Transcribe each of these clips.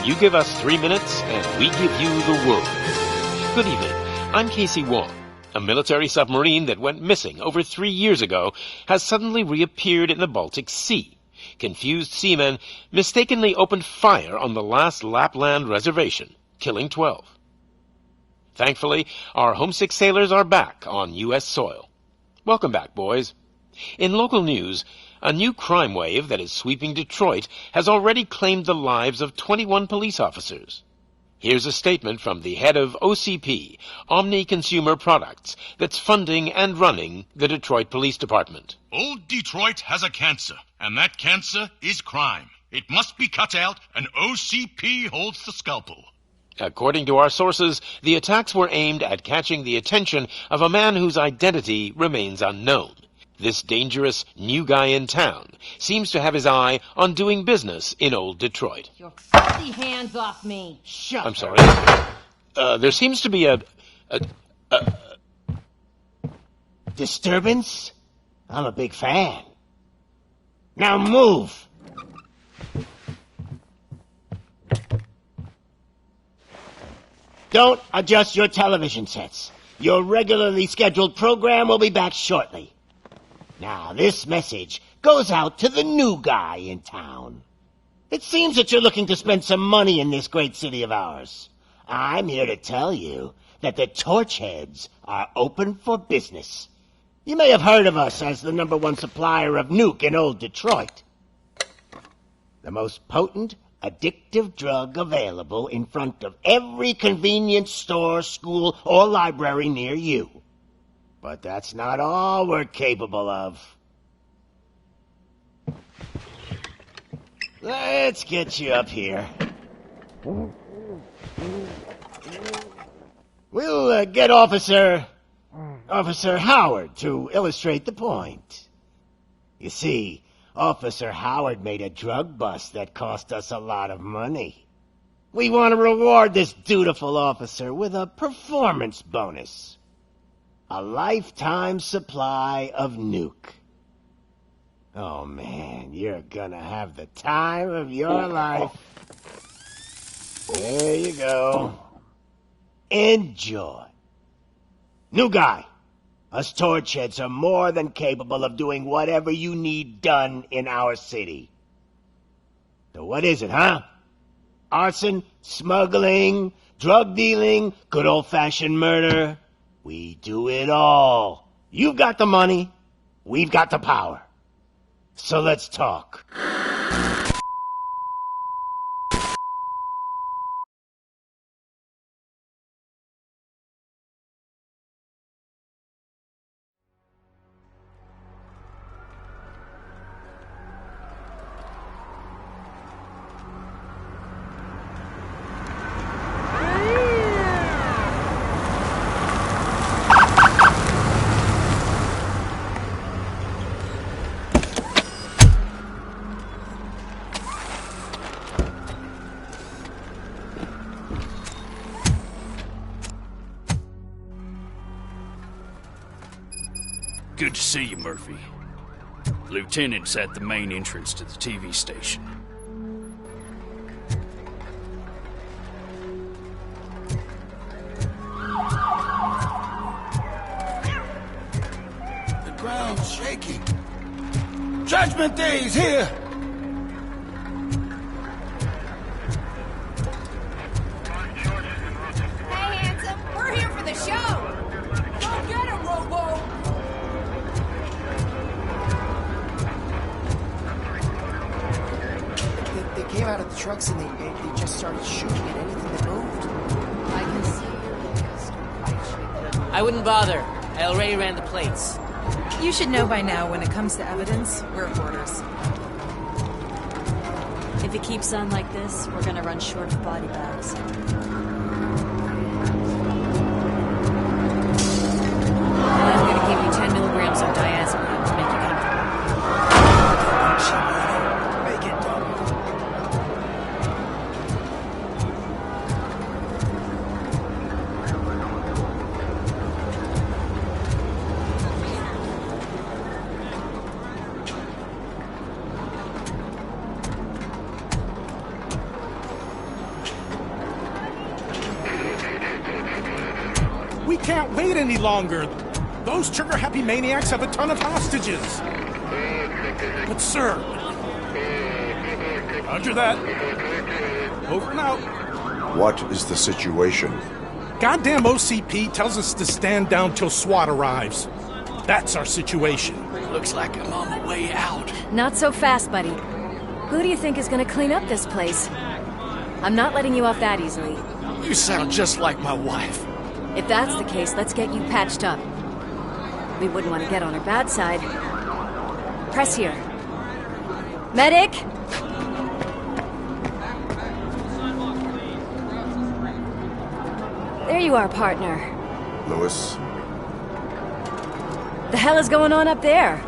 You give us 3 minutes, and we give you the world. Good evening. I'm Casey Wong. A military submarine that went missing over 3 years ago has suddenly reappeared in the Baltic Sea. Confused seamen mistakenly opened fire on the last Lapland reservation, killing 12. Thankfully, our homesick sailors are back on U.S. soil. Welcome back, boys. In local news, a new crime wave that is sweeping Detroit has already claimed the lives of 21 police officers. Here's a statement from the head of OCP, Omni Consumer Products, that's funding and running the Detroit Police Department. Old Detroit has a cancer, and that cancer is crime. It must be cut out, and OCP holds the scalpel. According to our sources, the attacks were aimed at catching the attention of a man whose identity remains unknown. This dangerous new guy in town seems to have his eye on doing business in old Detroit. Your filthy hands off me! I'm sorry. There seems to be a disturbance? I'm a big fan. Now move! Don't adjust your television sets. Your regularly scheduled program will be back shortly. Now, this message goes out to the new guy in town. It seems that you're looking to spend some money in this great city of ours. I'm here to tell you that the Torchheads are open for business. You may have heard of us as the #1 supplier of nuke in old Detroit. The most potent, addictive drug available in front of every convenience store, school, or library near you. But that's not all we're capable of. Let's get you up here. We'll get Officer Howard to illustrate the point. You see, Officer Howard made a drug bust that cost us a lot of money. We want to reward this dutiful officer with a performance bonus. A lifetime supply of nuke. Oh man, you're gonna have the time of your life. There you go. Enjoy. New guy. Us Torchheads are more than capable of doing whatever you need done in our city. So what is it, huh? Arson, smuggling, drug dealing, good old-fashioned murder. We do it all. You've got the money. We've got the power. So let's talk. Good to see you, Murphy. Lieutenant's at the main entrance to the TV station. The ground's shaking. Judgment Day's here! Hey, handsome, we're here for the show! Go get him, Robo! They came out of the trucks and they just started shooting at anything that moved. I can see you're just I wouldn't bother. I already ran the plates. You should know by now when it comes to evidence, we're hoarders. If it keeps on like this, we're gonna run short of body bags. I'm gonna give you 10 milligrams of diazepam to make you comfortable. Make it double. can't wait any longer. Those trigger-happy maniacs have a ton of hostages. But, sir... Roger that. Over and out. What is the situation? Goddamn OCP tells us to stand down till SWAT arrives. That's our situation. Looks like I'm on the way out. Not so fast, buddy. Who do you think is gonna clean up this place? I'm not letting you off that easily. You sound just like my wife. If that's the case, let's get you patched up. We wouldn't want to get on her bad side. Press here. Medic! There you are, partner. Lewis? The hell is going on up there?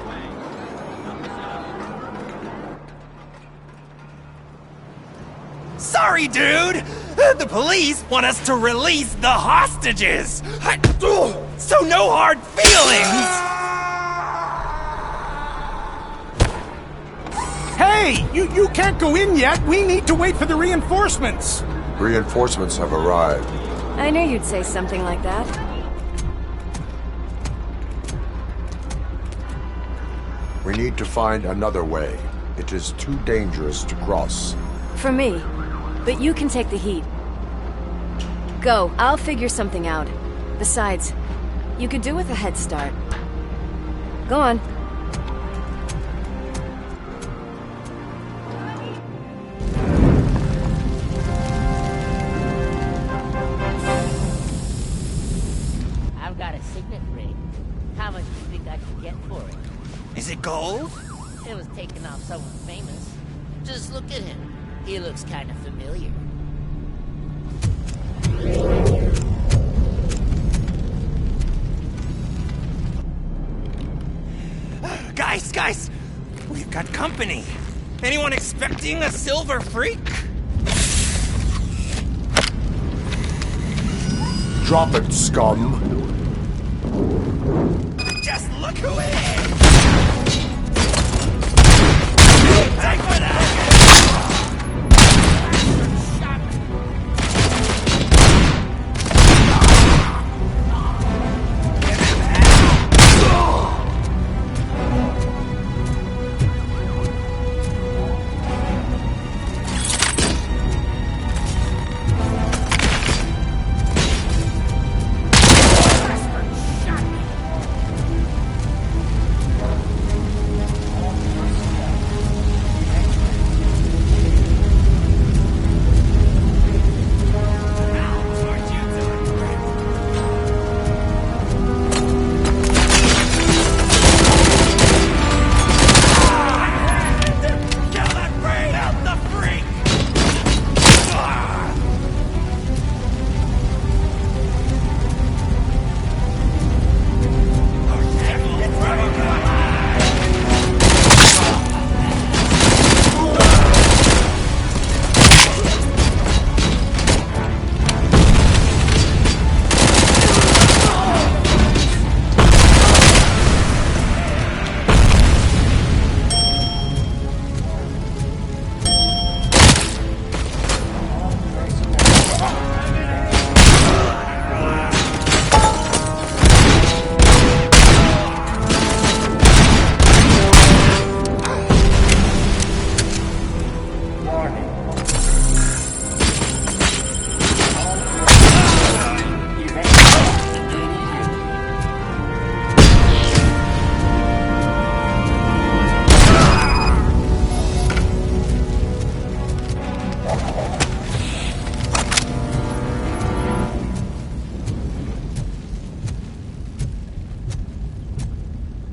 Sorry, dude! The police want us to release the hostages! So no hard feelings! Hey! You can't go in yet! We need to wait for the reinforcements! Reinforcements have arrived. I knew you'd say something like that. We need to find another way. It is too dangerous to cross. For me. But you can take the heat. Go. I'll figure something out. Besides, you could do with a head start. Go on. I've got a signet ring. How much do you think I can get for it? Is it gold? It was taken off someone famous. Just look at him. He looks kind of familiar. Guys! We've got company. Anyone expecting a silver freak? Drop it, scum. Just look who it is! Take for that!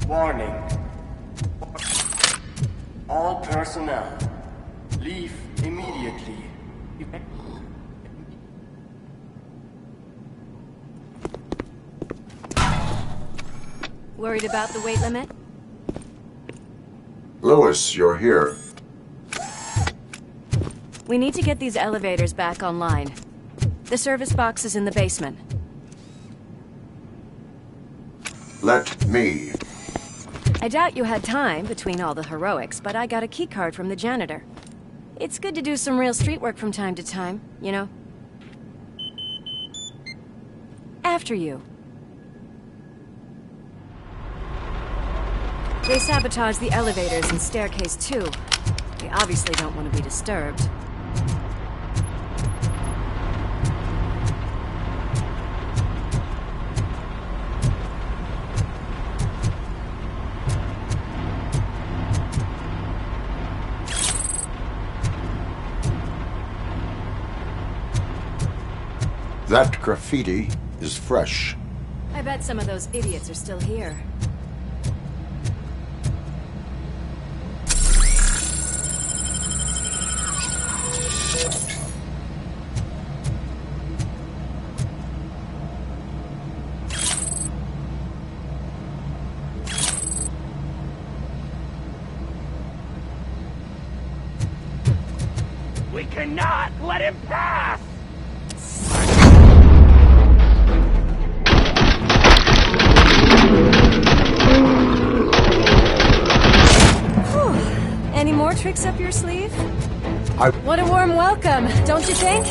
Warning. All personnel, leave immediately. Worried about the weight limit? Lewis, you're here. We need to get these elevators back online. The service box is in the basement. Let me. I doubt you had time between all the heroics, but I got a keycard from the janitor. It's good to do some real street work from time to time, you know? After you. They sabotaged the elevators and staircase too. They obviously don't want to be disturbed. That graffiti is fresh. I bet some of those idiots are still here. We cannot let him pass! Any more tricks up your sleeve? I... What a warm welcome, don't you think?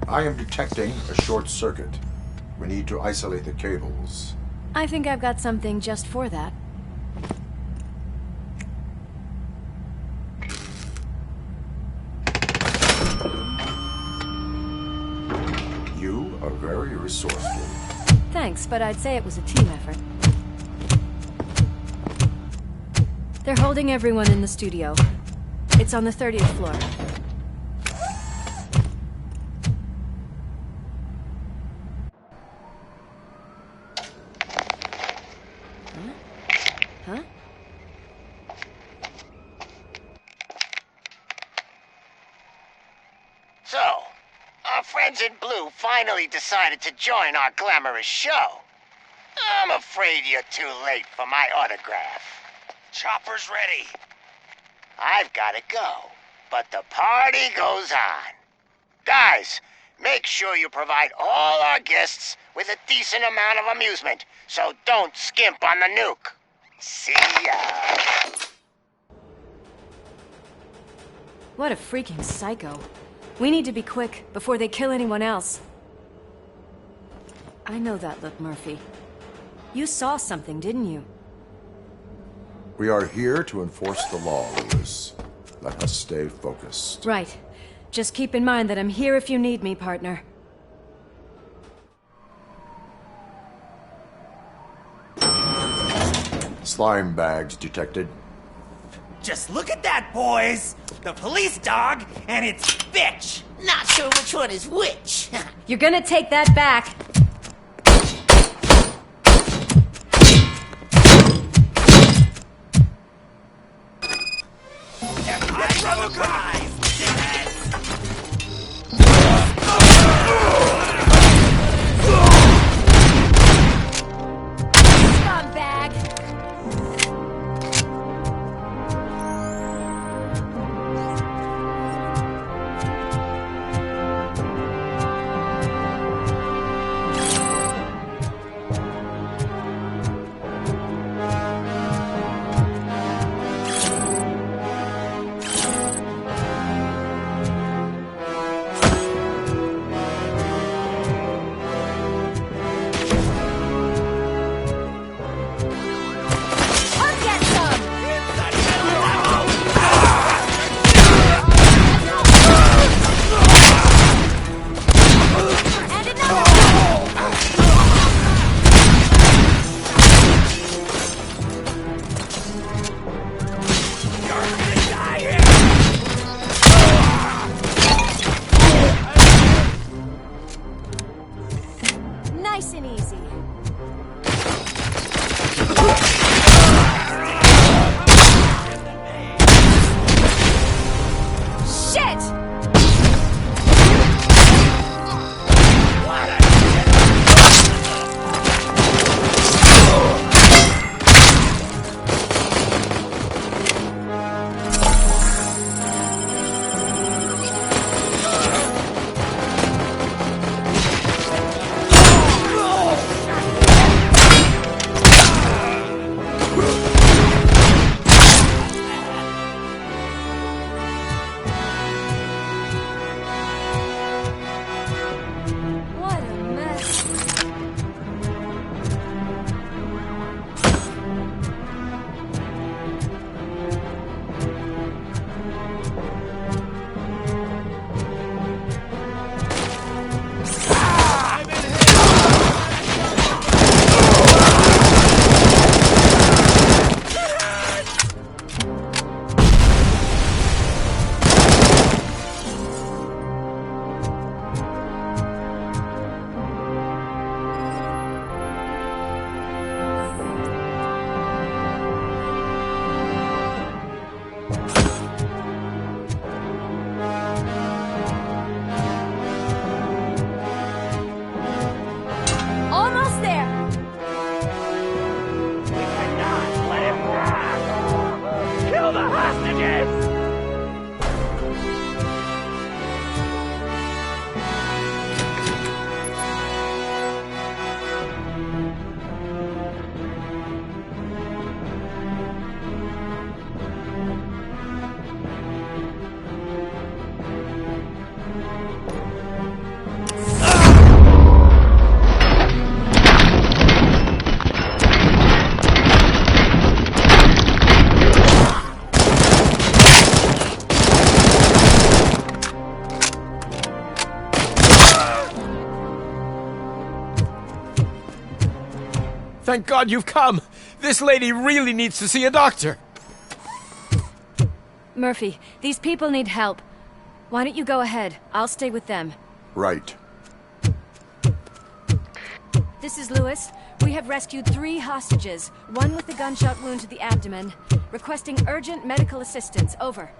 I am detecting a short circuit. We need to isolate the cables. I think I've got something just for that. You are very resourceful. Thanks, but I'd say it was a team effort. They're holding everyone in the studio. It's on the 30th floor. Huh? So, our friends in blue finally decided to join our glamorous show. I'm afraid you're too late for my autograph. Chopper's ready. I've gotta go, but the party goes on. Guys, make sure you provide all our guests with a decent amount of amusement, so don't skimp on the nuke. See ya. What a freaking psycho. We need to be quick, before they kill anyone else. I know that look, Murphy. You saw something, didn't you? We are here to enforce the law, Lewis. Let us stay focused. Right. Just keep in mind that I'm here if you need me, partner. Slime bags detected. Just look at that, boys! The police dog and its bitch! Not sure which one is which. You're gonna take that back. Robocop! Scumbag! Thank God you've come. This lady really needs to see a doctor. Murphy, these people need help. Why don't you go ahead? I'll stay with them. Right. This is Lewis. We have rescued 3 hostages, one with a gunshot wound to the abdomen. Requesting urgent medical assistance. Over.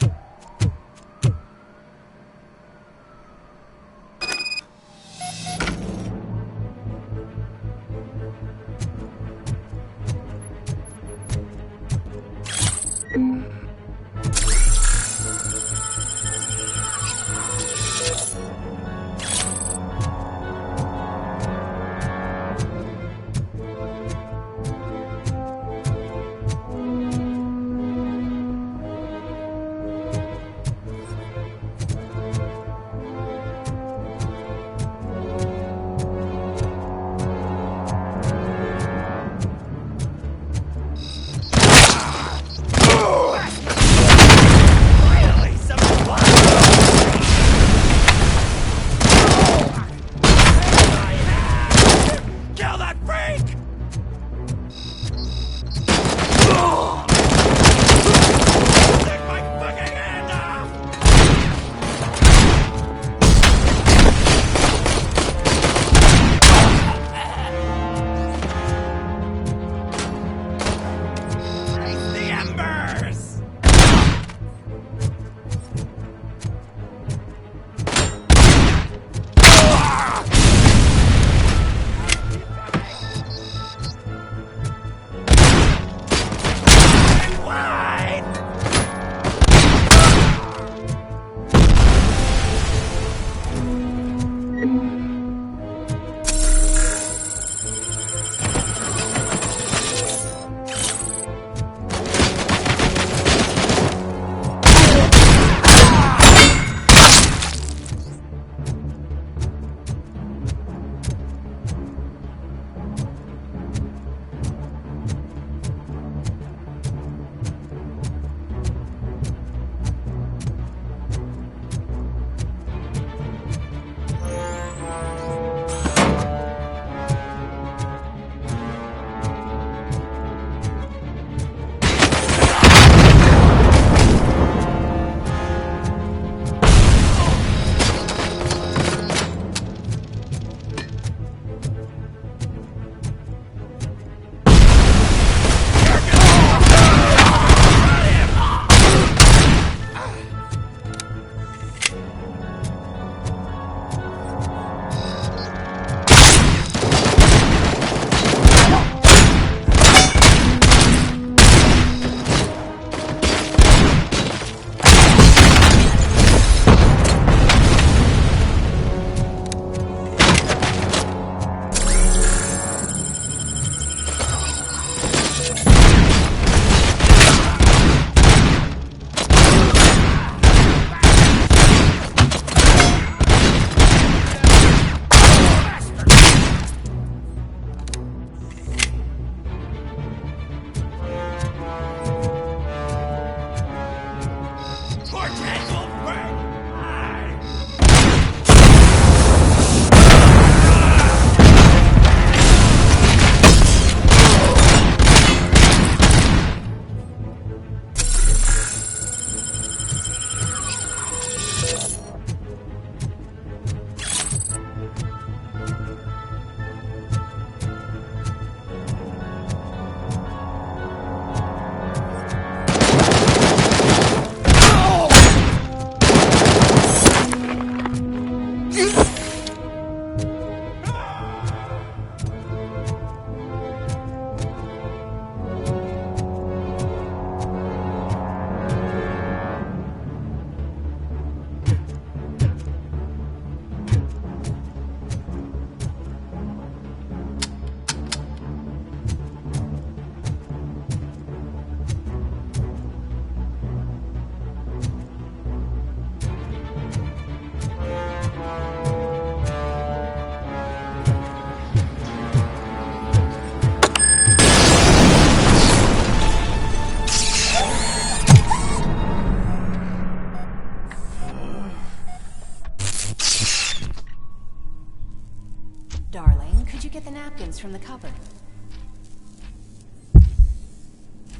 Darling, could you get the napkins from the cupboard?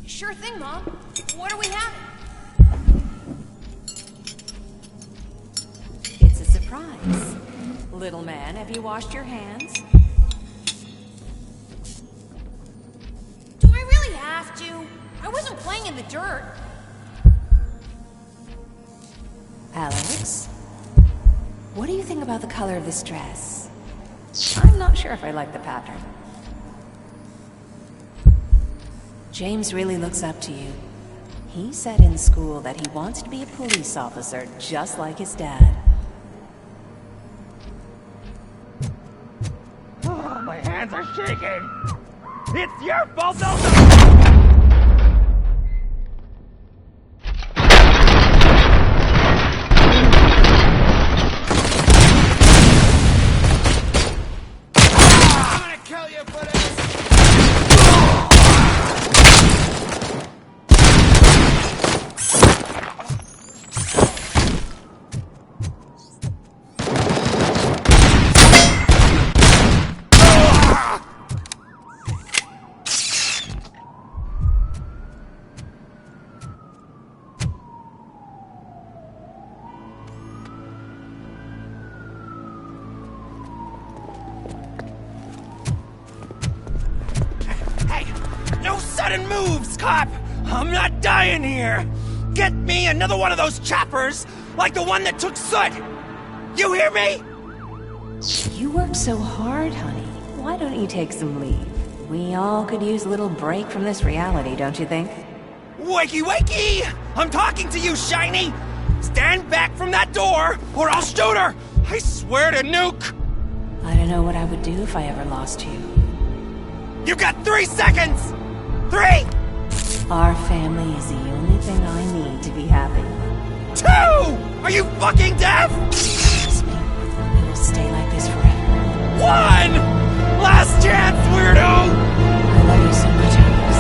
Sure thing, Mom. What are we having? It's a surprise. Little man, have you washed your hands? Do I really have to? I wasn't playing in the dirt. Alex? What do you think about the color of this dress? I'm not sure if I like the pattern. James really looks up to you. He said in school that he wants to be a police officer just like his dad. Oh, my hands are shaking! It's your fault, though! Sudden moves, cop! I'm not dying here! Get me another one of those choppers, like the one that took Soot! You hear me? You worked so hard, honey. Why don't you take some leave? We all could use a little break from this reality, don't you think? Wakey, wakey! I'm talking to you, Shiny! Stand back from that door, or I'll shoot her! I swear to nuke! I don't know what I would do if I ever lost you. You got 3 seconds! 3! Our family is the only thing I need to be happy. 2! Are you fucking deaf? Trust me, we will stay like this forever. 1! Last chance, weirdo! I love you so much, Alex.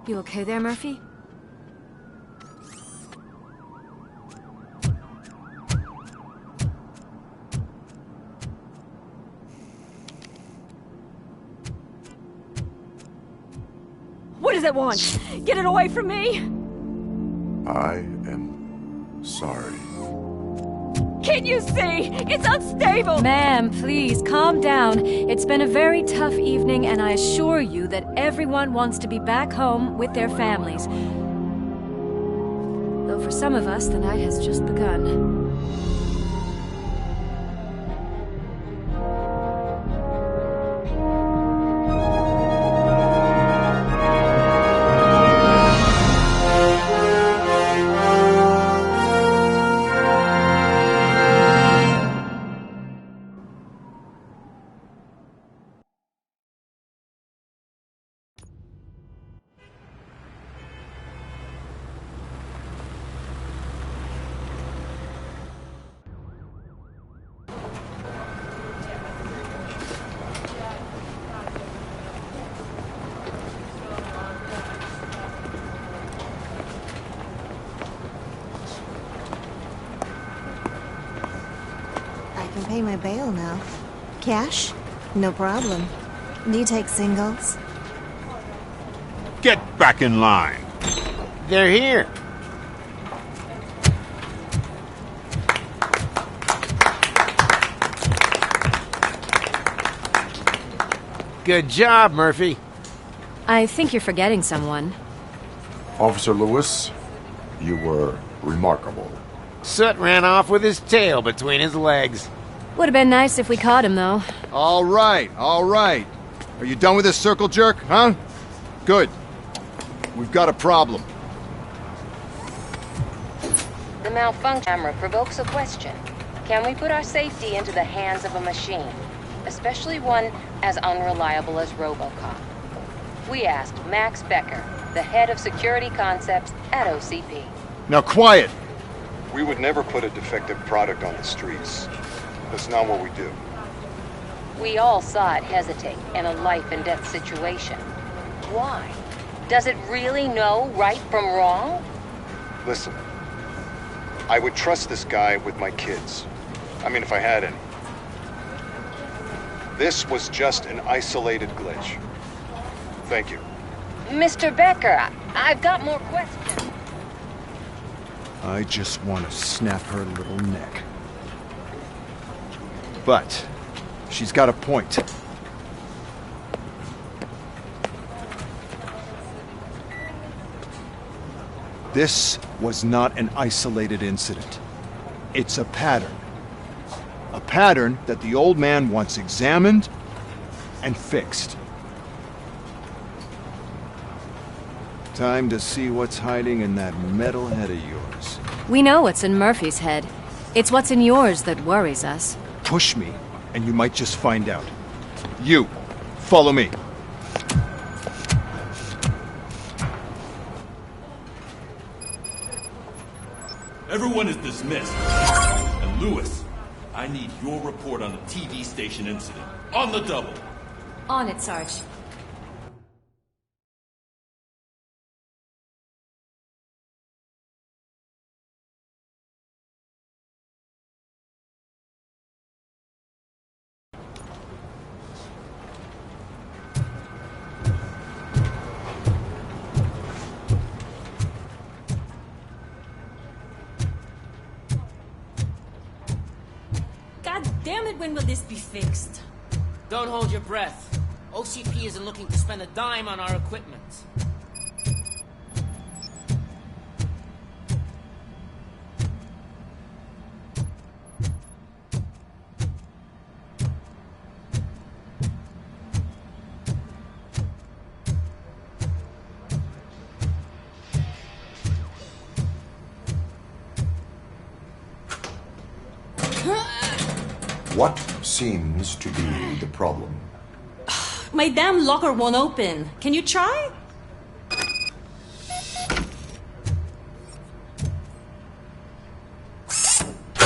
You okay there, Murphy? What does it want? Get it away from me! I am sorry. Can't you see? It's unstable! Ma'am, please, calm down. It's been a very tough evening, and I assure you that everyone wants to be back home with their families. Though for some of us, the night has just begun. I can pay my bail now. Cash? No problem. Do you take singles? Get back in line. They're here. Good job, Murphy. I think you're forgetting someone. Officer Lewis, you were remarkable. Soot ran off with his tail between his legs. Would have been nice if we caught him, though. All right, all right. Are you done with this circle jerk, huh? Good. We've got a problem. The malfunction camera provokes a question. Can we put our safety into the hands of a machine? Especially one as unreliable as Robocop. We asked Max Becker, the head of security concepts at OCP. Now quiet! We would never put a defective product on the streets. That's not what we do. We all saw it hesitate in a life-and-death situation. Why? Does it really know right from wrong? Listen, I would trust this guy with my kids. I mean, if I had any. This was just an isolated glitch. Thank you. Mr. Becker, I've got more questions. I just want to snap her little neck. But she's got a point. This was not an isolated incident. It's a pattern. A pattern that the old man wants examined and fixed. Time to see what's hiding in that metal head of yours. We know what's in Murphy's head. It's what's in yours that worries us. Push me, and you might just find out. You, follow me. Everyone is dismissed. And Lewis, I need your report on the TV station incident. On the double. On it, Sarge. God damn it, when will this be fixed? Don't hold your breath. OCP isn't looking to spend a dime on our equipment. What seems to be the problem? My damn locker won't open. Can you try?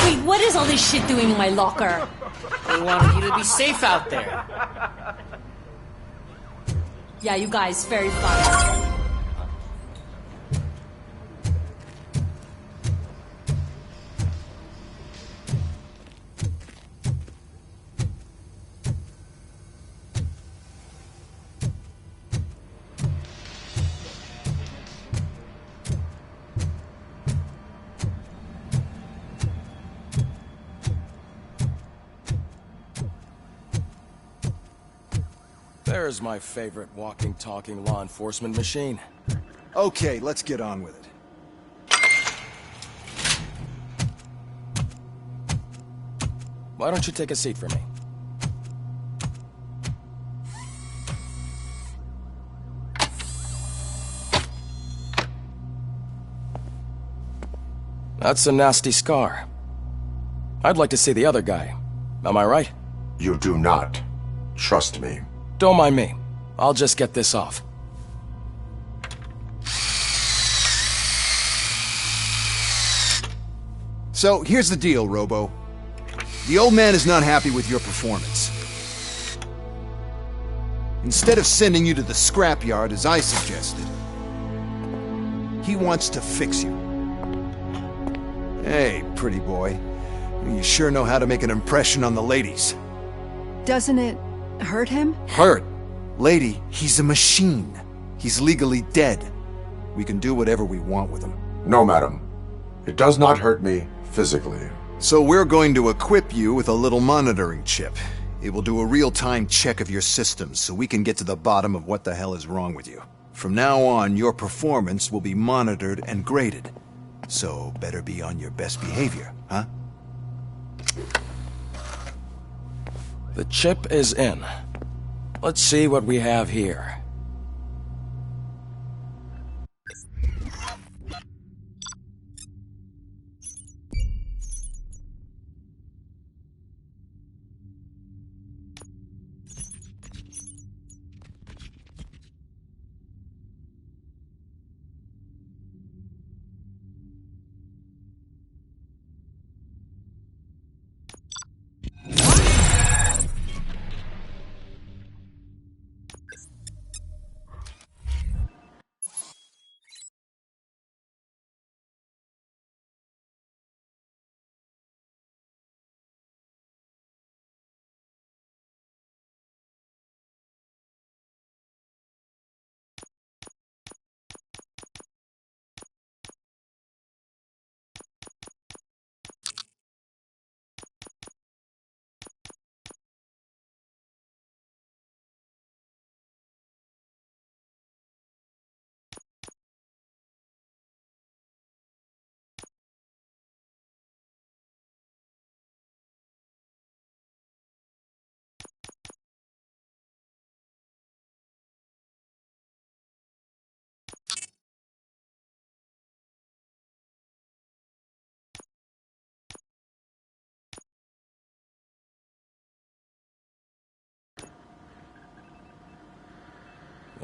Wait, what is all this shit doing in my locker? They wanted you to be safe out there. Yeah, you guys, very fun. There's my favorite walking, talking law enforcement machine. Okay, let's get on with it. Why don't you take a seat for me? That's a nasty scar. I'd like to see the other guy. Am I right? You do not. Trust me. Don't mind me. I'll just get this off. So, here's the deal, Robo. The old man is not happy with your performance. Instead of sending you to the scrapyard as I suggested, he wants to fix you. Hey, pretty boy. You sure know how to make an impression on the ladies. Doesn't it hurt him? Hurt? Lady, he's a machine. He's legally dead. We can do whatever we want with him. No, madam. It does not hurt me physically. So we're going to equip you with a little monitoring chip. It will do a real-time check of your systems so we can get to the bottom of what the hell is wrong with you. From now on, your performance will be monitored and graded. So better be on your best behavior, huh? The chip is in. Let's see what we have here.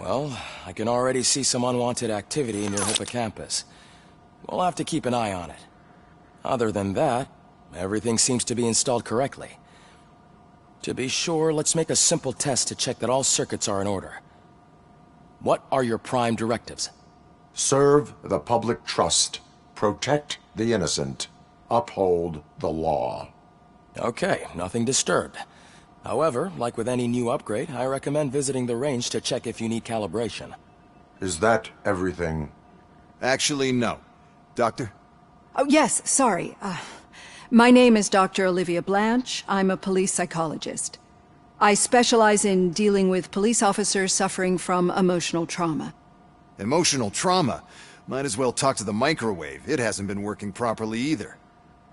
Well, I can already see some unwanted activity near Hippocampus. We'll have to keep an eye on it. Other than that, everything seems to be installed correctly. To be sure, let's make a simple test to check that all circuits are in order. What are your prime directives? Serve the public trust. Protect the innocent. Uphold the law. Okay, nothing disturbed. However, like with any new upgrade, I recommend visiting the range to check if you need calibration. Is that everything? Actually, no. Doctor? Oh, yes, sorry. My name is Dr. Olivia Blanche. I'm a police psychologist. I specialize in dealing with police officers suffering from emotional trauma. Emotional trauma? Might as well talk to the microwave. It hasn't been working properly either.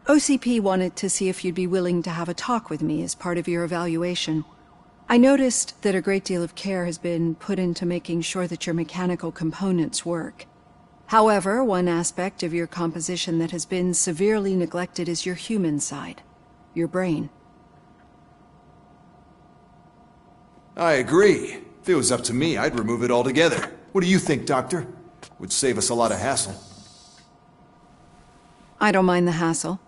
OCP wanted to see if you'd be willing to have a talk with me as part of your evaluation. I noticed that a great deal of care has been put into making sure that your mechanical components work. However, one aspect of your composition that has been severely neglected is your human side, your brain. I agree. If it was up to me, I'd remove it altogether. What do you think, Doctor? Would save us a lot of hassle. I don't mind the hassle.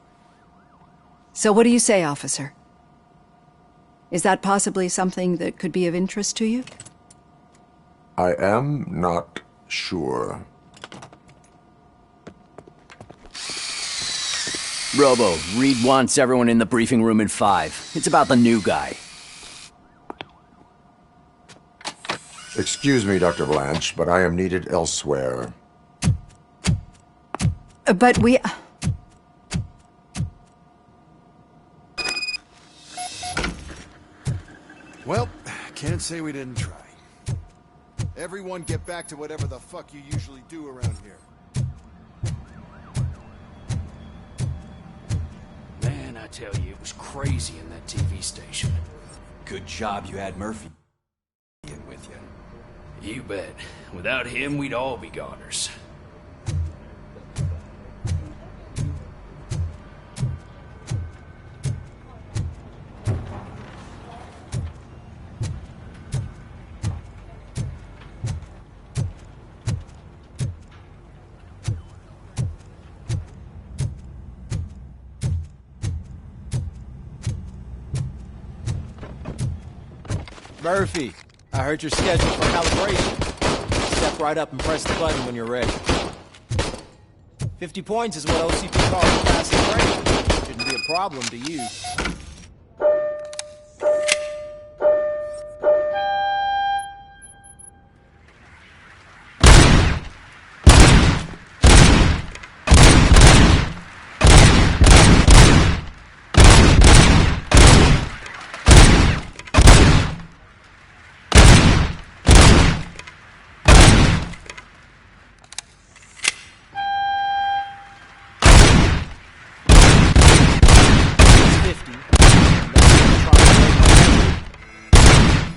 So what do you say, officer? Is that possibly something that could be of interest to you? I am not sure. Robo, Reed wants everyone in the briefing room in 5. It's about the new guy. Excuse me, Dr. Blanche, but I am needed elsewhere. But we... Well, can't say we didn't try. Everyone get back to whatever the fuck you usually do around here. Man, I tell you, it was crazy in that TV station. Good job you had Murphy in with you. You bet. Without him, we'd all be goners. Murphy, I heard you're scheduled for calibration. Step right up and press the button when you're ready. 50 points is what OCP calls a passing grade. Shouldn't be a problem to you.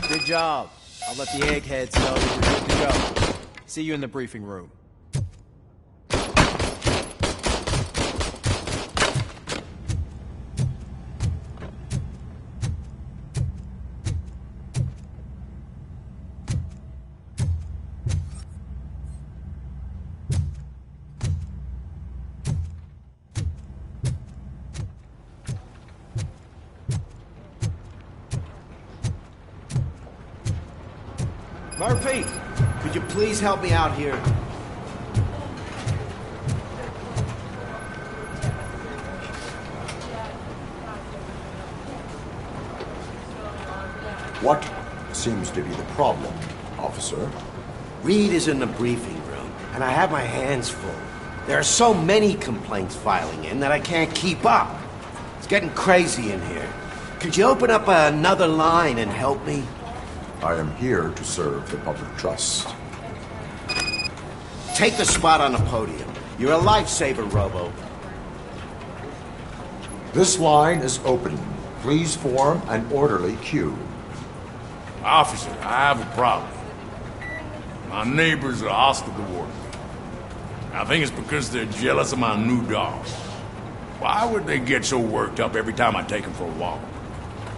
Good job. I'll let the eggheads know that you're good to go. See you in the briefing room. Murphy, could you please help me out here? What seems to be the problem, officer? Reed is in the briefing room, and I have my hands full. There are so many complaints filing in that I can't keep up. It's getting crazy in here. Could you open up another line and help me? I am here to serve the public trust. Take the spot on the podium. You're a lifesaver, Robo. This line is open. Please form an orderly queue. Officer, I have a problem. My neighbors are hostile toward me. I think it's because they're jealous of my new dog. Why would they get so worked up every time I take him for a walk?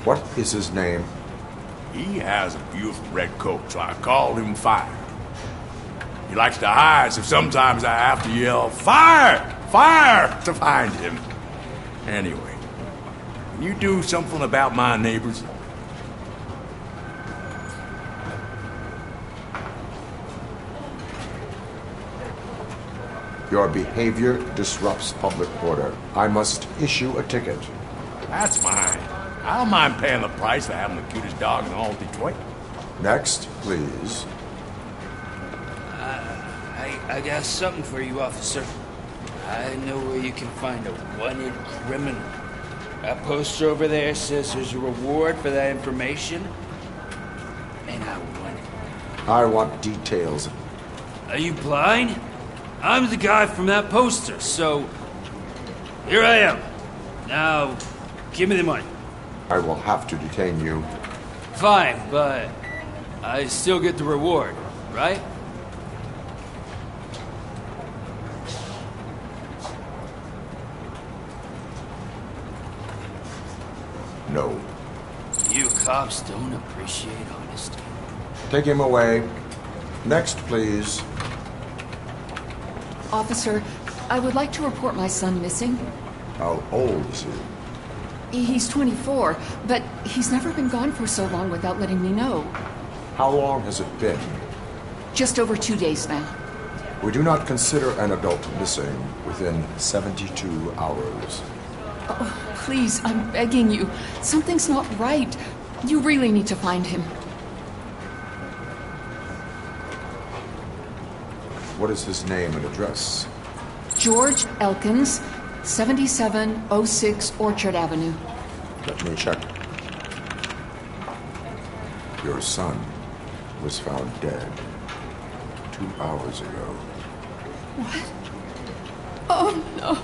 What is his name? He has a beautiful red coat, so I called him Fire. He likes to hide, so sometimes I have to yell, Fire! Fire! to find him. Anyway, can you do something about my neighbors? Your behavior disrupts public order. I must issue a ticket. That's fine. I don't mind paying the price for having the cutest dog in all of Detroit. Next, please. I got something for you, officer. I know where you can find a wanted criminal. That poster over there says there's a reward for that information, and I want it. I want details. Are you blind? I'm the guy from that poster, so here I am. Now, give me the money. I will have to detain you. Fine, but I still get the reward, right? No. You cops don't appreciate honesty. Take him away. Next, please. Officer, I would like to report my son missing. How old is he? He's 24, but he's never been gone for so long without letting me know. How long has it been? Just over 2 days now. We do not consider an adult missing within 72 hours. Oh, please, I'm begging you. Something's not right. You really need to find him. What is his name and address? George Elkins, 7706 Orchard Avenue. Let me check. Your son was found dead 2 hours ago. What? Oh, no.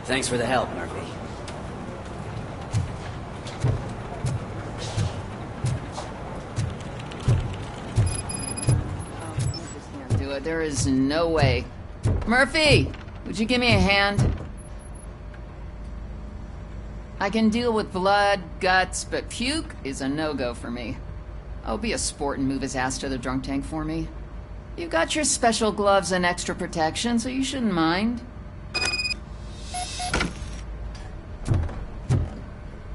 Thanks for the help, Murphy. There is no way. Murphy, would you give me a hand? I can deal with blood, guts, but puke is a no-go for me. Oh, be a sport and move his ass to the drunk tank for me. You got your special gloves and extra protection, so you shouldn't mind.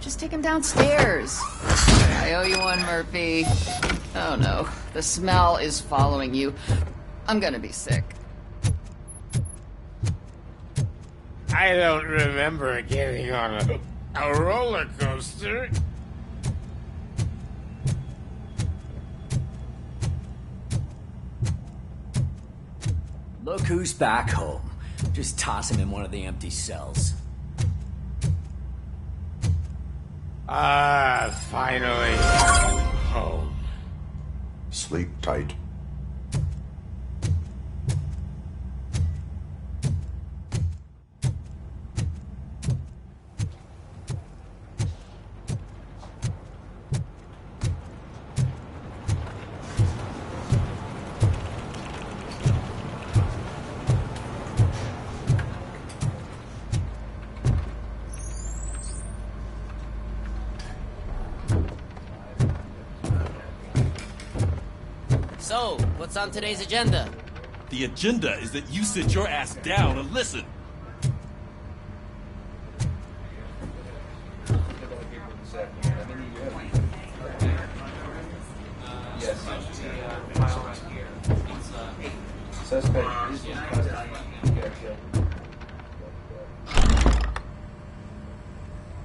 Just take him downstairs. I owe you one, Murphy. Oh no, the smell is following you. I'm gonna be sick. I don't remember getting on a roller coaster. Look who's back home. Just toss him in one of the empty cells. Finally. Home. Sleep tight. So, what's on today's agenda? The agenda is that you sit your ass down and listen.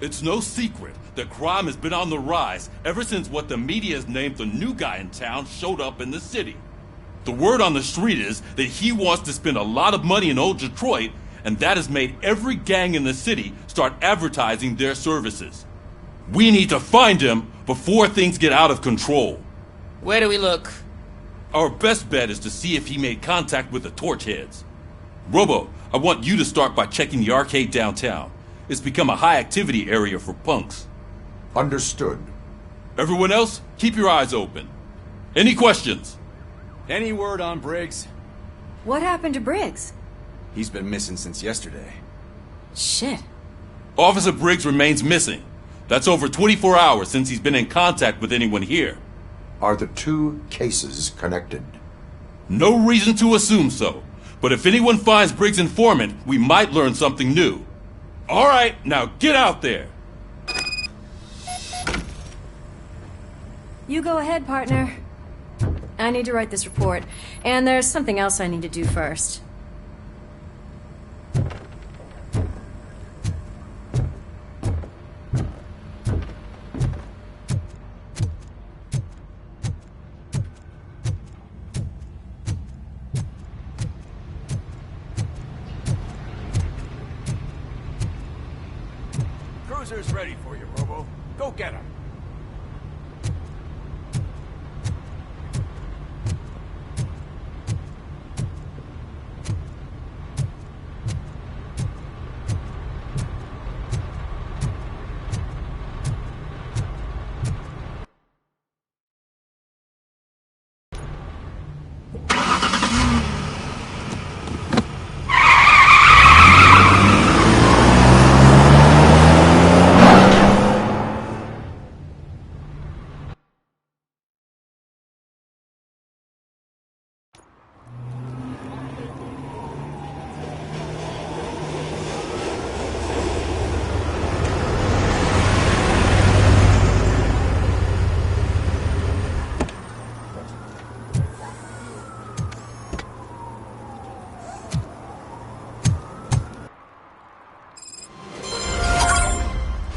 It's no secret that crime has been on the rise ever since what the media has named the new guy in town showed up in the city. The word on the street is that he wants to spend a lot of money in old Detroit, and that has made every gang in the city start advertising their services. We need to find him before things get out of control. Where do we look? Our best bet is to see if he made contact with the torch heads. Robo, I want you to start by checking the arcade downtown. It's become a high-activity area for punks. Understood. Everyone else, keep your eyes open. Any questions? Any word on Briggs? What happened to Briggs? He's been missing since yesterday. Shit. Officer Briggs remains missing. That's over 24 hours since he's been in contact with anyone here. Are the two cases connected? No reason to assume so. But if anyone finds Briggs' informant, we might learn something new. All right, now get out there. You go ahead, partner. I need to write this report, and there's something else I need to do first. Cruiser's ready for you, Robo. Go get him.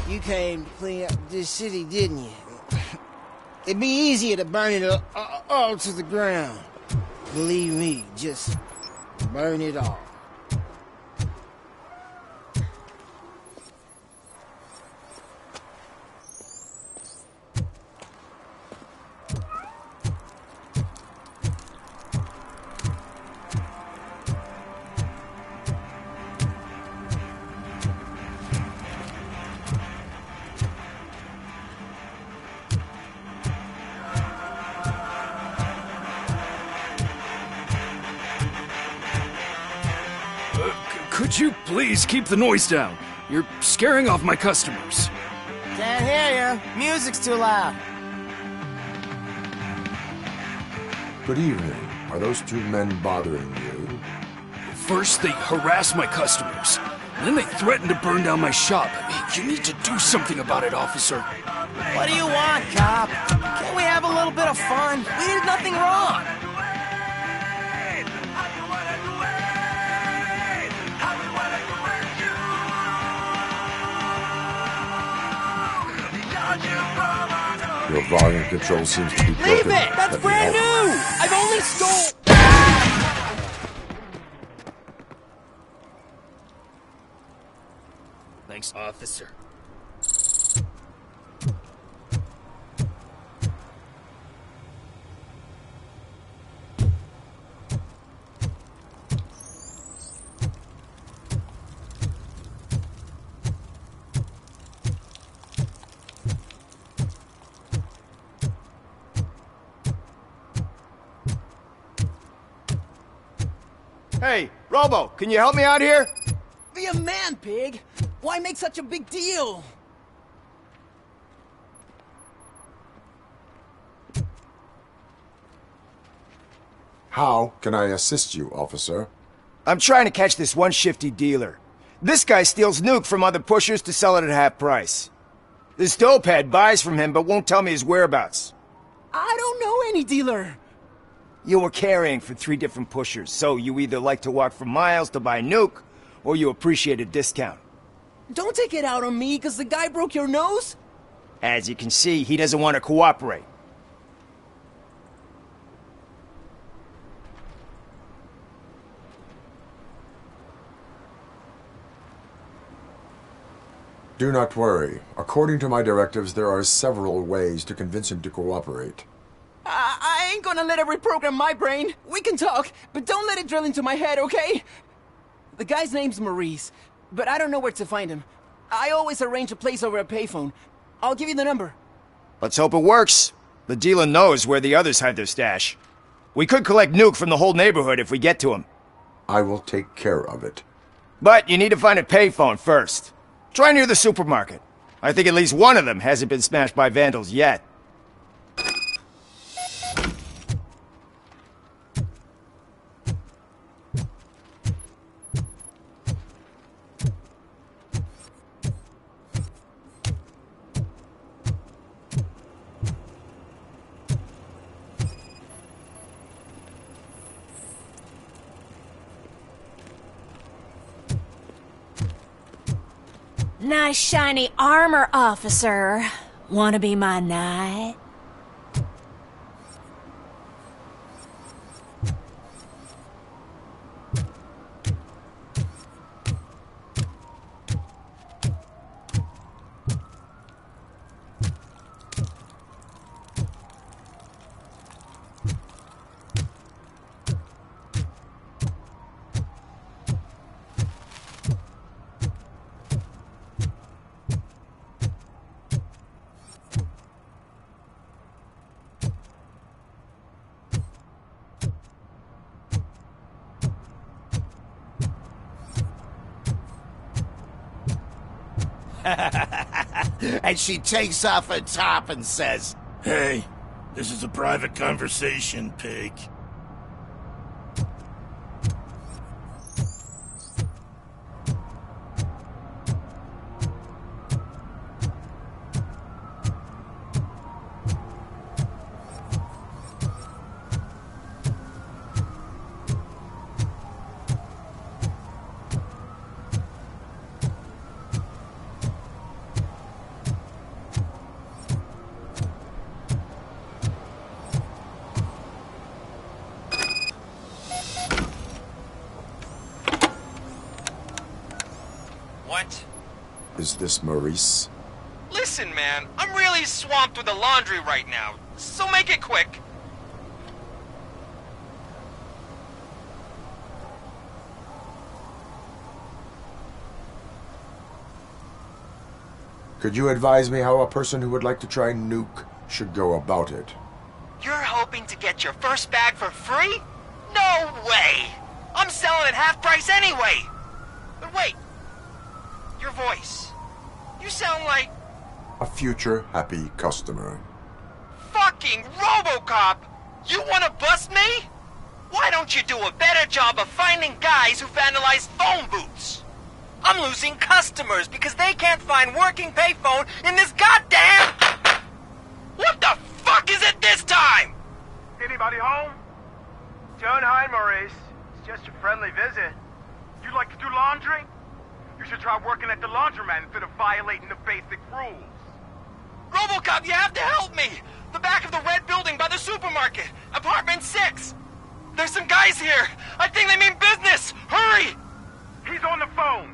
You came to clean up this city, didn't you? It'd be easier to burn it all to the ground. Believe me, just burn it all. Could you please keep the noise down? You're scaring off my customers. Can't hear you. Music's too loud. Good evening. Are those two men bothering you? First, they harass my customers. And then they threaten to burn down my shop. You need to do something about it, officer. What do you want, cop? Can't we have a little bit of fun? We did nothing wrong. Your volume control seems to be broken. Leave it! That's brand new! I've only stole... Thanks, officer. Hey, Robo, can you help me out here? Be a man, pig! Why make such a big deal? How can I assist you, officer? I'm trying to catch this one shifty dealer. This guy steals nuke from other pushers to sell it at half price. This dopehead buys from him but won't tell me his whereabouts. I don't know any dealer. You were carrying for 3 different pushers, so you either like to walk for miles to buy nuke, or you appreciate a discount. Don't take it out on me, because the guy broke your nose? As you can see, he doesn't want to cooperate. Do not worry. According to my directives, there are several ways to convince him to cooperate. I ain't gonna let it reprogram my brain. We can talk, but don't let it drill into my head, okay? The guy's name's Maurice, but I don't know where to find him. I always arrange a place over a payphone. I'll give you the number. Let's hope it works. The dealer knows where the others hide their stash. We could collect nuke from the whole neighborhood if we get to him. I will take care of it. But you need to find a payphone first. Try near the supermarket. I think at least one of them hasn't been smashed by vandals yet. Nice shiny armor, officer. Wanna be my knight? And she takes off her top and says, Hey, this is a private conversation, pig. What? Is this Maurice? Listen, man, I'm really swamped with the laundry right now, so make it quick. Could you advise me how a person who would like to try Nuke should go about it? You're hoping to get your first bag for free? No way! I'm selling at half price anyway! But wait, your voice. You sound like... A future happy customer. fucking Robocop! You wanna bust me? Why don't you do a better job of finding guys who vandalize phone booths? I'm losing customers because they can't find working payphone in this goddamn... What the fuck is it this time? Anybody home? Don't hide, Maurice. It's just a friendly visit. You like to do laundry? You should try working at the laundromat instead of violating the basic rules. Robocop, you have to help me! The back of the red building by the supermarket. Apartment 6. There's some guys here. I think they mean business. Hurry! He's on the phone.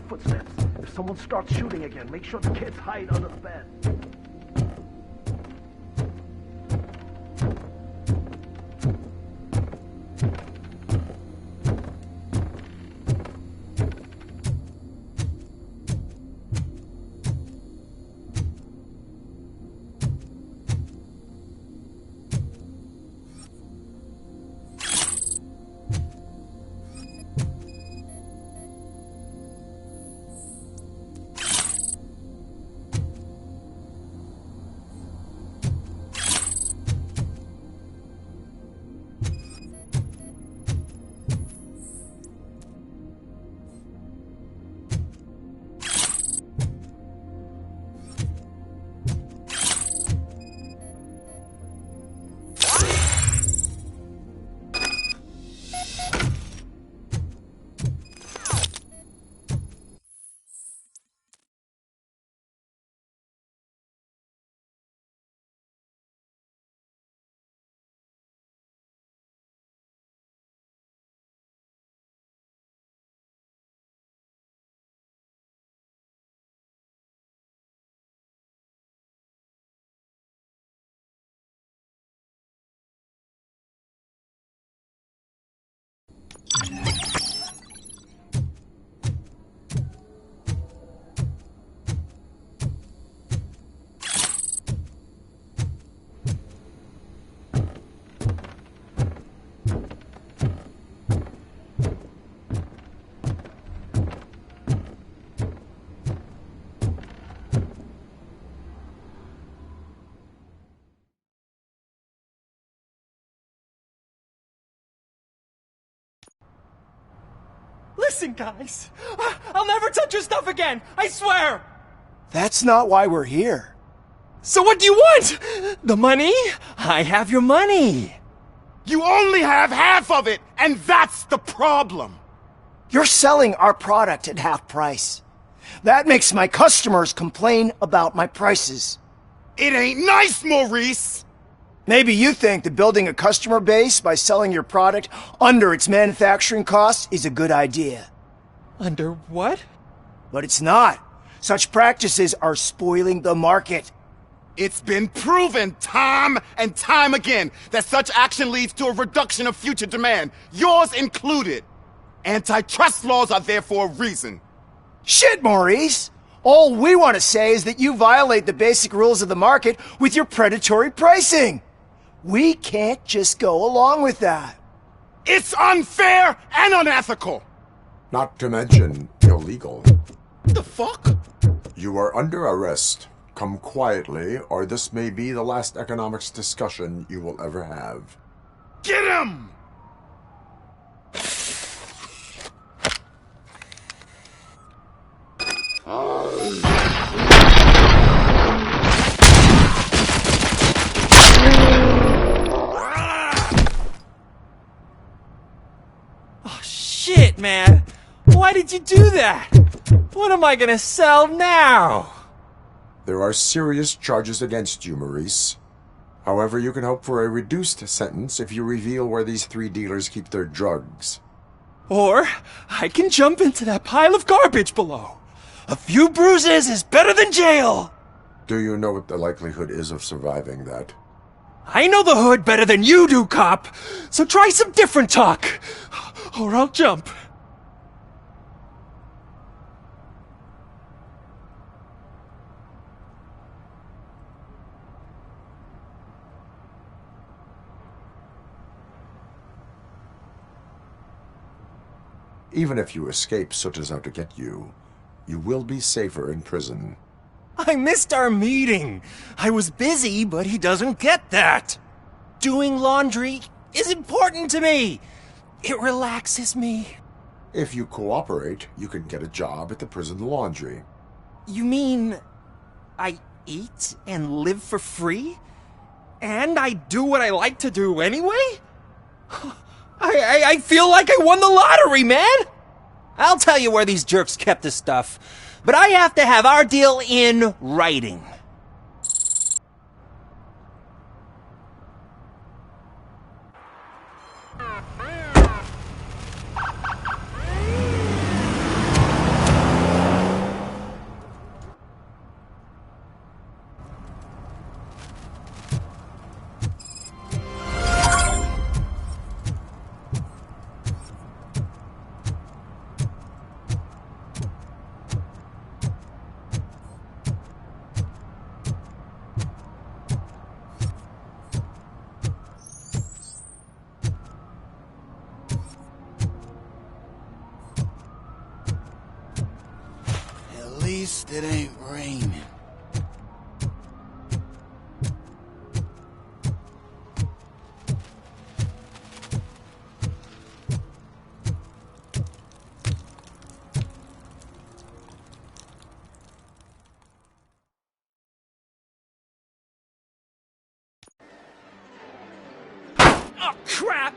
Footsteps. If someone starts shooting again, make sure the kids hide under the bed. Listen, guys. I'll never touch your stuff again. I swear. That's not why we're here. So what do you want? The money? I have your money. You only have half of it, and that's the problem. You're selling our product at half price. That makes my customers complain about my prices. It ain't nice, Maurice! Maybe you think that building a customer base by selling your product under its manufacturing costs is a good idea. Under what? But it's not. Such practices are spoiling the market. It's been proven time and time again that such action leads to a reduction of future demand, yours included. Antitrust laws are there for a reason. Shit, Maurice! All we want to say is that you violate the basic rules of the market with your predatory pricing. We can't just go along with that. It's unfair and unethical! Not to mention illegal. The fuck? You are under arrest. Come quietly, or this may be the last economics discussion you will ever have. Get him! Oh, shit, man. Why did you do that? What am I gonna sell now? There are serious charges against you, Maurice. However, you can hope for a reduced sentence if you reveal where these 3 dealers keep their drugs. Or I can jump into that pile of garbage below. A few bruises is better than jail. Do you know what the likelihood is of surviving that? I know the hood better than you do, cop. So try some different talk, or I'll jump. Even if you escape Soot is out to get you, you will be safer in prison. I missed our meeting. I was busy, but he doesn't get that. Doing laundry is important to me. It relaxes me. If you cooperate, you can get a job at the prison laundry. You mean I eat and live for free? And I do what I like to do anyway? I feel like I won the lottery, man! I'll tell you where these jerks kept the stuff, but I have to have our deal in writing. At least it ain't raining. Oh, crap!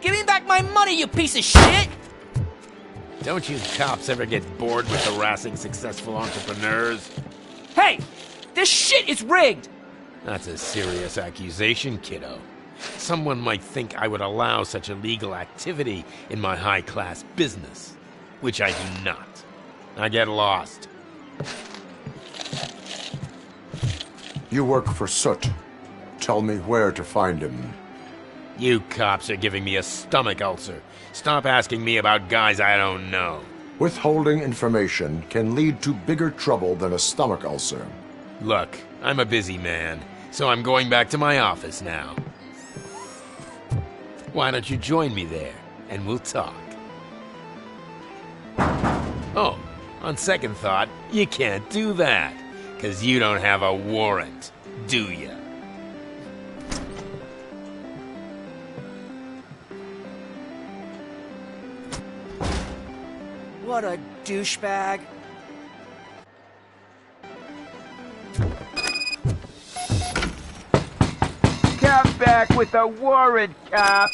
Give me back my money, you piece of shit! Don't you cops ever get bored with harassing successful entrepreneurs? Hey! This shit is rigged! That's a serious accusation, kiddo. Someone might think I would allow such illegal activity in my high-class business, which I do not. I get lost. You work for Soot. Tell me where to find him. You cops are giving me a stomach ulcer. Stop asking me about guys I don't know. Withholding information can lead to bigger trouble than a stomach ulcer. Look, I'm a busy man, so I'm going back to my office now. Why don't you join me there, and we'll talk. Oh, on second thought, you can't do that, 'cause you don't have a warrant, do ya? What a douchebag. Come back with a warrant, cop.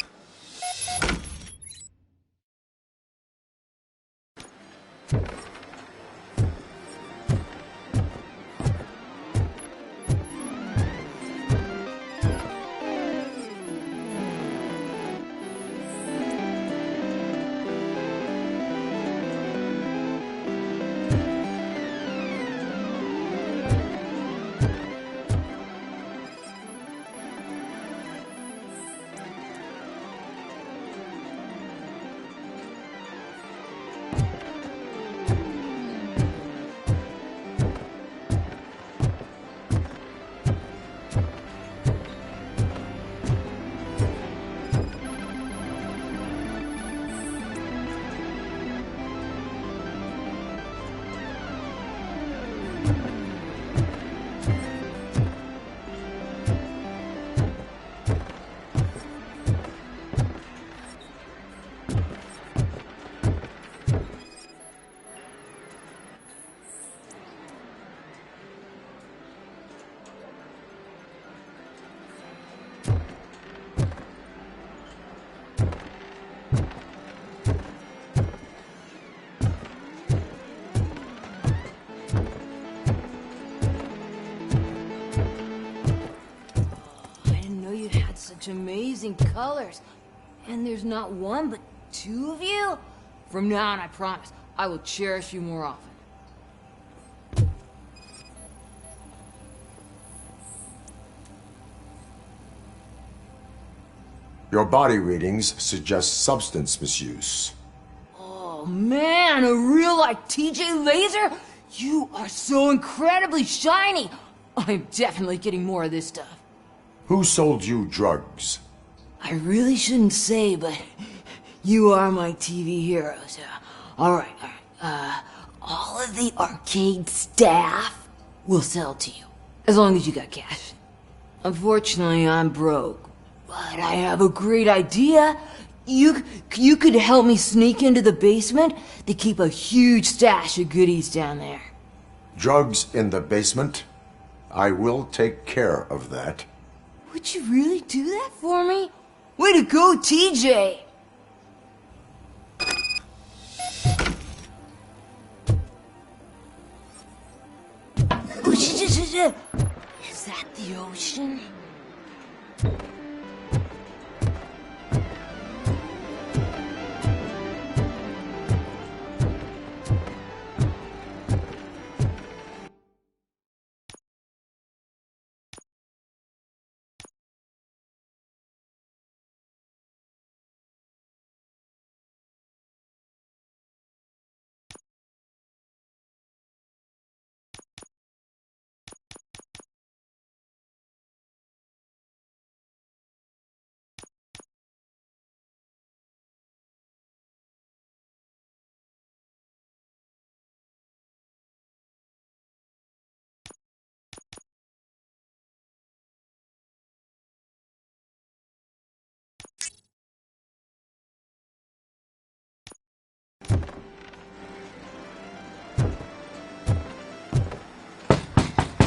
Such amazing colors. And there's not one, but two of you? From now on, I promise, I will cherish you more often. Your body readings suggest substance misuse. Oh man, a real-life TJ Laser? You are so incredibly shiny! I'm definitely getting more of this stuff. Who sold you drugs? I really shouldn't say, but you are my TV heroes. Alright. All of the arcade staff will sell to you, as long as you got cash. Unfortunately, I'm broke, but I have a great idea. You could help me sneak into the basement to keep a huge stash of goodies down there. Drugs in the basement? I will take care of that. Would you really do that for me? Way to go, TJ! Is that the ocean?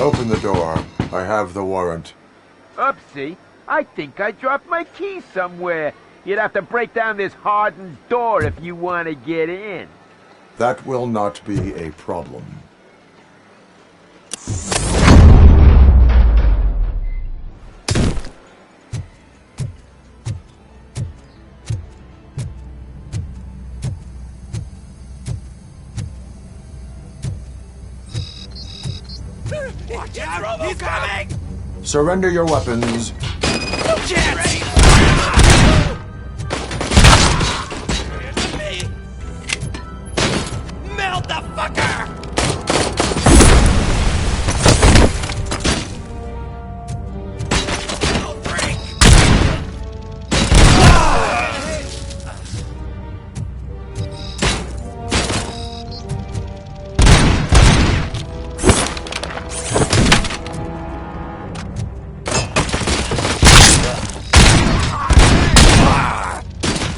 Open the door. I have the warrant. Oopsie. I think I dropped my keys somewhere. You'd have to break down this hardened door if you want to get in. That will not be a problem. Watch out! He's coming! Surrender your weapons. No chance! Melt the fucker!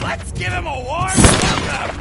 Let's give him a warm welcome!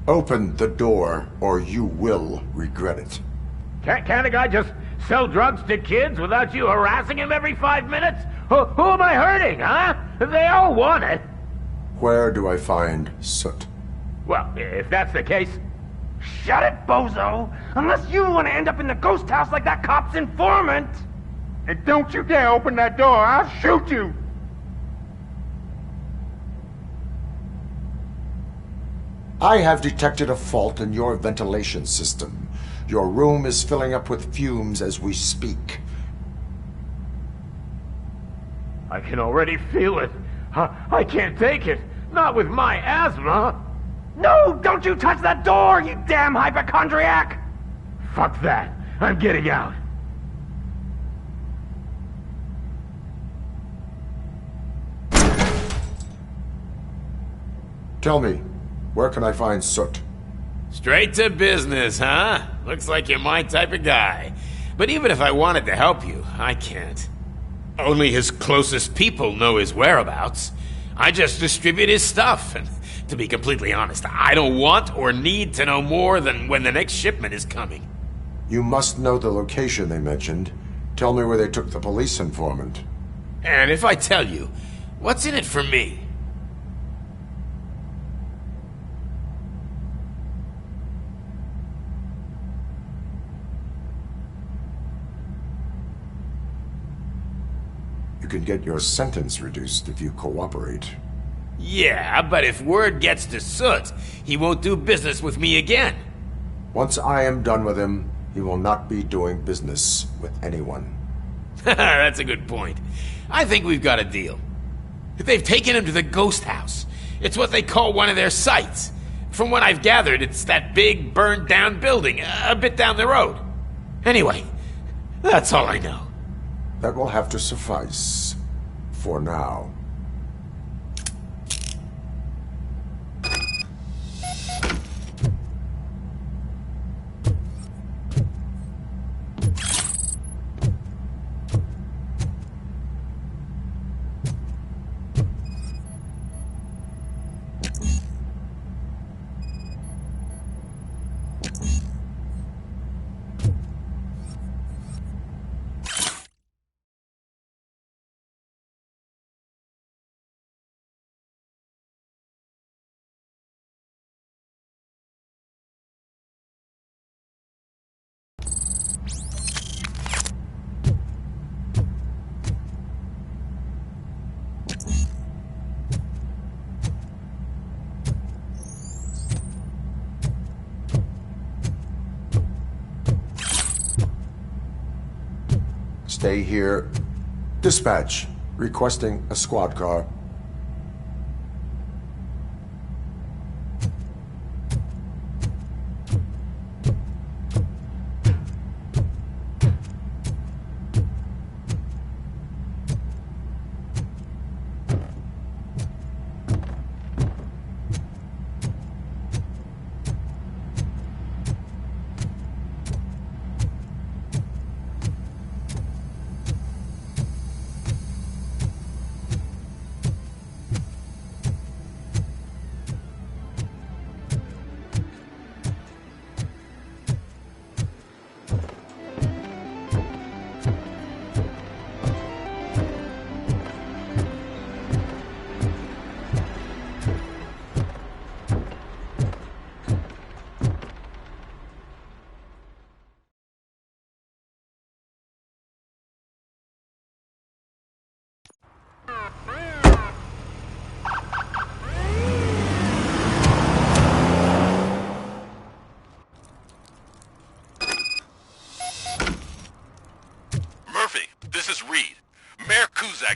Open the door, or you will regret it. Can't a guy just sell drugs to kids without you harassing him every 5 minutes? Who am I hurting, huh? They all want it. Where do I find Soot? Well, if that's the case... Shut it, bozo! Unless you want to end up in the ghost house like that cop's informant! And don't you dare open that door, I'll shoot you! I have detected a fault in your ventilation system. Your room is filling up with fumes as we speak. I can already feel it. I can't take it. Not with my asthma. No! Don't you touch that door, you damn hypochondriac! Fuck that. I'm getting out. Tell me, where can I find Soot? Straight to business, huh? Looks like you're my type of guy. But even if I wanted to help you, I can't. Only his closest people know his whereabouts. I just distribute his stuff, and to be completely honest, I don't want or need to know more than when the next shipment is coming. You must know the location they mentioned. Tell me where they took the police informant. And if I tell you, what's in it for me? You can get your sentence reduced if you cooperate. Yeah, but if word gets to Soot, he won't do business with me again. Once I am done with him, he will not be doing business with anyone. That's a good point. I think we've got a deal. They've taken him to the ghost house. It's what they call one of their sites. From what I've gathered, it's that big, burned-down building, a bit down the road. Anyway, that's all I know. That will have to suffice. For now. Stay here. Dispatch. Requesting a squad car.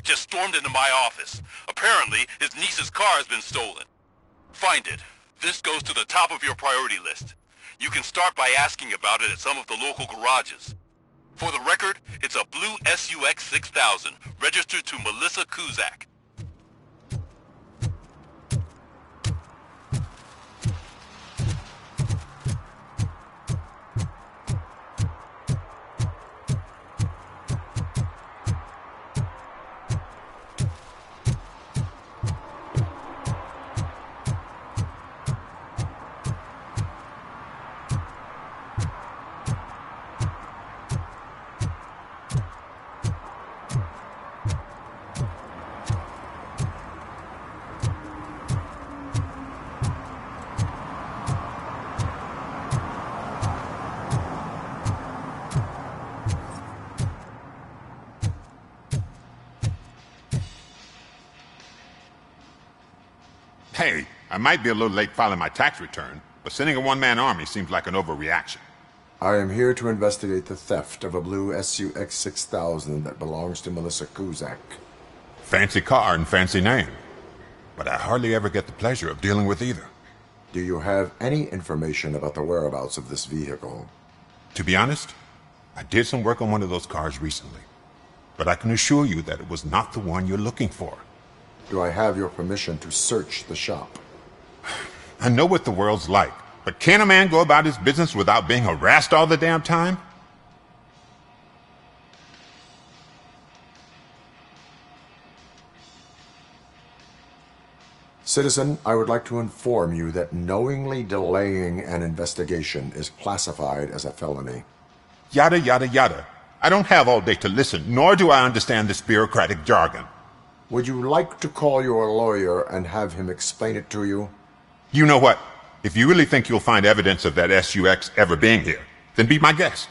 Just stormed into my office. Apparently, his niece's car has been stolen. Find it. This goes to the top of your priority list. You can start by asking about it at some of the local garages. For the record, it's a blue SUX 6000, registered to Melissa Kuzak. Hey, I might be a little late filing my tax return, but sending a one-man army seems like an overreaction. I am here to investigate the theft of a blue SUX 6000 that belongs to Melissa Kuzak. Fancy car and fancy name, but I hardly ever get the pleasure of dealing with either. Do you have any information about the whereabouts of this vehicle? To be honest, I did some work on one of those cars recently, but I can assure you that it was not the one you're looking for. Do I have your permission to search the shop? I know what the world's like, but can a man go about his business without being harassed all the damn time? Citizen, I would like to inform you that knowingly delaying an investigation is classified as a felony. Yada, yada, yada. I don't have all day to listen, nor do I understand this bureaucratic jargon. Would you like to call your lawyer and have him explain it to you? You know what? If you really think you'll find evidence of that SUX ever being here, then be my guest.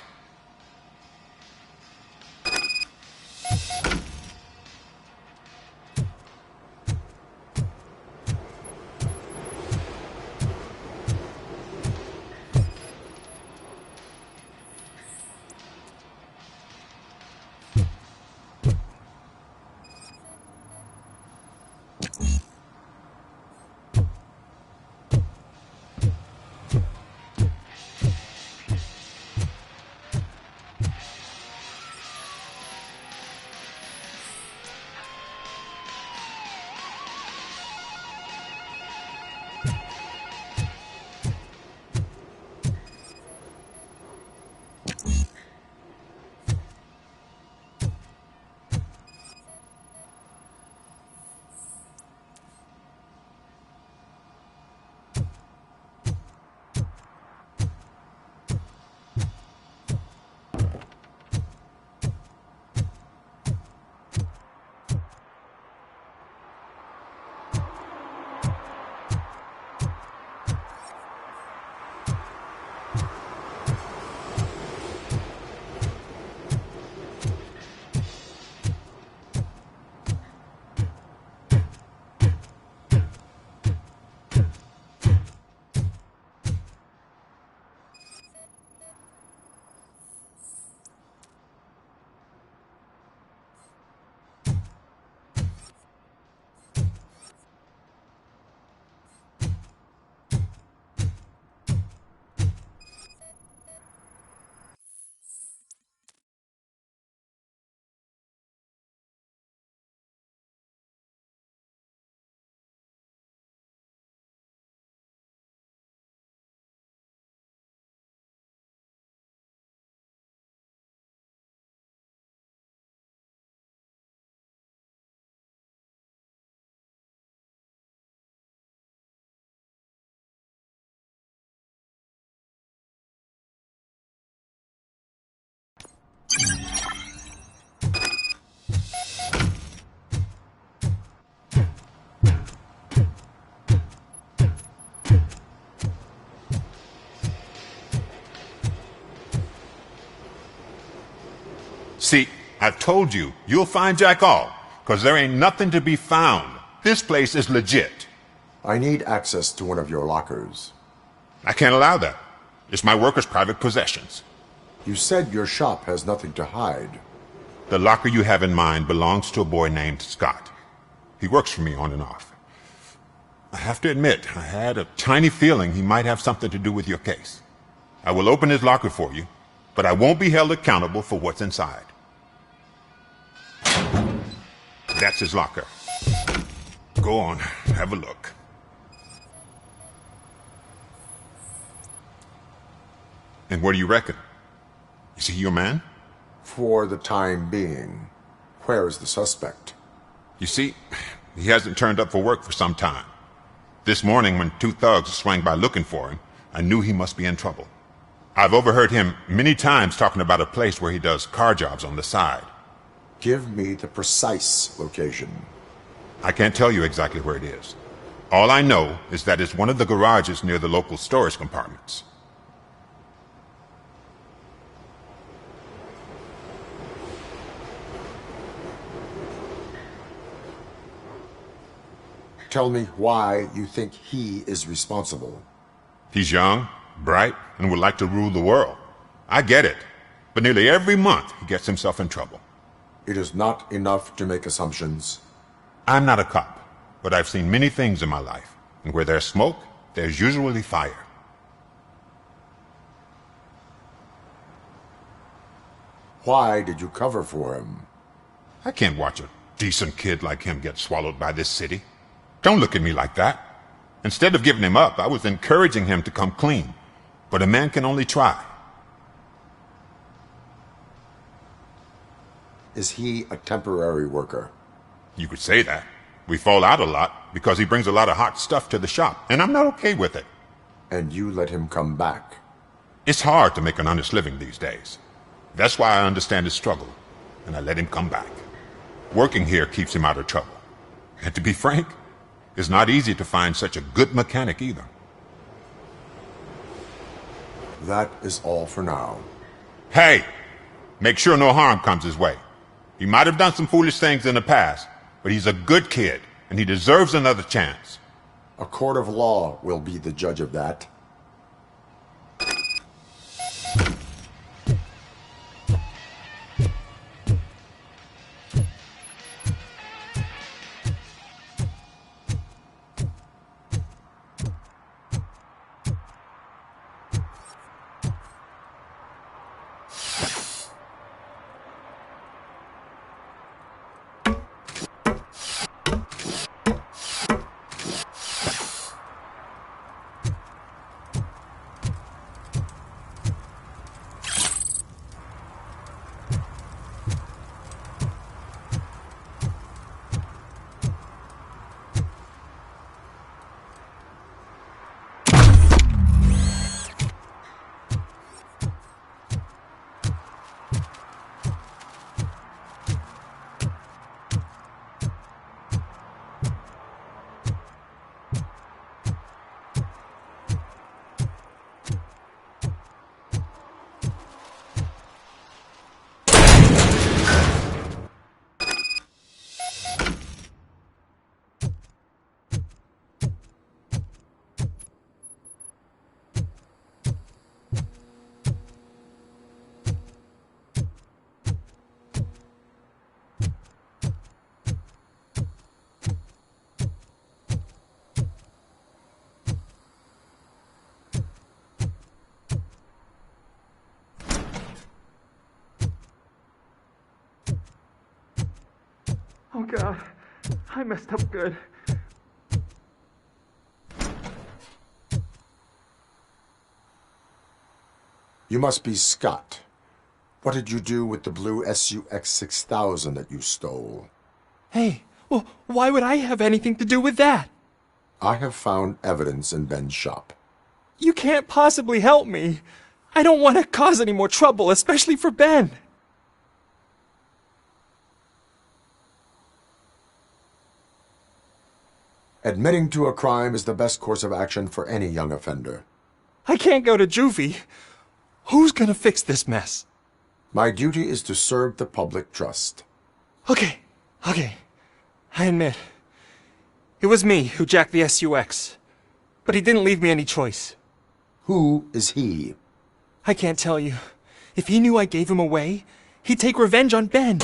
See, I've told you, you'll find Jack All, because there ain't nothing to be found. This place is legit. I need access to one of your lockers. I can't allow that. It's my workers' private possessions. You said your shop has nothing to hide. The locker you have in mind belongs to a boy named Scott. He works for me on and off. I have to admit, I had a tiny feeling he might have something to do with your case. I will open his locker for you, but I won't be held accountable for what's inside. That's his locker. Go on, have a look. And what do you reckon? Is he your man? For the time being. Where is the suspect? You see, he hasn't turned up for work for some time. This morning, when two thugs swang by looking for him, I knew he must be in trouble. I've overheard him many times talking about a place where he does car jobs on the side. Give me the precise location. I can't tell you exactly where it is. All I know is that it's one of the garages near the local storage compartments. Tell me why you think he is responsible. He's young, bright, and would like to rule the world. I get it. But nearly every month, he gets himself in trouble. It is not enough to make assumptions. I'm not a cop, but I've seen many things in my life. And where there's smoke, there's usually fire. Why did you cover for him? I can't watch a decent kid like him get swallowed by this city. Don't look at me like that. Instead of giving him up, I was encouraging him to come clean. But a man can only try. Is he a temporary worker? You could say that. We fall out a lot because he brings a lot of hot stuff to the shop, and I'm not okay with it. And you let him come back? It's hard to make an honest living these days. That's why I understand his struggle, and I let him come back. Working here keeps him out of trouble. And to be frank, it's not easy to find such a good mechanic either. That is all for now. Hey! Make sure no harm comes his way. He might have done some foolish things in the past, but he's a good kid, and he deserves another chance. A court of law will be the judge of that. Oh God, I messed up good. You must be Scott. What did you do with the blue SUX 6000 that you stole? Hey, well, why would I have anything to do with that? I have found evidence in Ben's shop. You can't possibly help me. I don't want to cause any more trouble, especially for Ben. Admitting to a crime is the best course of action for any young offender. I can't go to juvie. Who's gonna fix this mess? My duty is to serve the public trust. Okay. I admit. It was me who jacked the SUX. But he didn't leave me any choice. Who is he? I can't tell you. If he knew I gave him away, he'd take revenge on Ben.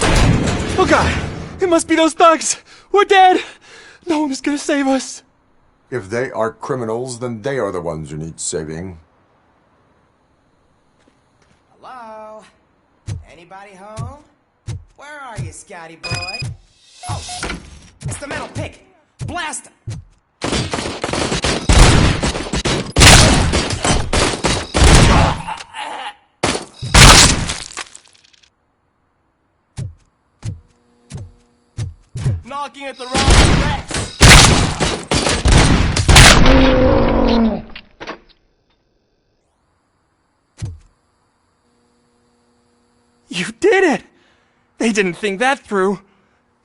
Oh God! It must be those thugs! We're dead! No one is gonna save us. If they are criminals, then they are the ones who need saving. Hello? Anybody home? Where are you, Scotty boy? Oh, it's the metal pick. Blast him! Knocking at the wrong address. You did it! They didn't think that through.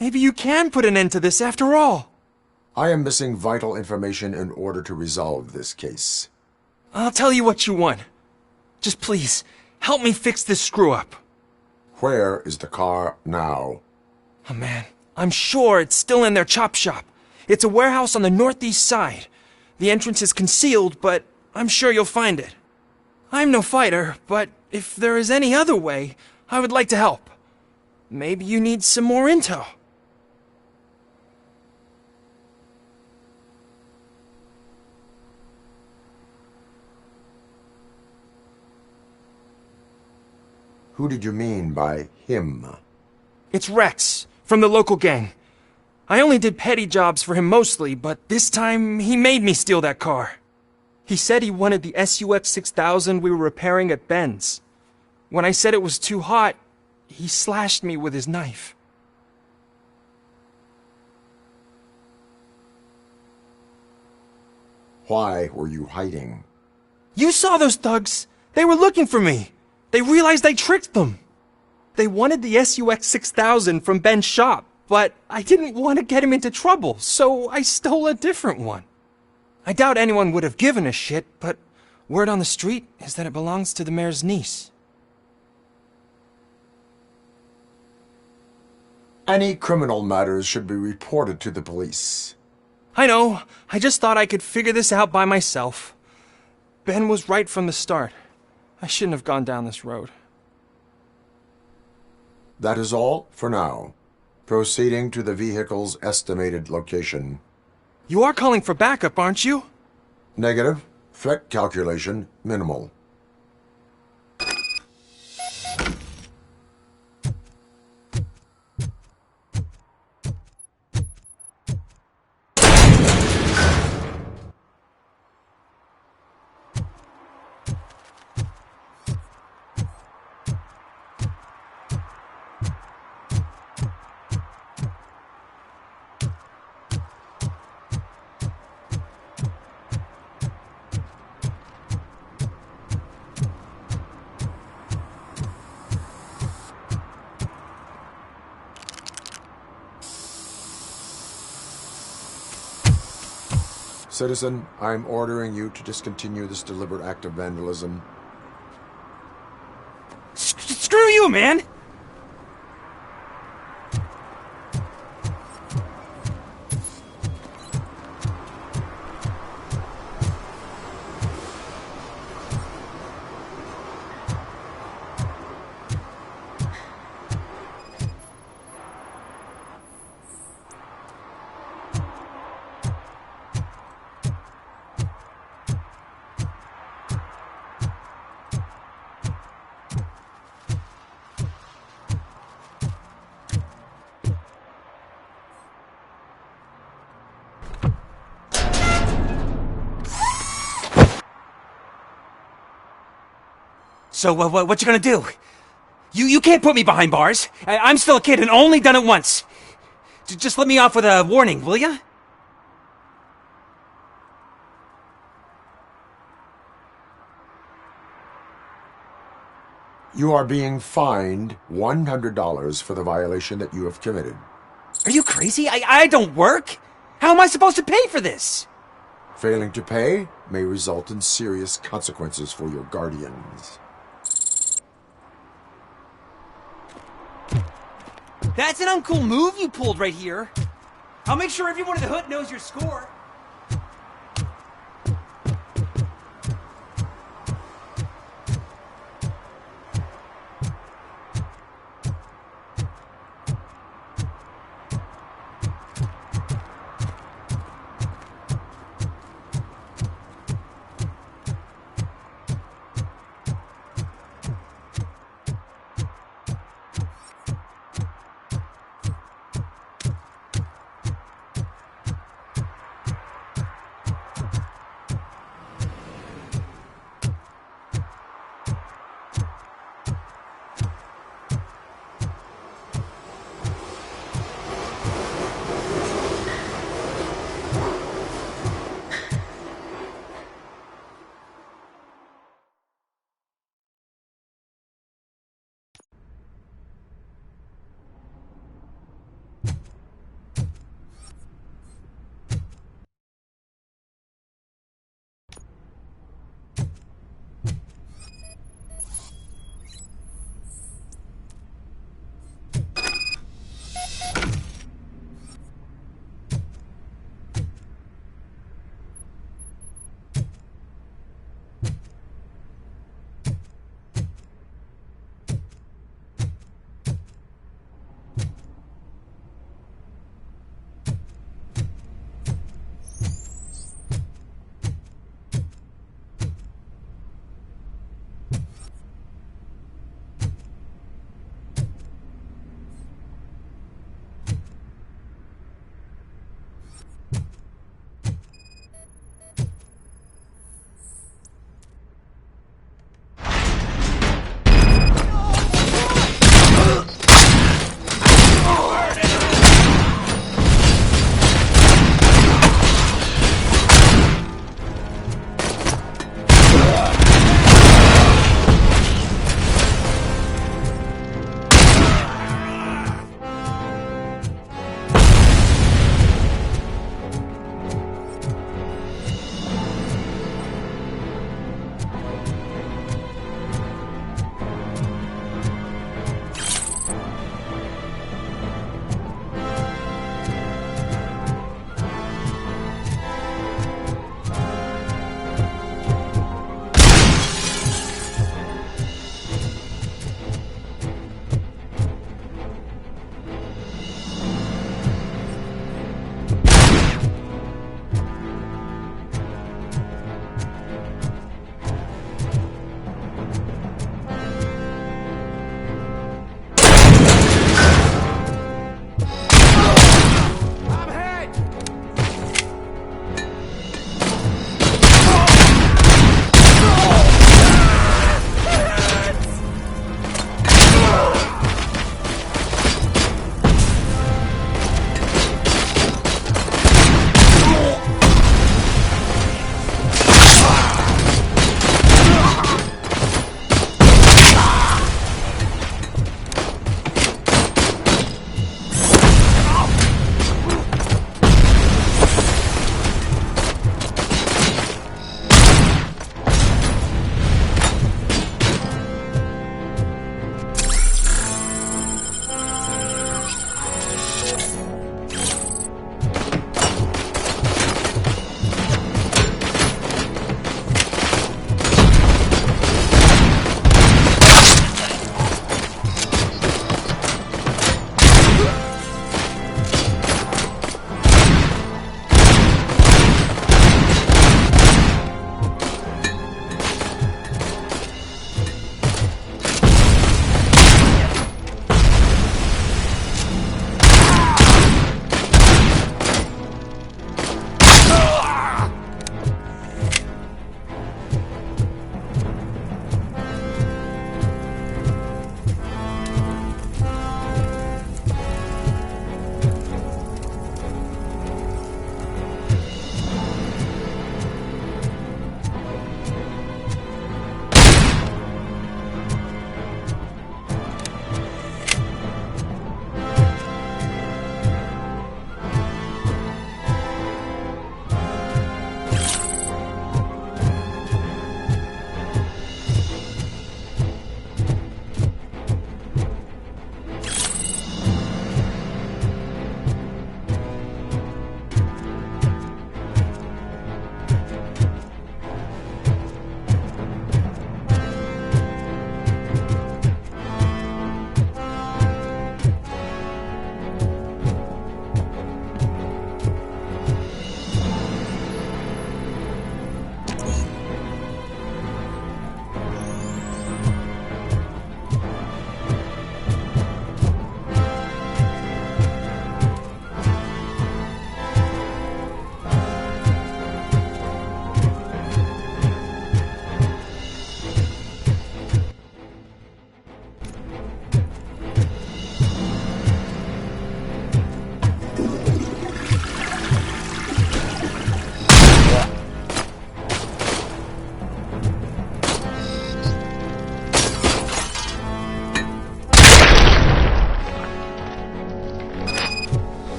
Maybe you can put an end to this after all. I am missing vital information in order to resolve this case. I'll tell you what you want. Just please, help me fix this screw-up. Where is the car now? Oh man, I'm sure it's still in their chop shop. It's a warehouse on the northeast side. The entrance is concealed, but I'm sure you'll find it. I'm no fighter, but if there is any other way, I would like to help. Maybe you need some more intel. Who did you mean by him? It's Rex, from the local gang. I only did petty jobs for him mostly, but this time he made me steal that car. He said he wanted the SUX 6000 we were repairing at Ben's. When I said it was too hot, he slashed me with his knife. Why were you hiding? You saw those thugs! They were looking for me! They realized I tricked them! They wanted the SUX 6000 from Ben's shop, but I didn't want to get him into trouble, so I stole a different one. I doubt anyone would have given a shit, but word on the street is that it belongs to the mayor's niece. Any criminal matters should be reported to the police. I know. I just thought I could figure this out by myself. Ben was right from the start. I shouldn't have gone down this road. That is all for now. Proceeding to the vehicle's estimated location. You are calling for backup, aren't you? Negative. Threat calculation minimal. Citizen, I'm ordering you to discontinue this deliberate act of vandalism. Screw you, man! So, what you gonna do? You can't put me behind bars. I'm still a kid and only done it once. Just let me off with a warning, will ya? You are being fined $100 for the violation that you have committed. Are you crazy? I don't work. How am I supposed to pay for this? Failing to pay may result in serious consequences for your guardians. That's an uncool move you pulled right here. I'll make sure everyone in the hood knows your score.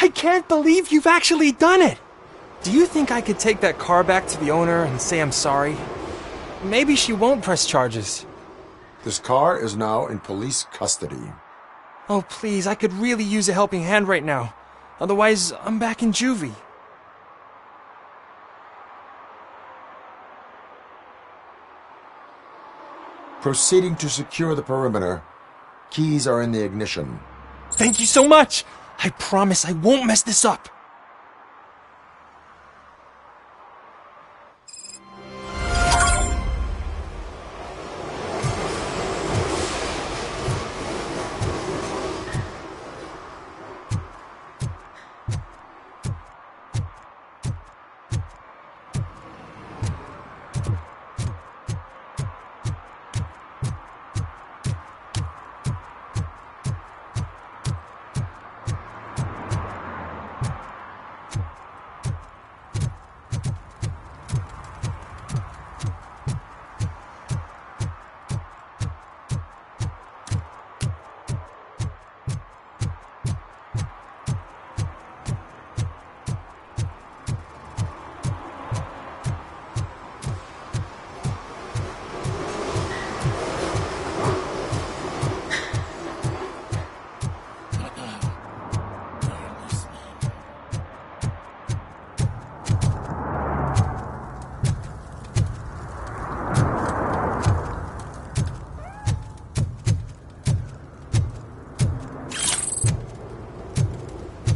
I can't believe you've actually done it! Do you think I could take that car back to the owner and say I'm sorry? Maybe she won't press charges. This car is now in police custody. Oh, please, I could really use a helping hand right now. Otherwise, I'm back in juvie. Proceeding to secure the perimeter. Keys are in the ignition. Thank you so much! I promise I won't mess this up.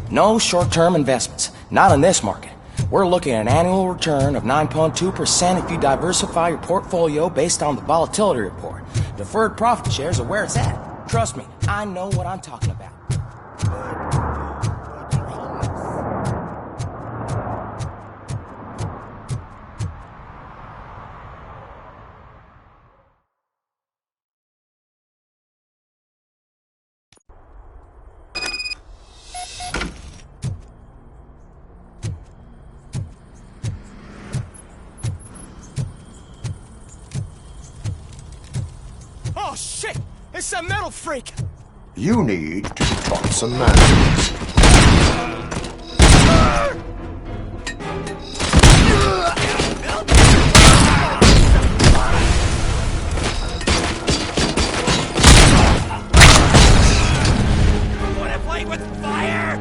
No short-term investments. Not in this market. We're looking at an annual return of 9.2% if you diversify your portfolio based on the volatility report. Deferred profit shares are where it's at. Trust me, I know what I'm talking about. Oh shit! It's a metal freak! You need to be taught some manners. Wanna play with fire?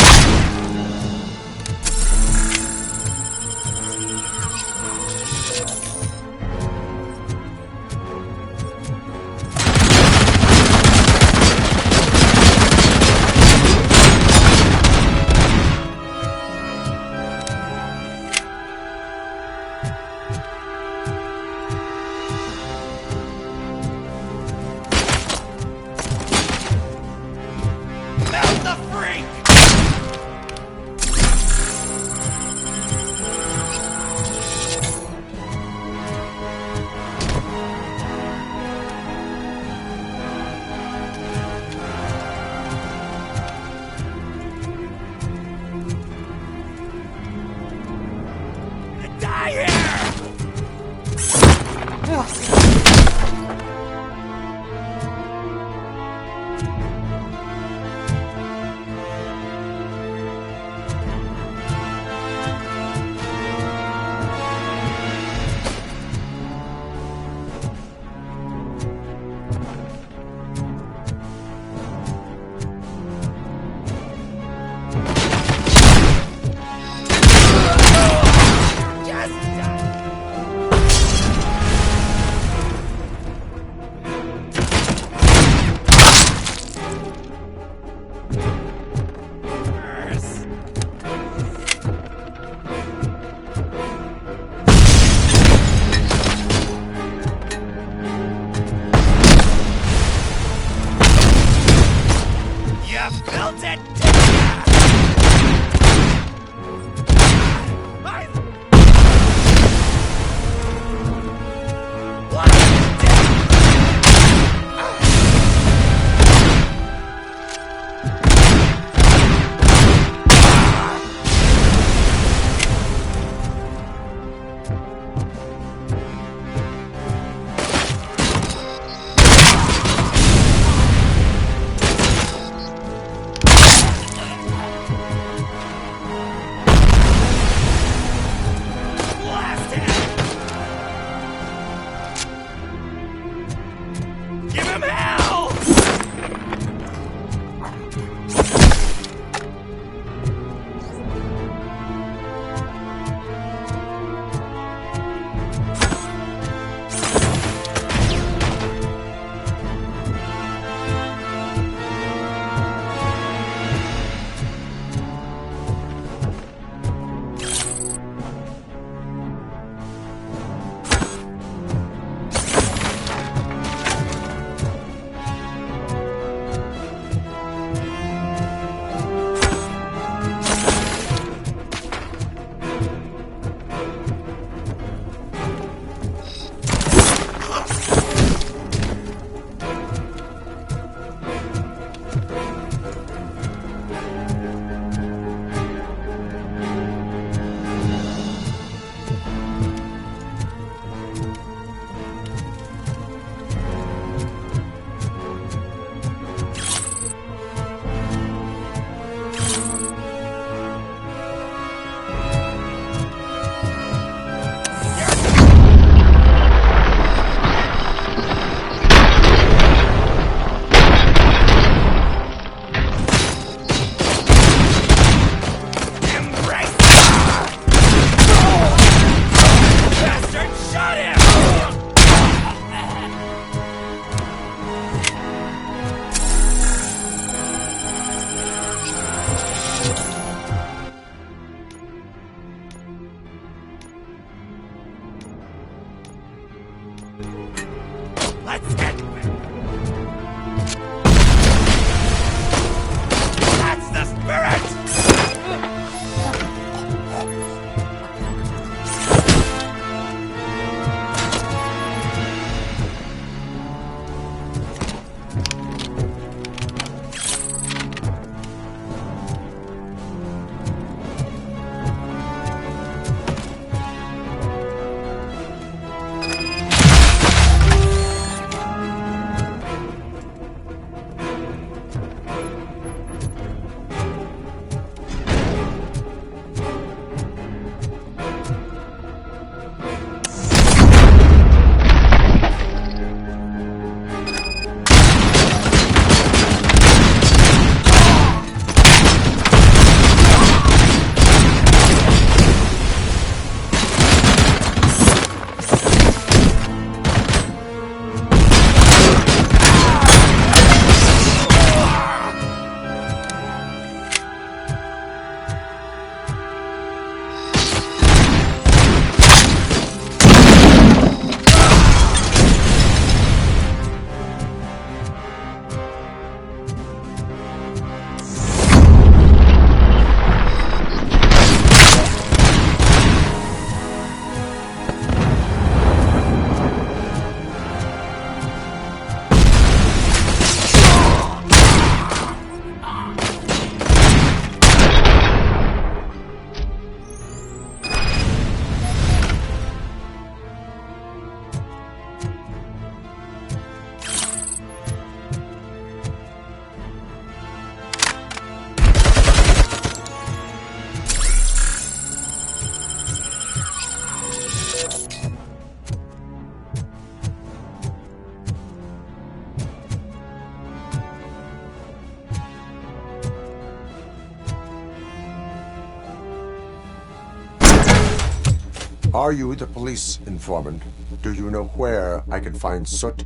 Are you the police informant? Do you know where I can find Soot?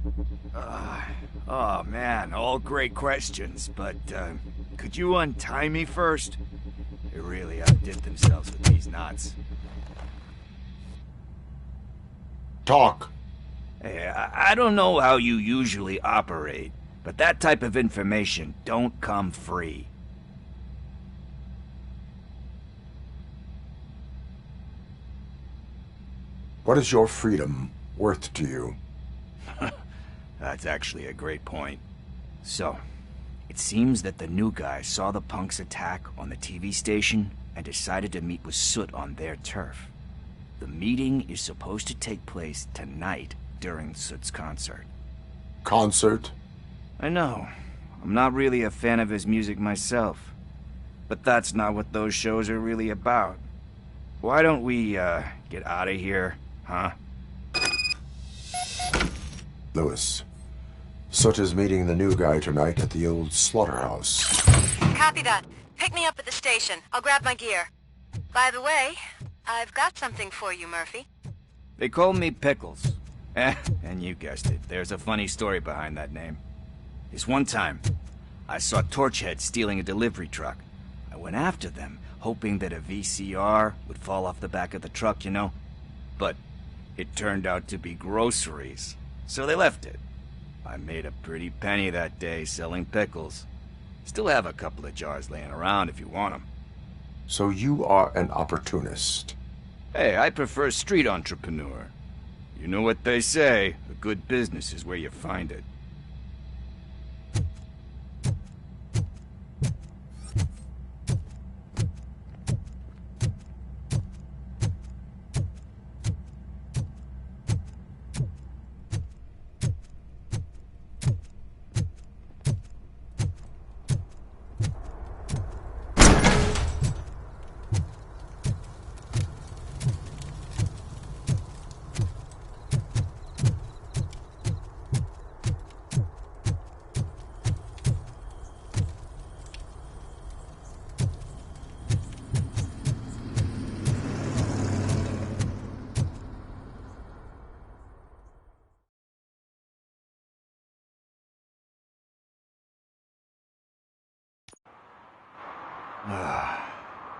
Oh man, all great questions, but could you untie me first? They really outdid themselves with these knots. Talk. Hey, I don't know how you usually operate, but that type of information don't come free. What is your freedom worth to you? That's actually a great point. So, it seems that the new guy saw the punks' attack on the TV station and decided to meet with Soot on their turf. The meeting is supposed to take place tonight during Soot's concert. Concert? I know. I'm not really a fan of his music myself. But that's not what those shows are really about. Why don't we, get out of here, huh? Lewis, Soot is meeting the new guy tonight at the old slaughterhouse. Copy that. Pick me up at the station. I'll grab my gear. By the way, I've got something for you, Murphy. They call me Pickles. And you guessed it, there's a funny story behind that name. This one time, I saw Torchhead stealing a delivery truck. I went after them, hoping that a VCR would fall off the back of the truck, you know? But it turned out to be groceries, so they left it. I made a pretty penny that day selling pickles. Still have a couple of jars laying around if you want them. So you are an opportunist. Hey, I prefer street entrepreneur. You know what they say, a good business is where you find it.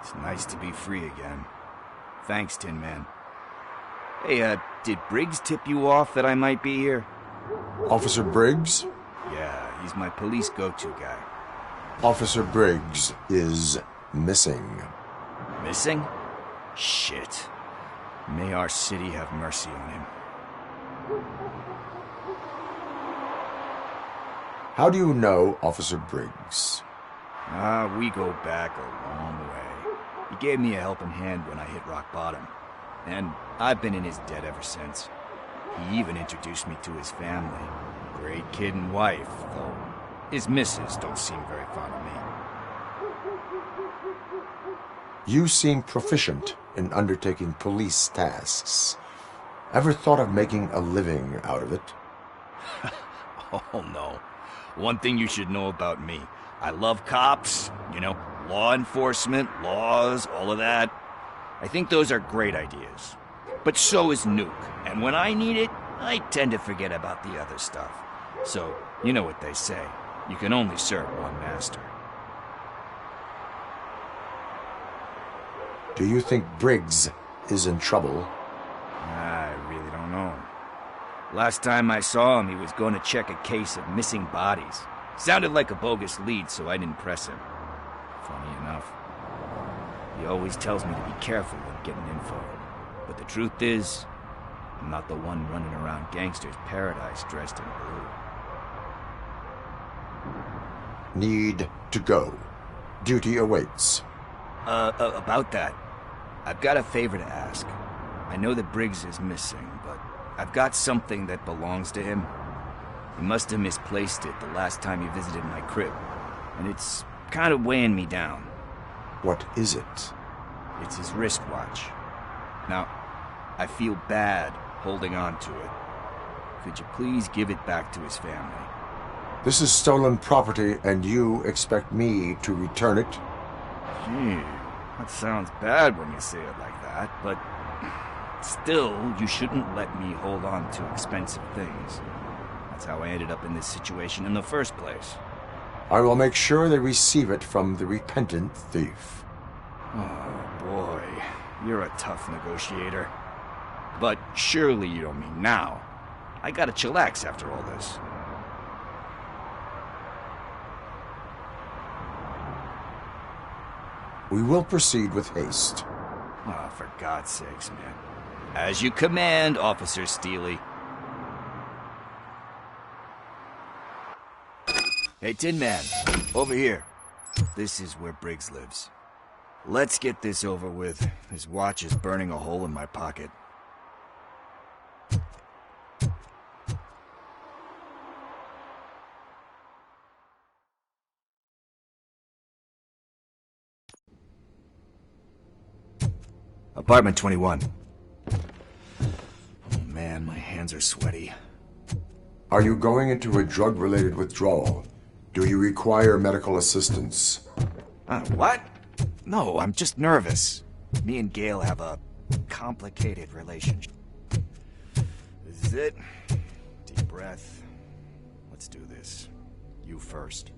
It's nice to be free again. Thanks, Tin Man. Hey, did Briggs tip you off that I might be here? Officer Briggs? Yeah, he's my police go-to guy. Officer Briggs is missing. Missing? Shit. May our city have mercy on him. How do you know Officer Briggs? We go back a long way. He gave me a helping hand when I hit rock bottom. And I've been in his debt ever since. He even introduced me to his family. Great kid and wife, though his missus don't seem very fond of me. You seem proficient in undertaking police tasks. Ever thought of making a living out of it? Oh no. One thing you should know about me. I love cops, you know, law enforcement, laws, all of that. I think those are great ideas. But so is Nuke, and when I need it, I tend to forget about the other stuff. So, you know what they say, you can only serve one master. Do you think Briggs is in trouble? I really don't know. Last time I saw him, he was going to check a case of missing bodies. Sounded like a bogus lead, so I didn't press him. Funny enough. He always tells me to be careful when getting info. But the truth is, I'm not the one running around gangsters' paradise dressed in blue. Need to go. Duty awaits. About that, I've got a favor to ask. I know that Briggs is missing, but I've got something that belongs to him. He must have misplaced it the last time he visited my crib, and it's kind of weighing me down. What is it? It's his wristwatch. Now, I feel bad holding on to it. Could you please give it back to his family? This is stolen property, and you expect me to return it? Gee, that sounds bad when you say it like that, but Still, you shouldn't let me hold on to expensive things. That's how I ended up in this situation in the first place. I will make sure they receive it from the repentant thief. Oh boy, you're a tough negotiator. But surely you don't mean now. I gotta chillax after all this. We will proceed with haste. Oh, for God's sakes, man. As you command, Officer Steely. Hey, Tin Man, over here. This is where Briggs lives. Let's get this over with. His watch is burning a hole in my pocket. Apartment 21. Oh man, my hands are sweaty. Are you going into a drug-related withdrawal? Do you require medical assistance? What? No, I'm just nervous. Me and Gail have a complicated relationship. This is it. Deep breath. Let's do this. You first.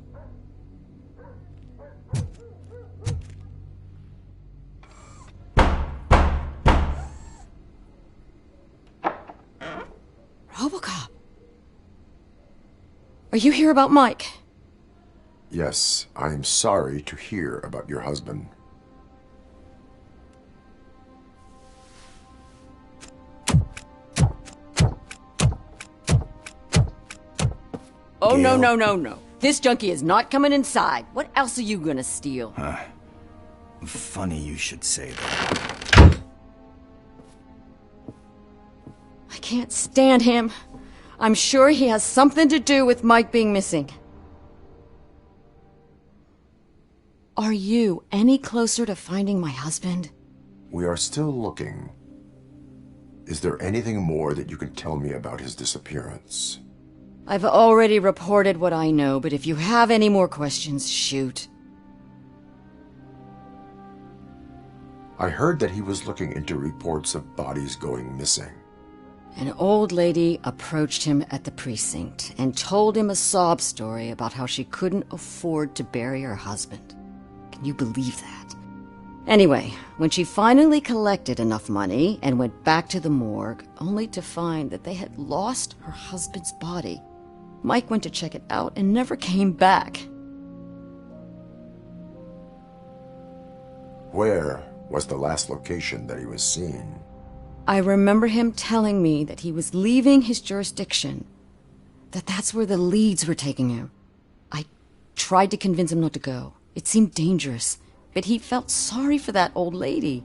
Robocop. Are you here about Mike? Yes, I am sorry to hear about your husband. Oh, Gail. No. This junkie is not coming inside. What else are you gonna steal? Funny you should say that. I can't stand him. I'm sure he has something to do with Mike being missing. Are you any closer to finding my husband? We are still looking. Is there anything more that you can tell me about his disappearance? I've already reported what I know, but if you have any more questions, shoot. I heard that he was looking into reports of bodies going missing. An old lady approached him at the precinct and told him a sob story about how she couldn't afford to bury her husband. Can you believe that? Anyway, when she finally collected enough money and went back to the morgue, only to find that they had lost her husband's body, Mike went to check it out and never came back. Where was the last location that he was seen? I remember him telling me that he was leaving his jurisdiction, that that's where the leads were taking him. I tried to convince him not to go. It seemed dangerous, but he felt sorry for that old lady.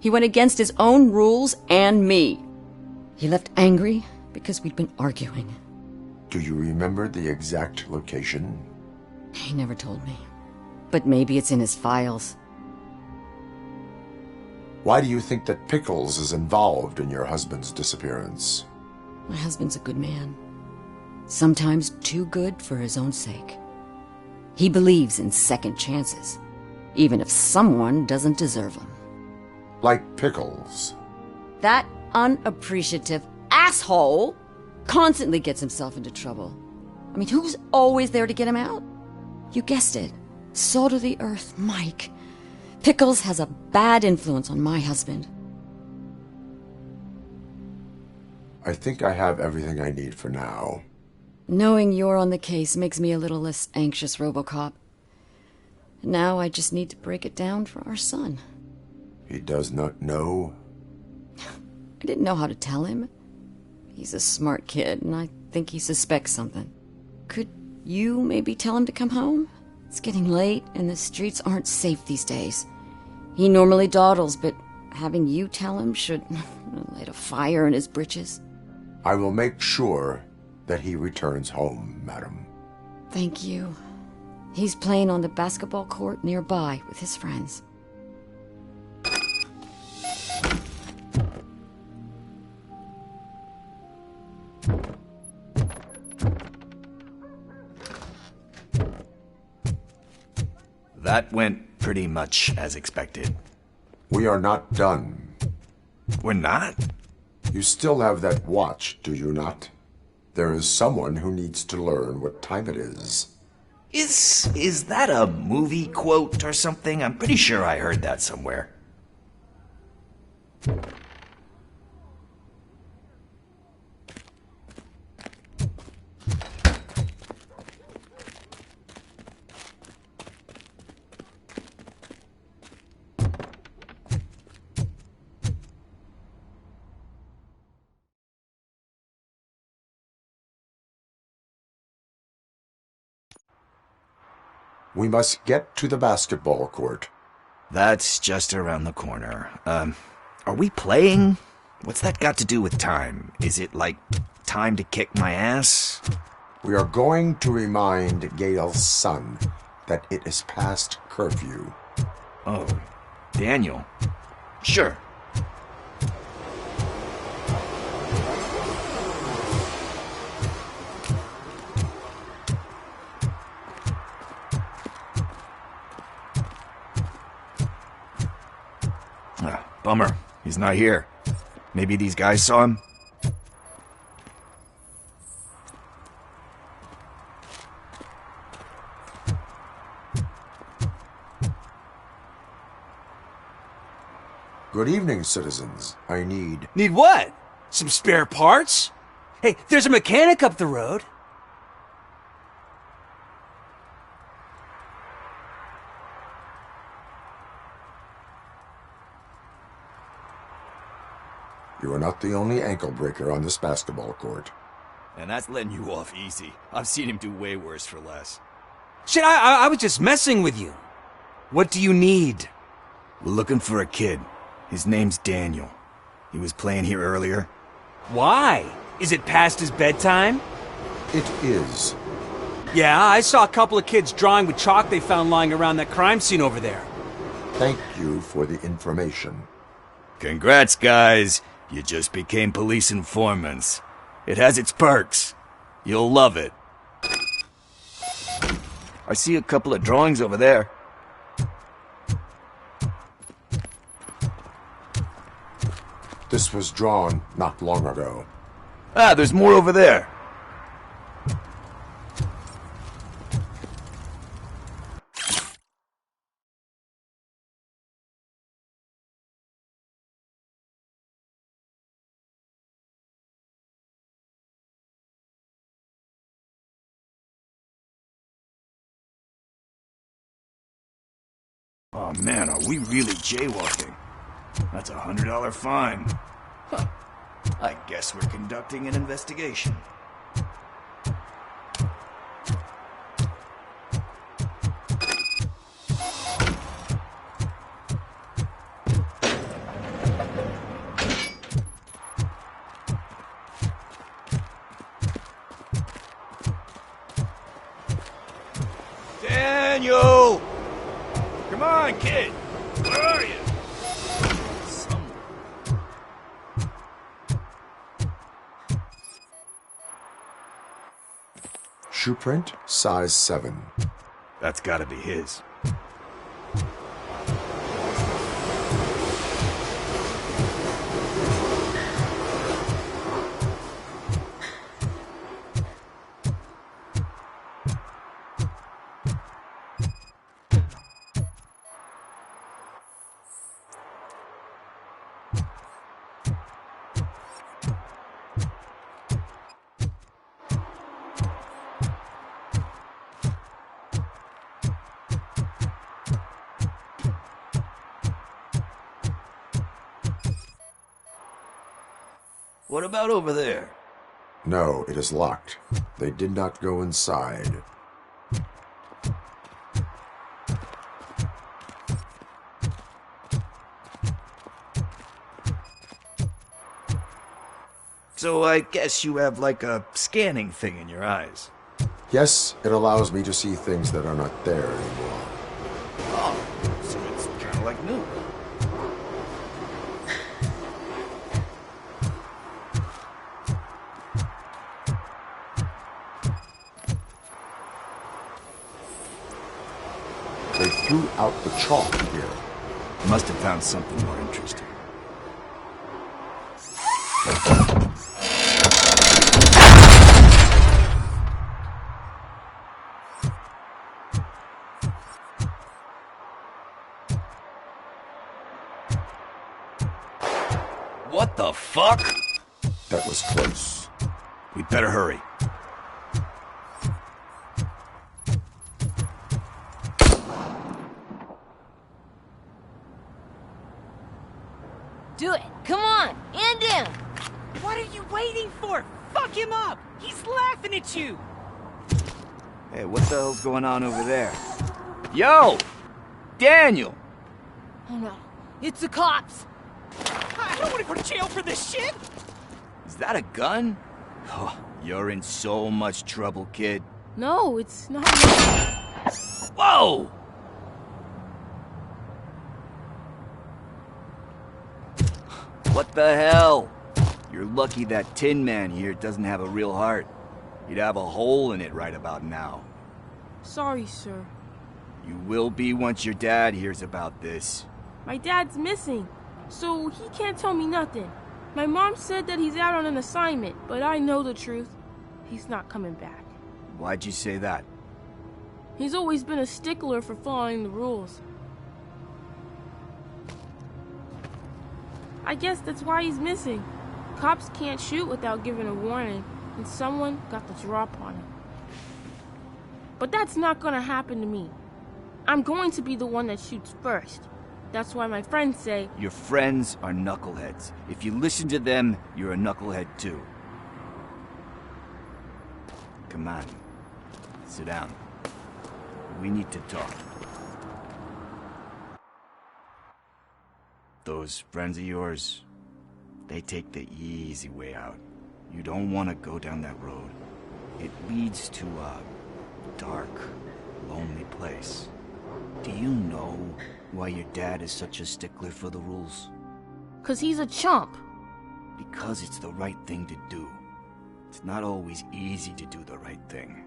He went against his own rules and me. He left angry because we'd been arguing. Do you remember the exact location? He never told me, but maybe it's in his files. Why do you think that Pickles is involved in your husband's disappearance? My husband's a good man. Sometimes too good for his own sake. He believes in second chances, even if someone doesn't deserve them. Like Pickles. That unappreciative asshole constantly gets himself into trouble. I mean, who's always there to get him out? You guessed it. Salt of the earth, Mike. Pickles has a bad influence on my husband. I think I have everything I need for now. Knowing you're on the case makes me a little less anxious, Robocop. Now I just need to break it down for our son. He does not know? I didn't know how to tell him. He's a smart kid, and I think he suspects something. Could you maybe tell him to come home? It's getting late, and the streets aren't safe these days. He normally dawdles, but having you tell him should light a fire in his britches. I will make sure that he returns home, madam. Thank you. He's playing on the basketball court nearby with his friends. That went pretty much as expected. We are not done. We're not? You still have that watch, do you not? There is someone who needs to learn what time it is. Is that a movie quote or something? I'm pretty sure I heard that somewhere. We must get to the basketball court. That's just around the corner. Are we playing? What's that got to do with time? Is it like time to kick my ass? We are going to remind Gail's son that it is past curfew. Oh, Daniel. Sure. Bummer. He's not here. Maybe these guys saw him? Good evening, citizens. I need... Need what? Some spare parts? Hey, there's a mechanic up the road. You are not the only ankle breaker on this basketball court. And that's letting you off easy. I've seen him do way worse for less. Shit, I was just messing with you. What do you need? We're looking for a kid. His name's Daniel. He was playing here earlier. Why? Is it past his bedtime? It is. Yeah, I saw a couple of kids drawing with chalk they found lying around that crime scene over there. Thank you for the information. Congrats, guys. You just became police informants. It has its perks. You'll love it. I see a couple of drawings over there. This was drawn not long ago. Ah, there's more over there. Oh man, are we really jaywalking? That's a $100 fine. Huh. I guess we're conducting an investigation. Daniel! Come on, kid! Where are you? Shoe print, size 7. That's gotta be his. What about over there? No, it is locked. They did not go inside. So I guess you have like a scanning thing in your eyes. Yes, it allows me to see things that are not there anymore. Oh, so it's kind of like new. They threw out the chalk here. Must have found something more interesting. What the fuck? That was close. We'd better hurry. Do it. Come on. End him. What are you waiting for? Fuck him up! He's laughing at you! Hey, what the hell's going on over there? Yo! Daniel! Oh no. It's the cops. I don't want to go to jail for this shit! Is that a gun? Oh, you're in so much trouble, kid. No, it's not. Whoa! What the hell? You're lucky that Tin Man here doesn't have a real heart. He'd have a hole in it right about now. Sorry, sir. You will be once your dad hears about this. My dad's missing, so he can't tell me nothing. My mom said that he's out on an assignment, but I know the truth. He's not coming back. Why'd you say that? He's always been a stickler for following the rules. I guess that's why he's missing. Cops can't shoot without giving a warning, and someone got the drop on him. But that's not gonna happen to me. I'm going to be the one that shoots first. That's why my friends say... Your friends are knuckleheads. If you listen to them, you're a knucklehead too. Come on. Sit down. We need to talk. Those friends of yours, they take the easy way out. You don't want to go down that road. It leads to a dark, lonely place. Do you know why your dad is such a stickler for the rules? 'Cause he's a chump. Because it's the right thing to do. It's not always easy to do the right thing.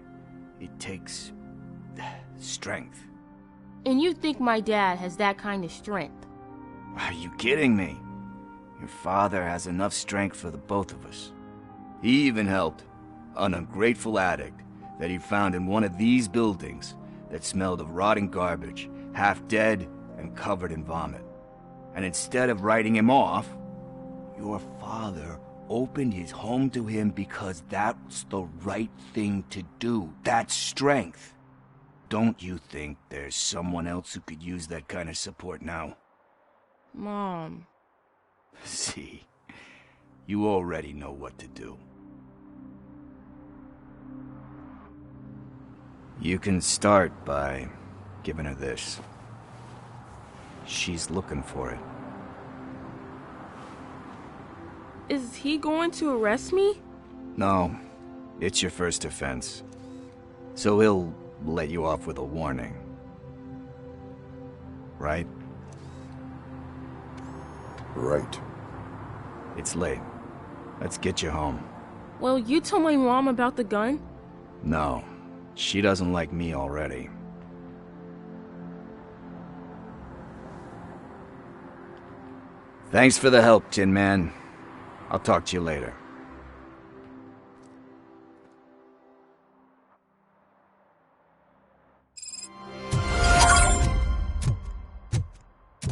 It takes strength. And you think my dad has that kind of strength? Are you kidding me? Your father has enough strength for the both of us. He even helped an ungrateful addict that he found in one of these buildings that smelled of rotting garbage, half dead and covered in vomit. And instead of writing him off, your father opened his home to him because that's the right thing to do. That's strength. Don't you think there's someone else who could use that kind of support now? Mom. See, you already know what to do. You can start by giving her this. She's looking for it. Is he going to arrest me? No, it's your first offense. So he'll let you off with a warning. Right? Right. It's late. Let's get you home. Well, you told my mom about the gun? No, she doesn't like me already. Thanks for the help, Tin Man. I'll talk to you later.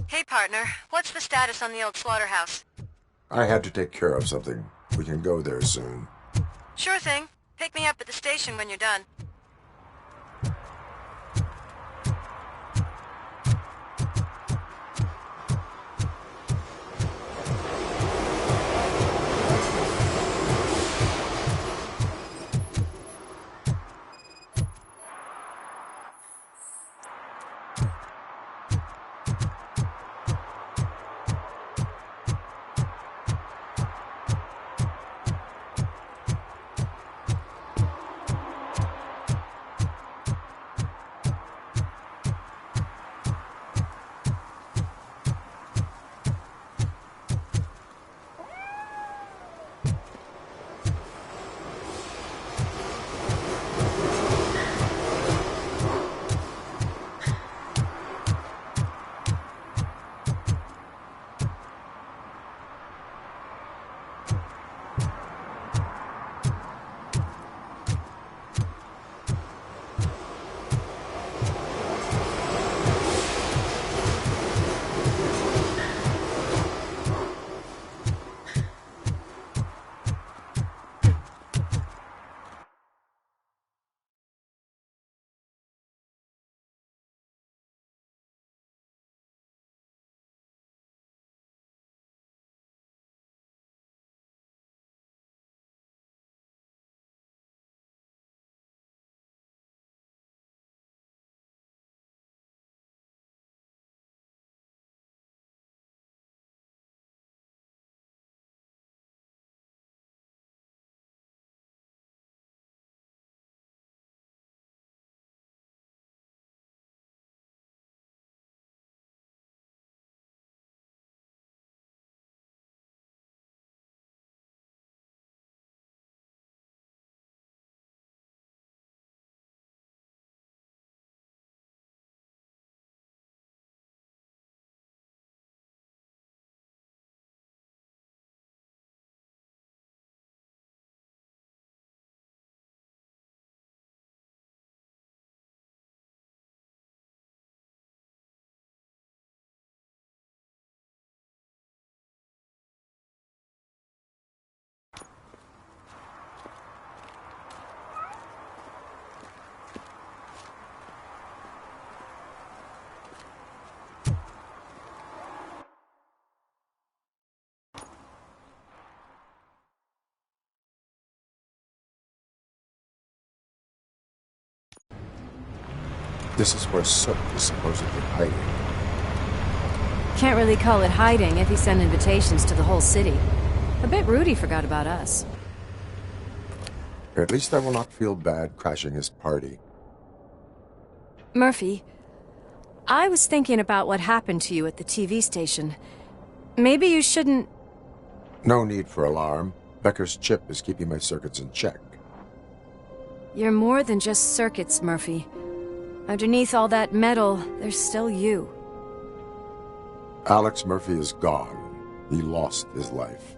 Hey, partner. What's the status on the old slaughterhouse? I had to take care of something. We can go there soon. Sure thing. Pick me up at the station when you're done. This is where Soap is supposedly hiding. Can't really call it hiding if he sent invitations to the whole city. A bit rude he forgot about us. At least I will not feel bad crashing his party. Murphy, I was thinking about what happened to you at the TV station. Maybe you shouldn't... No need for alarm. Becker's chip is keeping my circuits in check. You're more than just circuits, Murphy. Underneath all that metal, there's still you. Alex Murphy is gone. He lost his life.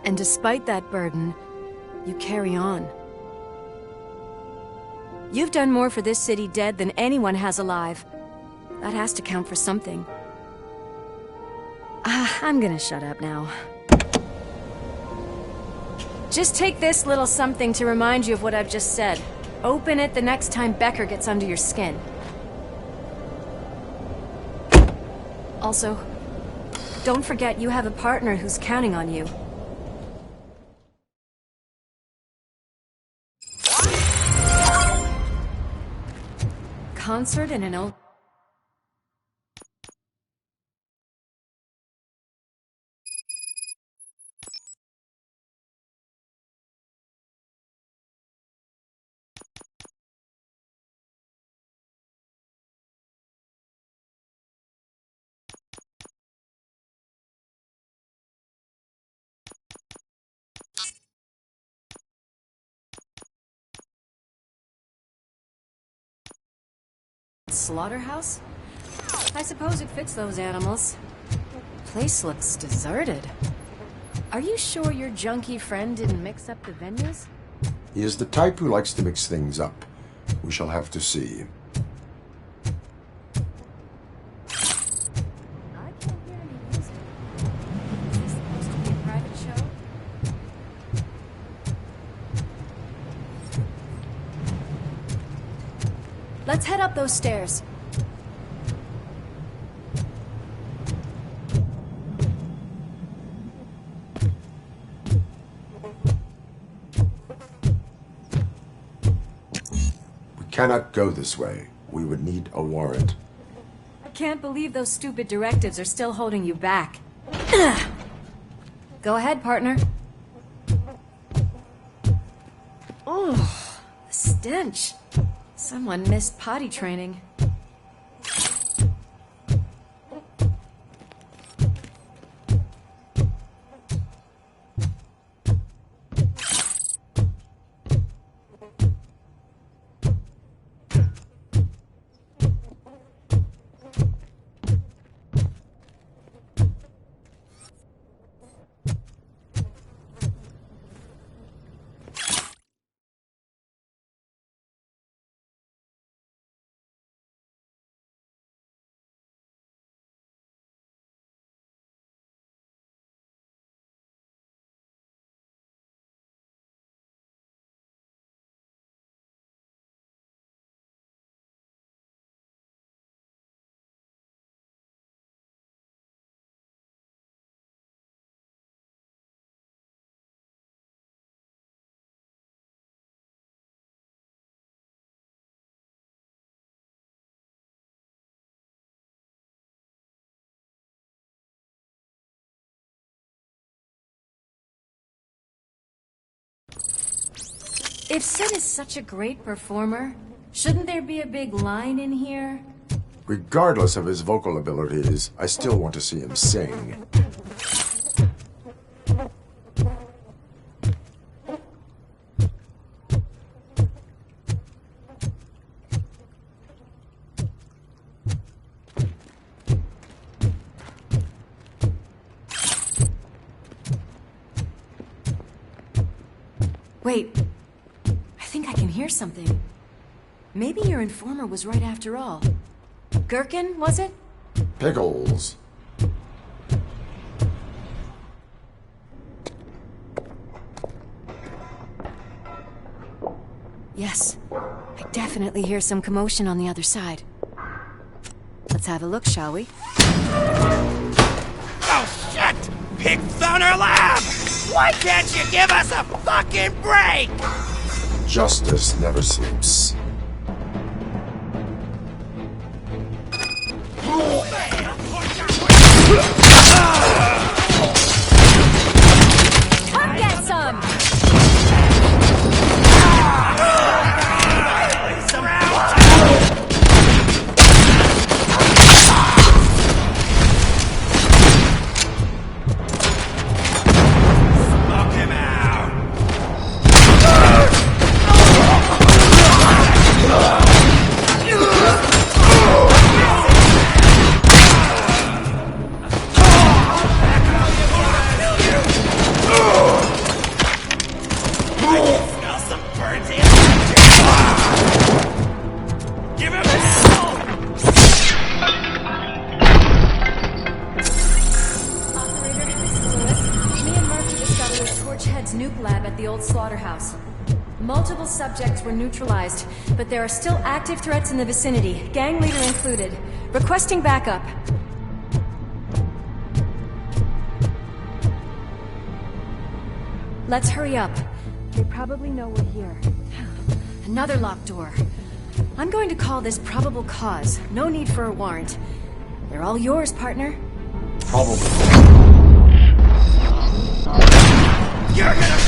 And despite that burden, you carry on. You've done more for this city dead than anyone has alive. That has to count for something. I'm gonna shut up now. Just take this little something to remind you of what I've just said. Open it the next time Becker gets under your skin. Also, don't forget you have a partner who's counting on you. Concert in an old... slaughterhouse? I suppose it fits those animals. Place looks deserted. Are you sure your junkie friend didn't mix up the venues? He is the type who likes to mix things up. We shall have to see. I can't hear any music. Is this supposed to be a private show? Let's head up those stairs. We cannot go this way. We would need a warrant. I can't believe those stupid directives are still holding you back. Go ahead, partner. Oh, the stench. Someone missed potty training. If Sid is such a great performer, shouldn't there be a big line in here? Regardless of his vocal abilities, I still want to see him sing. Wait, I think I can hear something. Maybe your informer was right after all. Gherkin, was it? Pickles. Yes, I definitely hear some commotion on the other side. Let's have a look, shall we? Oh, shit! Pig Thunder Lab! Why can't you give us a fucking break? Justice never sleeps. Come get some! Multiple subjects were neutralized, but there are still active threats in the vicinity, gang leader included. Requesting backup. Let's hurry up. They probably know we're here. Another locked door. I'm going to call this probable cause. No need for a warrant. They're all yours, partner. Probable. You're gonna...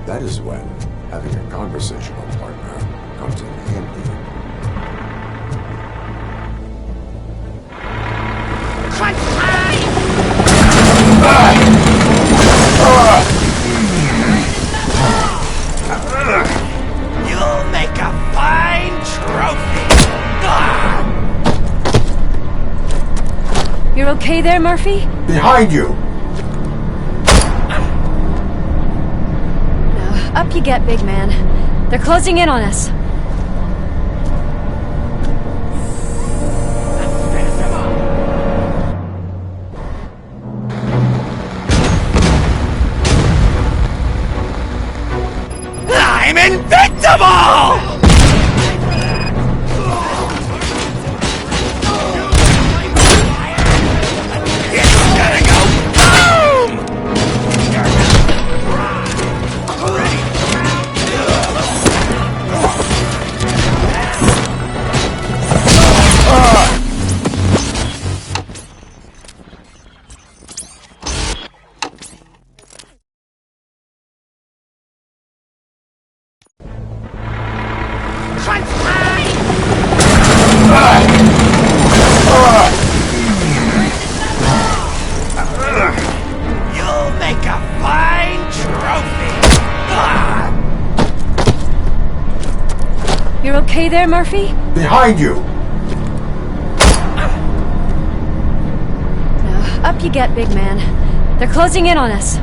That is when having a conversational partner comes in handy. You'll make a fine trophy! You're okay there, Murphy? Behind you! Up you get, big man. They're closing in on us. I'm invincible! okay there, Murphy? Behind you! Now, up you get, big man. They're closing in on us.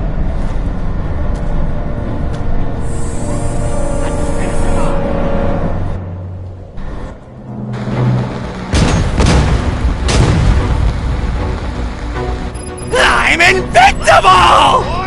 I'm invincible!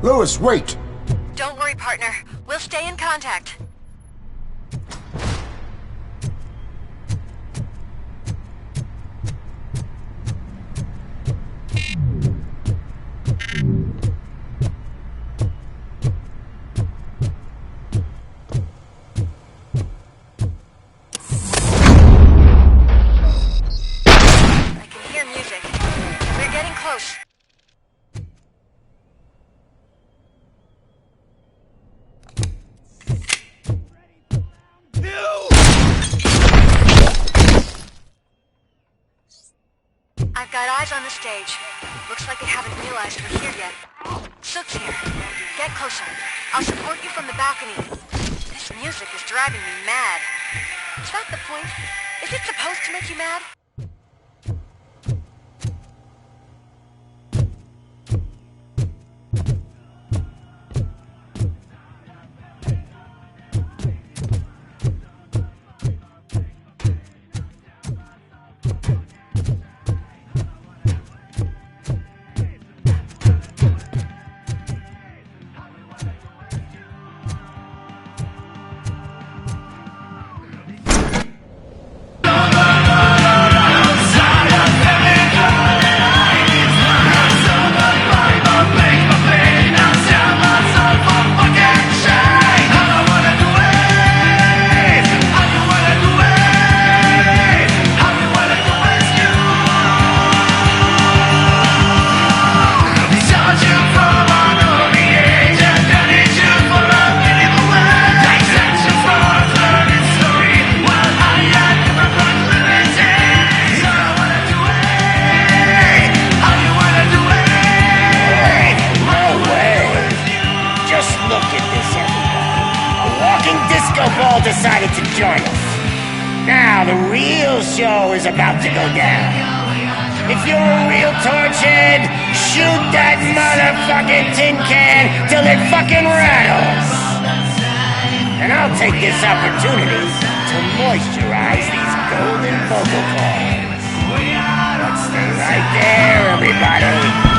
Lewis, wait! Don't worry, partner. We'll stay in contact. I can hear music. We're getting close. I've got eyes on the stage. Looks like they haven't realized we're here yet. Sook's here. Get closer. I'll support you from the balcony. This music is driving me mad. Is that the point? Is it supposed to make you mad? Decided to join us. Now the real show is about to go down. If you're a real torch head, shoot that motherfucking tin can till it fucking rattles. And I'll take this opportunity to moisturize these golden vocal cords. Let's stay right there, everybody.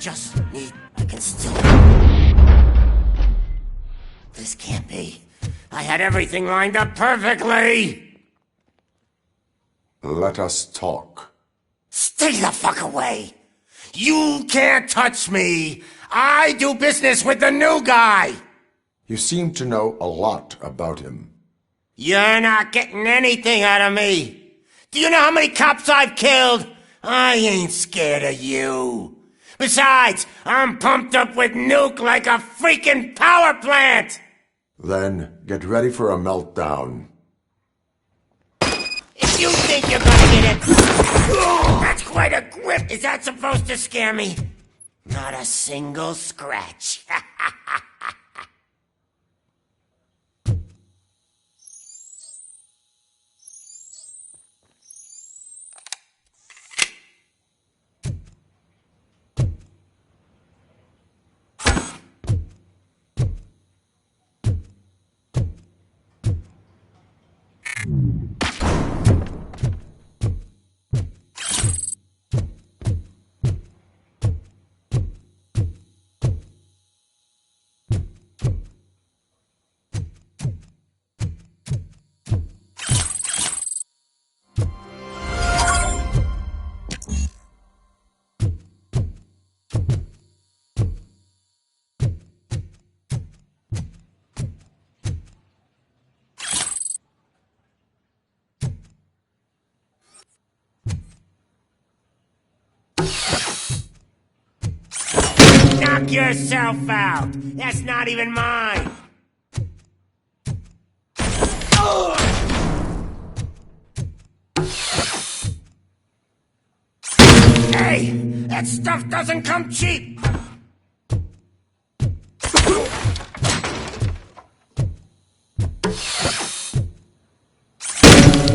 just need... I can still... This can't be. I had everything lined up perfectly! Let us talk. Stay the fuck away! You can't touch me! I do business with the new guy! You seem to know a lot about him. You're not getting anything out of me! Do you know how many cops I've killed? I ain't scared of you. Besides, I'm pumped up with nuke like a freaking power plant! Then get ready for a meltdown. If you think you're gonna get it... That's quite a grip! Is that supposed to scare me? Not a single scratch. Knock yourself out! That's not even mine! Hey! That stuff doesn't come cheap!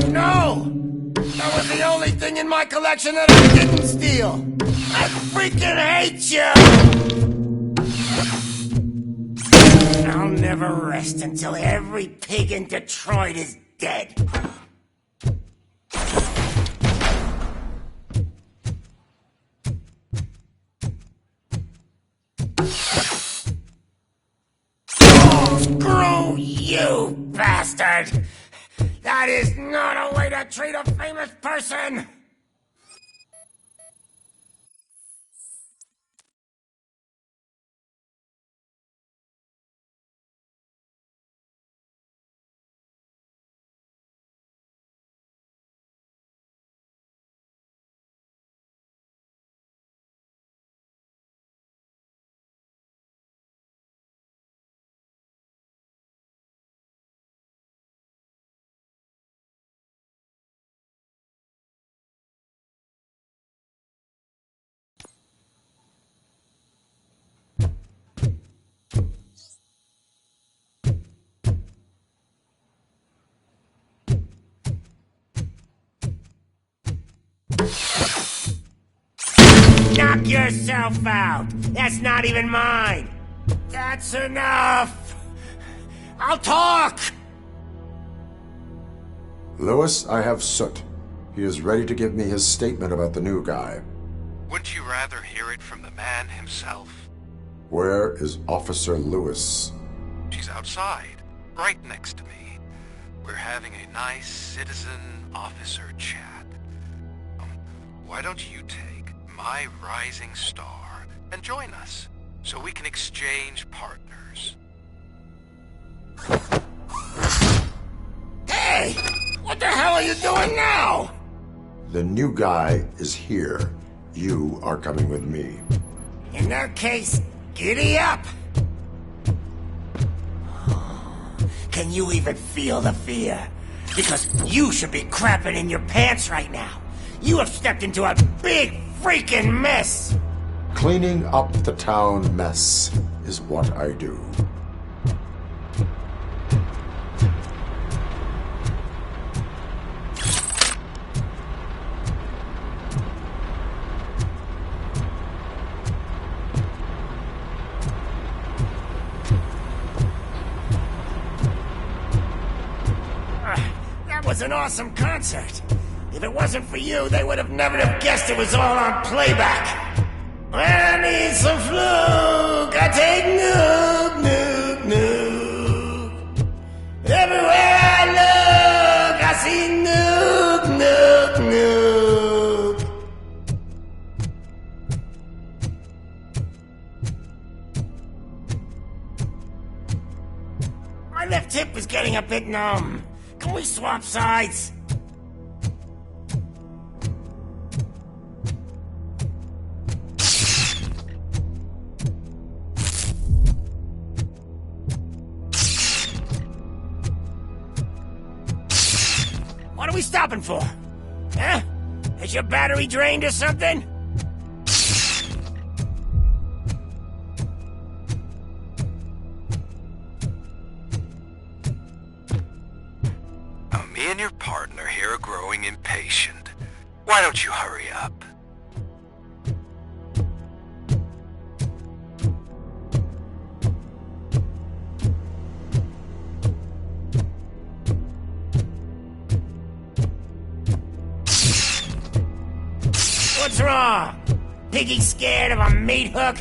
No! That was the only thing in my collection that I didn't steal! I freaking hate you! I'll never rest until every pig in Detroit is dead. Oh, screw you, bastard! That is not a way to treat a famous person! Knock yourself out! That's not even mine! That's enough! I'll talk! Lewis, I have Soot. He is ready to give me his statement about the new guy. Wouldn't you rather hear it from the man himself? Where is Officer Lewis? She's outside, right next to me. We're having a nice citizen-officer chat. Why don't you take my rising star and join us, so we can exchange partners? Hey! What the hell are you doing now? The new guy is here. You are coming with me. In that case, giddy up! Can you even feel the fear? Because you should be crapping in your pants right now. You have stepped into a big freaking mess! Cleaning up the town mess is what I do. That was an awesome concert. If it wasn't for you, they would have never have guessed it was all on playback. When I need some fluke, I take nuke, nuke, nuke. Everywhere I look, I see nuke, nuke, nuke. My left hip is getting a bit numb. Can we swap sides? What are we stopping for? Huh? Is your battery drained or something? Me and your partner here are growing impatient. Why don't you hurry up? What's wrong? Piggy scared of a meat hook?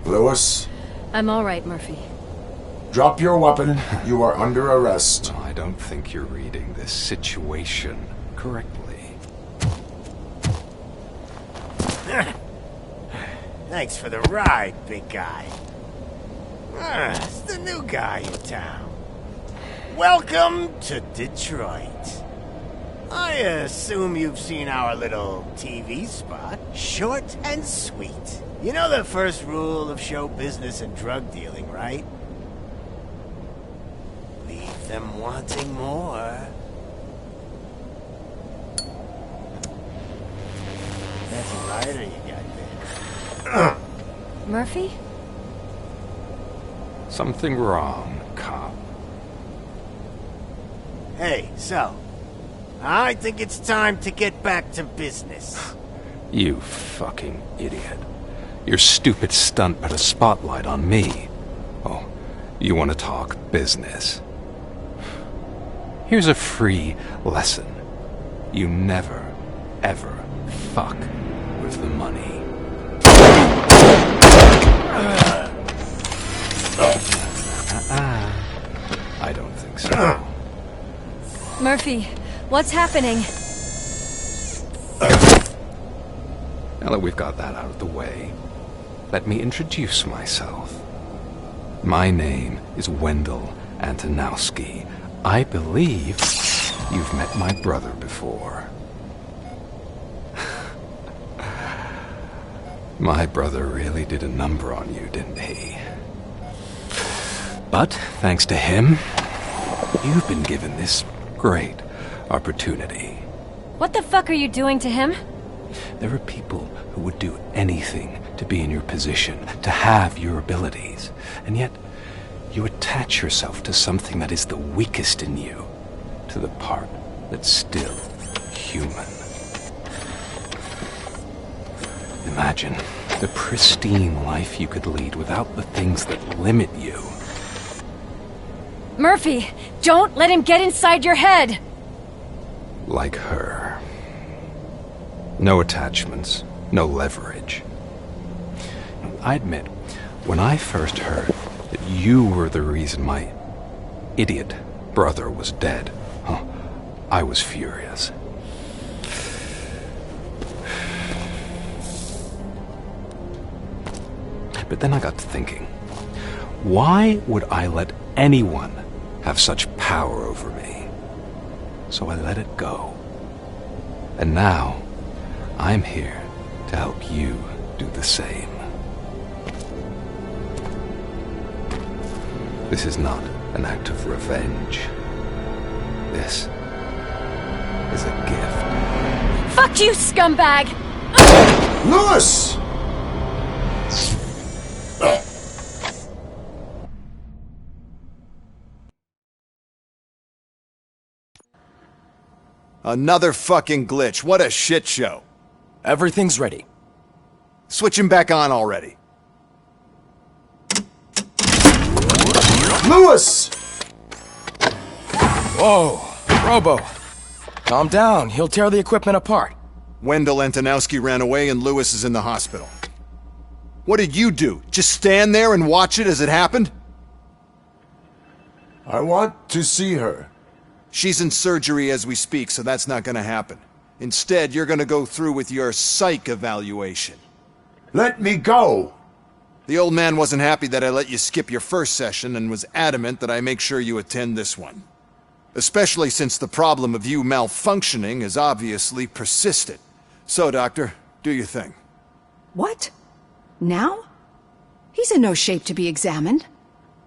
Lewis, I'm all right, Murphy. drop your weapon. You are under arrest. I don't think you're reading this situation correctly. Thanks for the ride, big guy. It's the new guy in town. Welcome to Detroit. I assume you've seen our little TV spot. Short and sweet. You know the first rule of show business and drug dealing, right? Leave them wanting more. That's a lighter you got there. Murphy? Something wrong, cop. Hey, so, I think it's time to get back to business. You fucking idiot. Your stupid stunt put a spotlight on me. Oh, you want to talk business? Here's a free lesson. You never, ever fuck with the money. I don't think so. Murphy, what's happening? Now that we've got that out of the way, let me introduce myself. My name is Wendell Antonowski. I believe you've met my brother before. My brother really did a number on you, didn't he? But thanks to him, you've been given this great opportunity. What the fuck are you doing to him? There are people who would do anything to be in your position, to have your abilities, and yet you attach yourself to something that is the weakest in you, to the part that's still human. Imagine the pristine life you could lead without the things that limit you. Murphy, don't let him get inside your head! Like her. No attachments, no leverage. I admit, when I first heard that you were the reason my idiot brother was dead, I was furious. But then I got to thinking, why would I let anyone have such power over me? So I let it go. And now, I'm here to help you do the same. This is not an act of revenge. This is a gift. Fuck you, scumbag! Lewis! Another fucking glitch. What a shit show. Everything's ready. Switch him back on already. Lewis! Whoa, Robo. Calm down. He'll tear the equipment apart. Wendell Antonowski ran away and Lewis is in the hospital. What did you do? Just stand there and watch it as it happened? I want to see her. She's in surgery as we speak, so that's not gonna happen. Instead, you're gonna go through with your psych evaluation. Let me go! The old man wasn't happy that I let you skip your first session and was adamant that I make sure you attend this one. Especially since the problem of you malfunctioning is obviously persistent. So, Doctor, do your thing. What? Now? He's in no shape to be examined.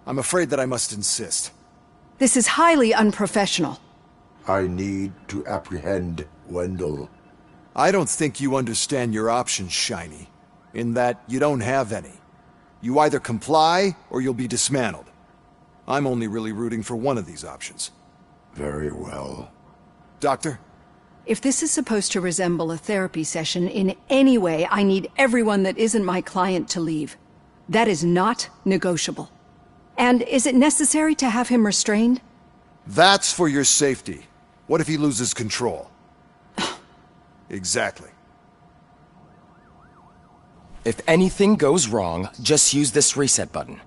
I'm afraid that I must insist. This is highly unprofessional. I need to apprehend Wendell. I don't think you understand your options, Shiny. In that you don't have any. You either comply or you'll be dismantled. I'm only really rooting for one of these options. Very well. Doctor? If this is supposed to resemble a therapy session in any way, I need everyone that isn't my client to leave. That is not negotiable. And is it necessary to have him restrained? That's for your safety. What if he loses control? Exactly. If anything goes wrong, just use this reset button.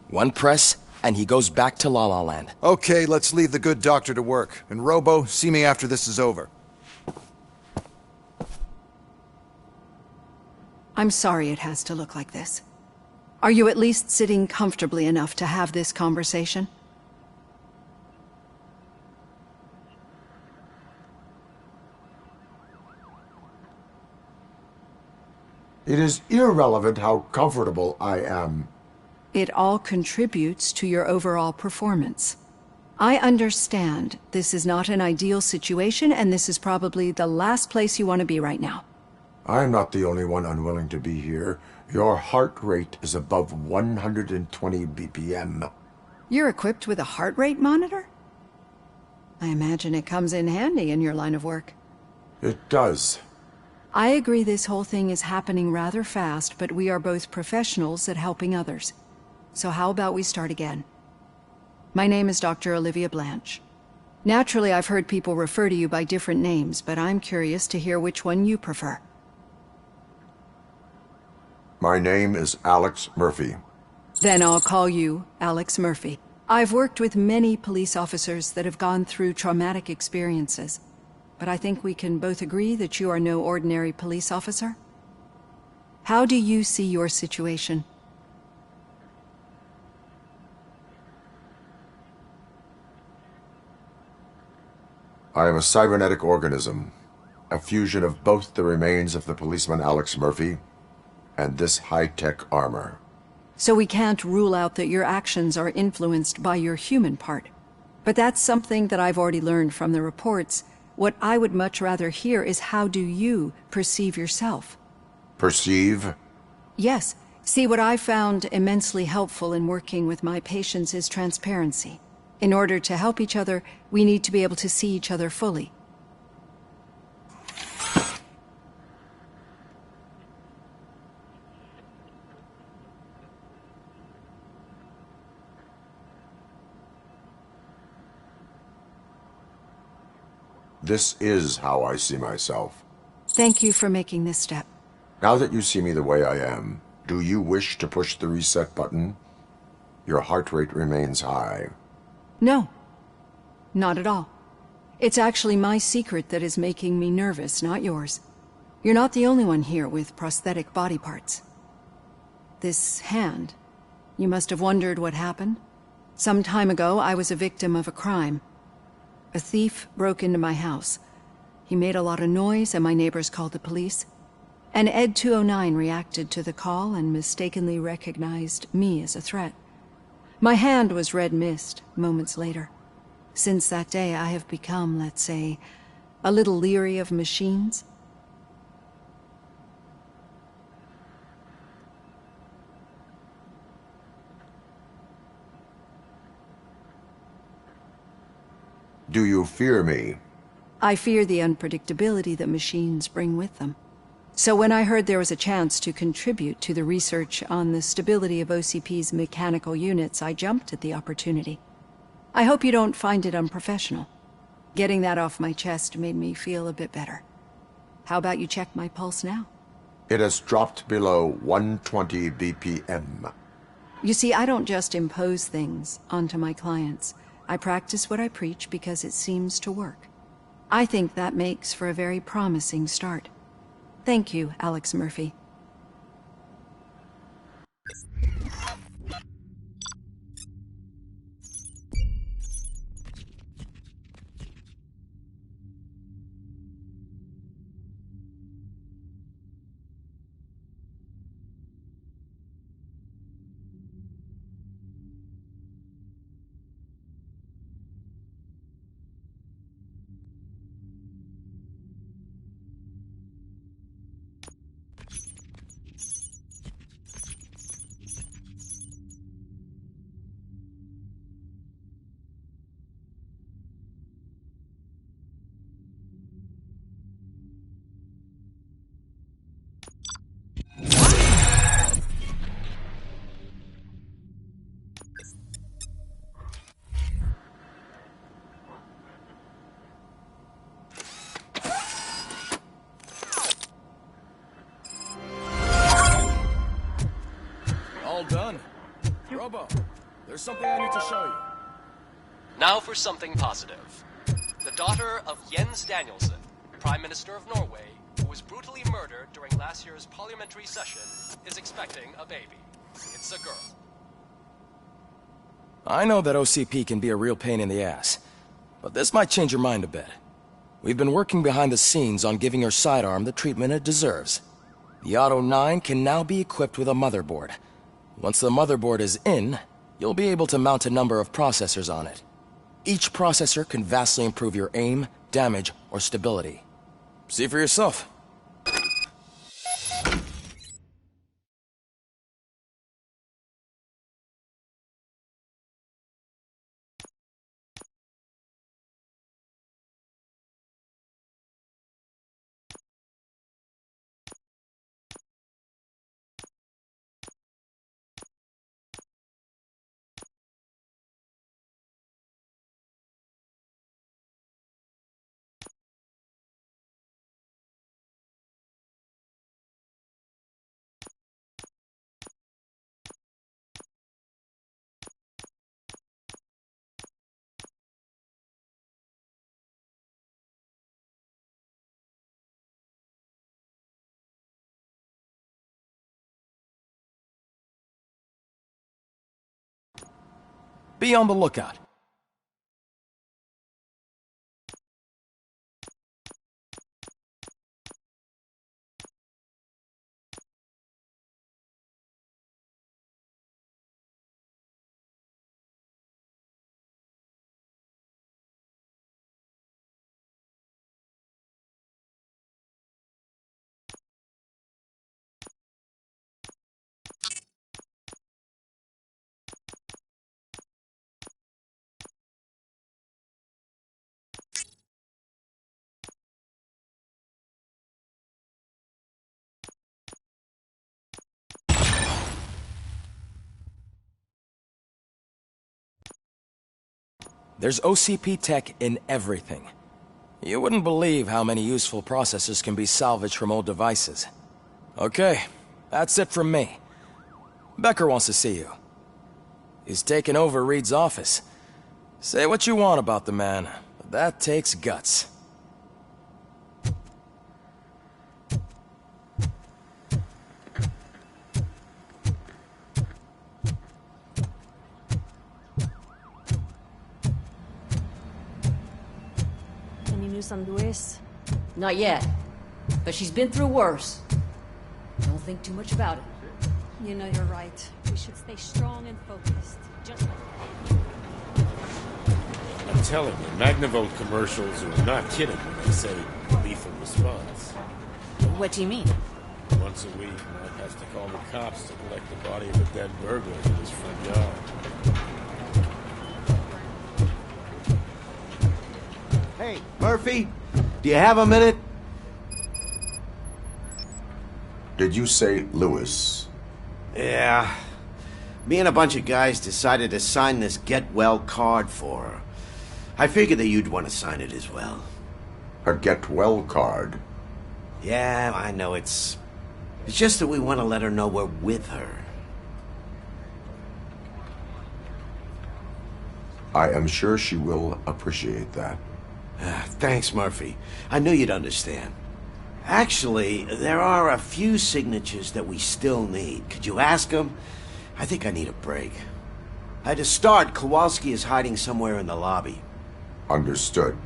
One press, and he goes back to La La Land. Okay, let's leave the good doctor to work. And Robo, see me after this is over. I'm sorry it has to look like this. Are you at least sitting comfortably enough to have this conversation? It is irrelevant how comfortable I am. It all contributes to your overall performance. I understand this is not an ideal situation, and this is probably the last place you want to be right now. I'm not the only one unwilling to be here. Your heart rate is above 120 BPM. You're equipped with a heart rate monitor? I imagine it comes in handy in your line of work. It does. I agree this whole thing is happening rather fast, but we are both professionals at helping others. So how about we start again? My name is Dr. Olivia Blanche. Naturally, I've heard people refer to you by different names, but I'm curious to hear which one you prefer. My name is Alex Murphy. Then I'll call you Alex Murphy. I've worked with many police officers that have gone through traumatic experiences, but I think we can both agree that you are no ordinary police officer. How do you see your situation? I am a cybernetic organism, a fusion of both the remains of the policeman Alex Murphy and this high-tech armor. So we can't rule out that your actions are influenced by your human part. But that's something that I've already learned from the reports. What I would much rather hear is how do you perceive yourself? Perceive? Yes. See, what I found immensely helpful in working with my patients is transparency. In order to help each other, we need to be able to see each other fully. This is how I see myself. Thank you for making this step. Now that you see me the way I am, do you wish to push the reset button? Your heart rate remains high. No. Not at all. It's actually my secret that is making me nervous, not yours. You're not the only one here with prosthetic body parts. This hand. You must have wondered what happened. Some time ago, I was a victim of a crime. A thief broke into my house. He made a lot of noise and my neighbors called the police. And Ed 209 reacted to the call and mistakenly recognized me as a threat. My hand was red mist moments later. Since that day, I have become, let's say, a little leery of machines. Do you fear me? I fear the unpredictability that machines bring with them. So when I heard there was a chance to contribute to the research on the stability of OCP's mechanical units, I jumped at the opportunity. I hope you don't find it unprofessional. Getting that off my chest made me feel a bit better. How about you check my pulse now? It has dropped below 120 BPM. You see, I don't just impose things onto my clients. I practice what I preach because it seems to work. I think that makes for a very promising start. Thank you, Alex Murphy. All done. Robo, there's something I need to show you. Now for something positive. The daughter of Jens Danielson, Prime Minister of Norway, who was brutally murdered during last year's parliamentary session, is expecting a baby. It's a girl. I know that OCP can be a real pain in the ass, but this might change your mind a bit. We've been working behind the scenes on giving her sidearm the treatment it deserves. The Auto 9 can now be equipped with a motherboard. Once the motherboard is in, you'll be able to mount a number of processors on it. Each processor can vastly improve your aim, damage, or stability. See for yourself. Be on the lookout. There's OCP tech in everything. You wouldn't believe how many useful processors can be salvaged from old devices. Okay, that's it from me. Becker wants to see you. He's taken over Reed's office. Say what you want about the man, but that takes guts. Any news on Luis? Not yet, but she's been through worse. Don't think too much about it. You know you're right. We should stay strong and focused. Just I'm telling you, Magnavolt commercials are not kidding when they say lethal response. What do you mean? Once a week, Mark has to call the cops to collect the body of a dead burglar in his front yard. Hey, Murphy, do you have a minute? Did you say Lewis? Yeah. Me and a bunch of guys decided to sign this get well card for her. I figured that you'd want to sign it as well. A get well card. Yeah, I know it's just that we want to let her know we're with her. I am sure she will appreciate that. Thanks, Murphy. I knew you'd understand. Actually, there are a few signatures that we still need. Could you ask them? I think I need a break. To start, Kowalski is hiding somewhere in the lobby. Understood.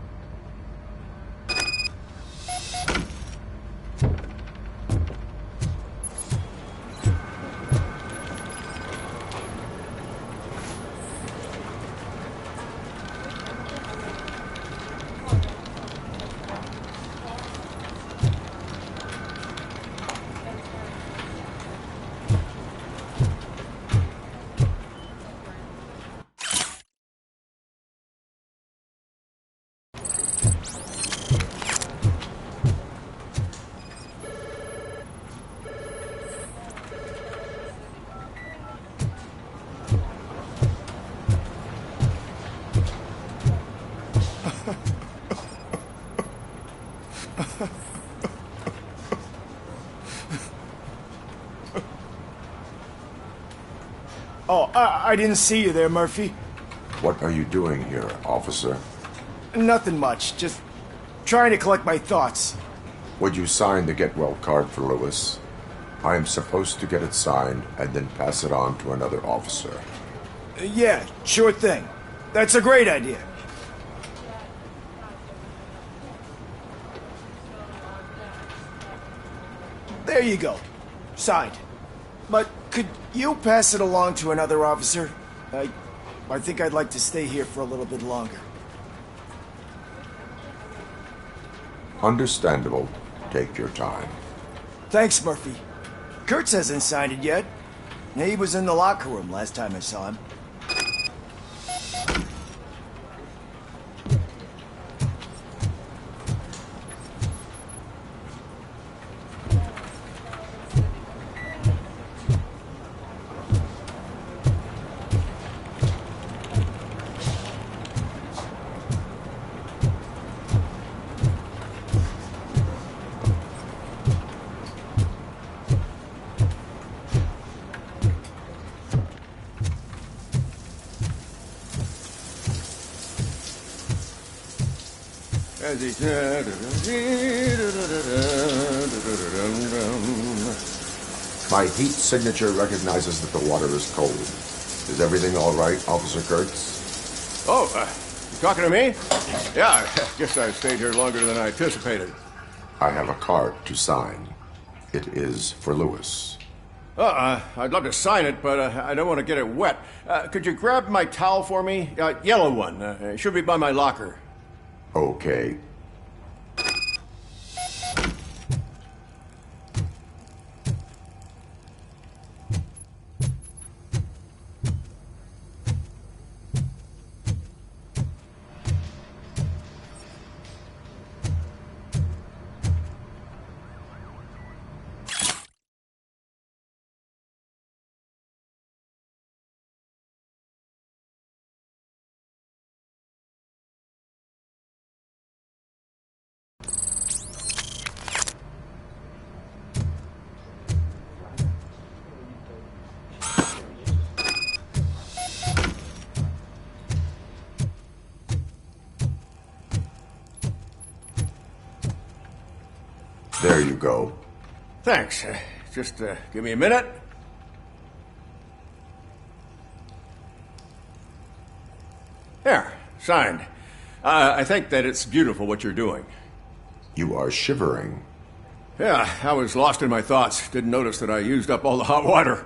Oh, I didn't see you there, Murphy. What are you doing here, officer? Nothing much, just trying to collect my thoughts. Would you sign the get well card for Lewis? I am supposed to get it signed and then pass it on to another officer. Yeah, sure thing. That's a great idea. There you go. Signed. But could you pass it along to another officer? I think I'd like to stay here for a little bit longer. Understandable. Take your time. Thanks, Murphy. Kurtz hasn't signed it yet. He was in the locker room last time I saw him. My heat signature recognizes that the water is cold. Is everything all right, Officer Kurtz? Oh, you talking to me? Yeah, I guess I stayed here longer than I anticipated. I have a card to sign. It is for Lewis. I'd love to sign it, but I don't want to get it wet. Could you grab my towel for me? Yellow one. It should be by my locker. Okay. There you go. Thanks. Just give me a minute. There, signed. I think that it's beautiful what you're doing. You are shivering. Yeah, I was lost in my thoughts. Didn't notice that I used up all the hot water.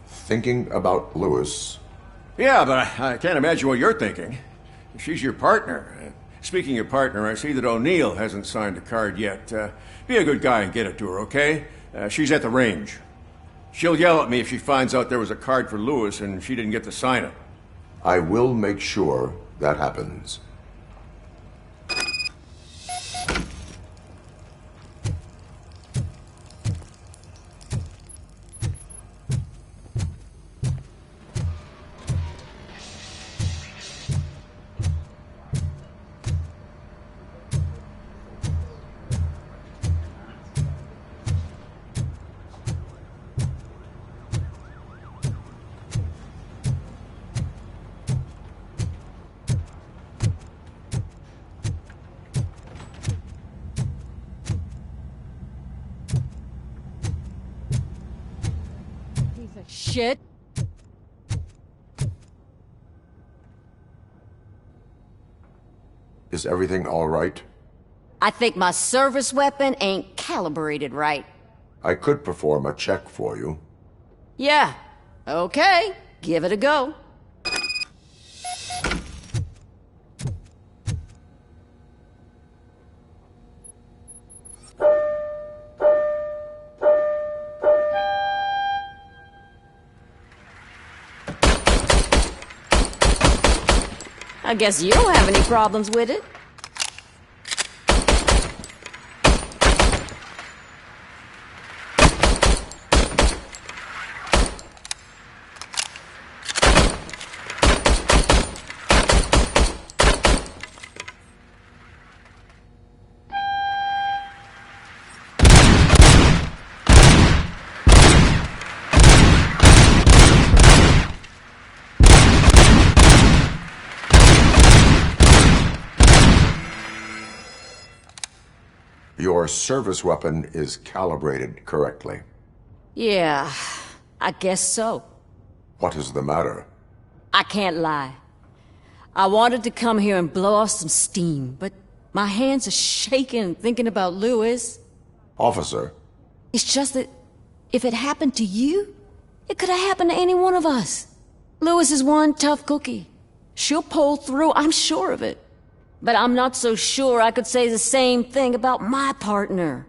Thinking about Lewis. Yeah, but I can't imagine what you're thinking. She's your partner. Speaking of partner, I see that O'Neill hasn't signed the card yet. Be a good guy and get it to her, okay? She's at the range. She'll yell at me if she finds out there was a card for Lewis and she didn't get to sign it. I will make sure that happens. of shit! Is everything all right? I think my service weapon ain't calibrated right. I could perform a check for you. Yeah. Okay. Give it a go. I guess you don't have any problems with it. Your service weapon is calibrated correctly. Yeah, I guess so. What is the matter? I can't lie. I wanted to come here and blow off some steam, but my hands are shaking thinking about Lewis. Officer. It's just that if it happened to you, it could have happened to any one of us. Lewis is one tough cookie. She'll pull through, I'm sure of it. But I'm not so sure I could say the same thing about my partner.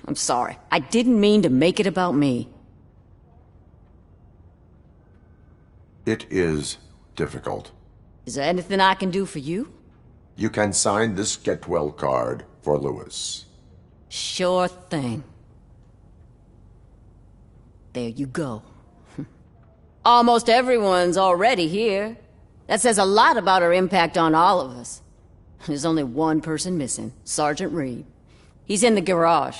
I'm sorry. I didn't mean to make it about me. It is difficult. Is there anything I can do for you? You can sign this Get Well card for Lewis. Sure thing. There you go. Almost everyone's already here. That says a lot about her impact on all of us. There's only one person missing, Sergeant Reed. He's in the garage.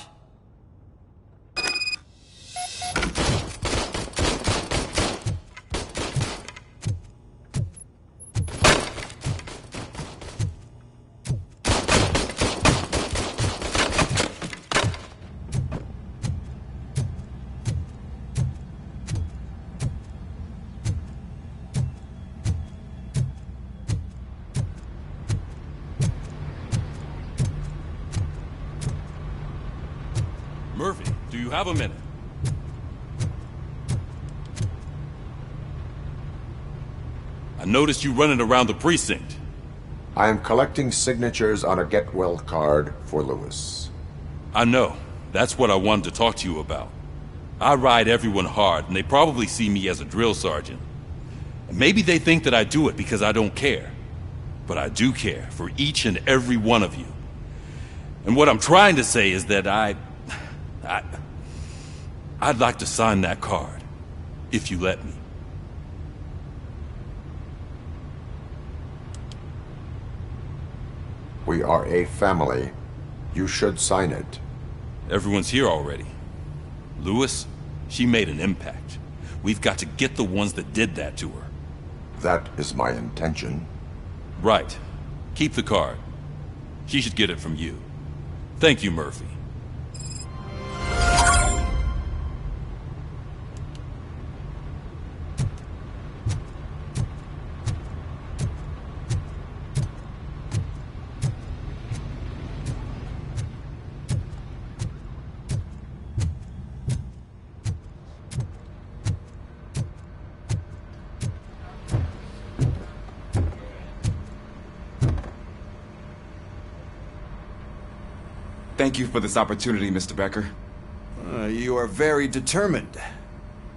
Murphy, do you have a minute? I noticed you running around the precinct. I am collecting signatures on a Get Well card for Lewis. I know. That's what I wanted to talk to you about. I ride everyone hard, and they probably see me as a drill sergeant. And maybe they think that I do it because I don't care. But I do care for each and every one of you. And what I'm trying to say is that I'd like to sign that card, if you let me. We are a family. You should sign it. Everyone's here already. Lewis, she made an impact. We've got to get the ones that did that to her. That is my intention. Right. Keep the card. She should get it from you. Thank you, Murphy. Thank you for this opportunity, Mr. Becker. You are very determined.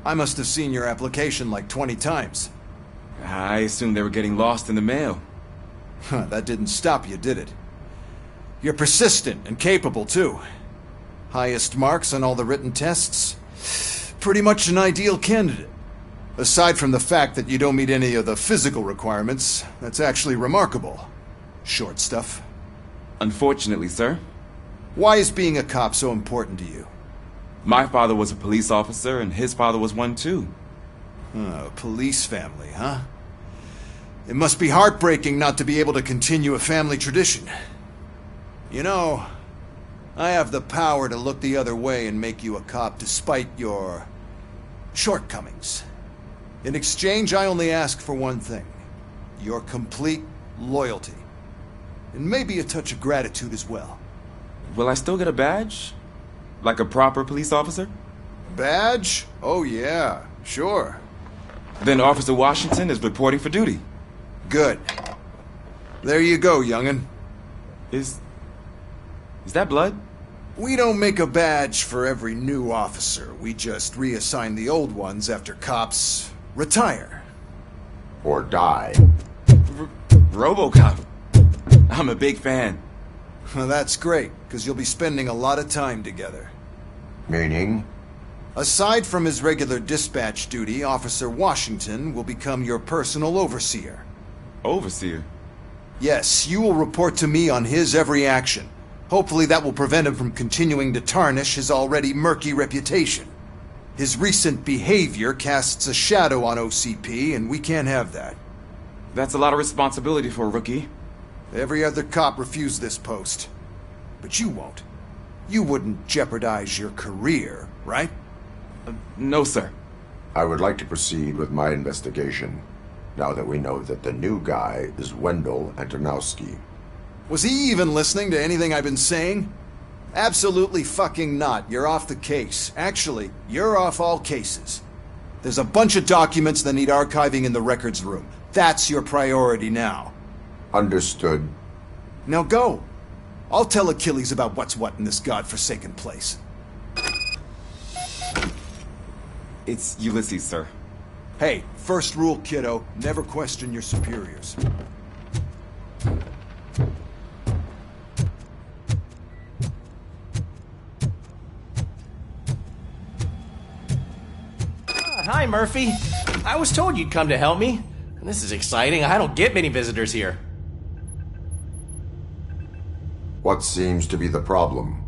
I must have seen your application like 20 times. I assumed they were getting lost in the mail. That didn't stop you, did it? You're persistent and capable, too. Highest marks on all the written tests. Pretty much an ideal candidate. Aside from the fact that you don't meet any of the physical requirements, that's actually remarkable. Short stuff. Unfortunately, sir. Why is being a cop so important to you? My father was a police officer, and his father was one too. A police family, huh? It must be heartbreaking not to be able to continue a family tradition. You know, I have the power to look the other way and make you a cop despite your shortcomings. In exchange, I only ask for one thing. Your complete loyalty. And maybe a touch of gratitude as well. Will I still get a badge? Like a proper police officer? Badge? Oh yeah, sure. Then Officer Washington is reporting for duty. Good. There you go, young'un. Is that blood? We don't make a badge for every new officer. We just reassign the old ones after cops retire. Or die. Robocop. I'm a big fan. Well, that's great, because you'll be spending a lot of time together. Meaning? Aside from his regular dispatch duty, Officer Washington will become your personal overseer. Overseer? Yes, you will report to me on his every action. Hopefully that will prevent him from continuing to tarnish his already murky reputation. His recent behavior casts a shadow on OCP, and we can't have that. That's a lot of responsibility for a rookie. Every other cop refused this post. But you won't. You wouldn't jeopardize your career, right? No, sir. I would like to proceed with my investigation, now that we know that the new guy is Wendell Antonowski. Was he even listening to anything I've been saying? Absolutely fucking not. You're off the case. Actually, you're off all cases. There's a bunch of documents that need archiving in the records room. That's your priority now. Understood. Now go. I'll tell Achilles about what's what in this godforsaken place. It's Ulysses, sir. Hey, first rule, kiddo. Never question your superiors. Hi, Murphy. I was told you'd come to help me. This is exciting. I don't get many visitors here. What seems to be the problem?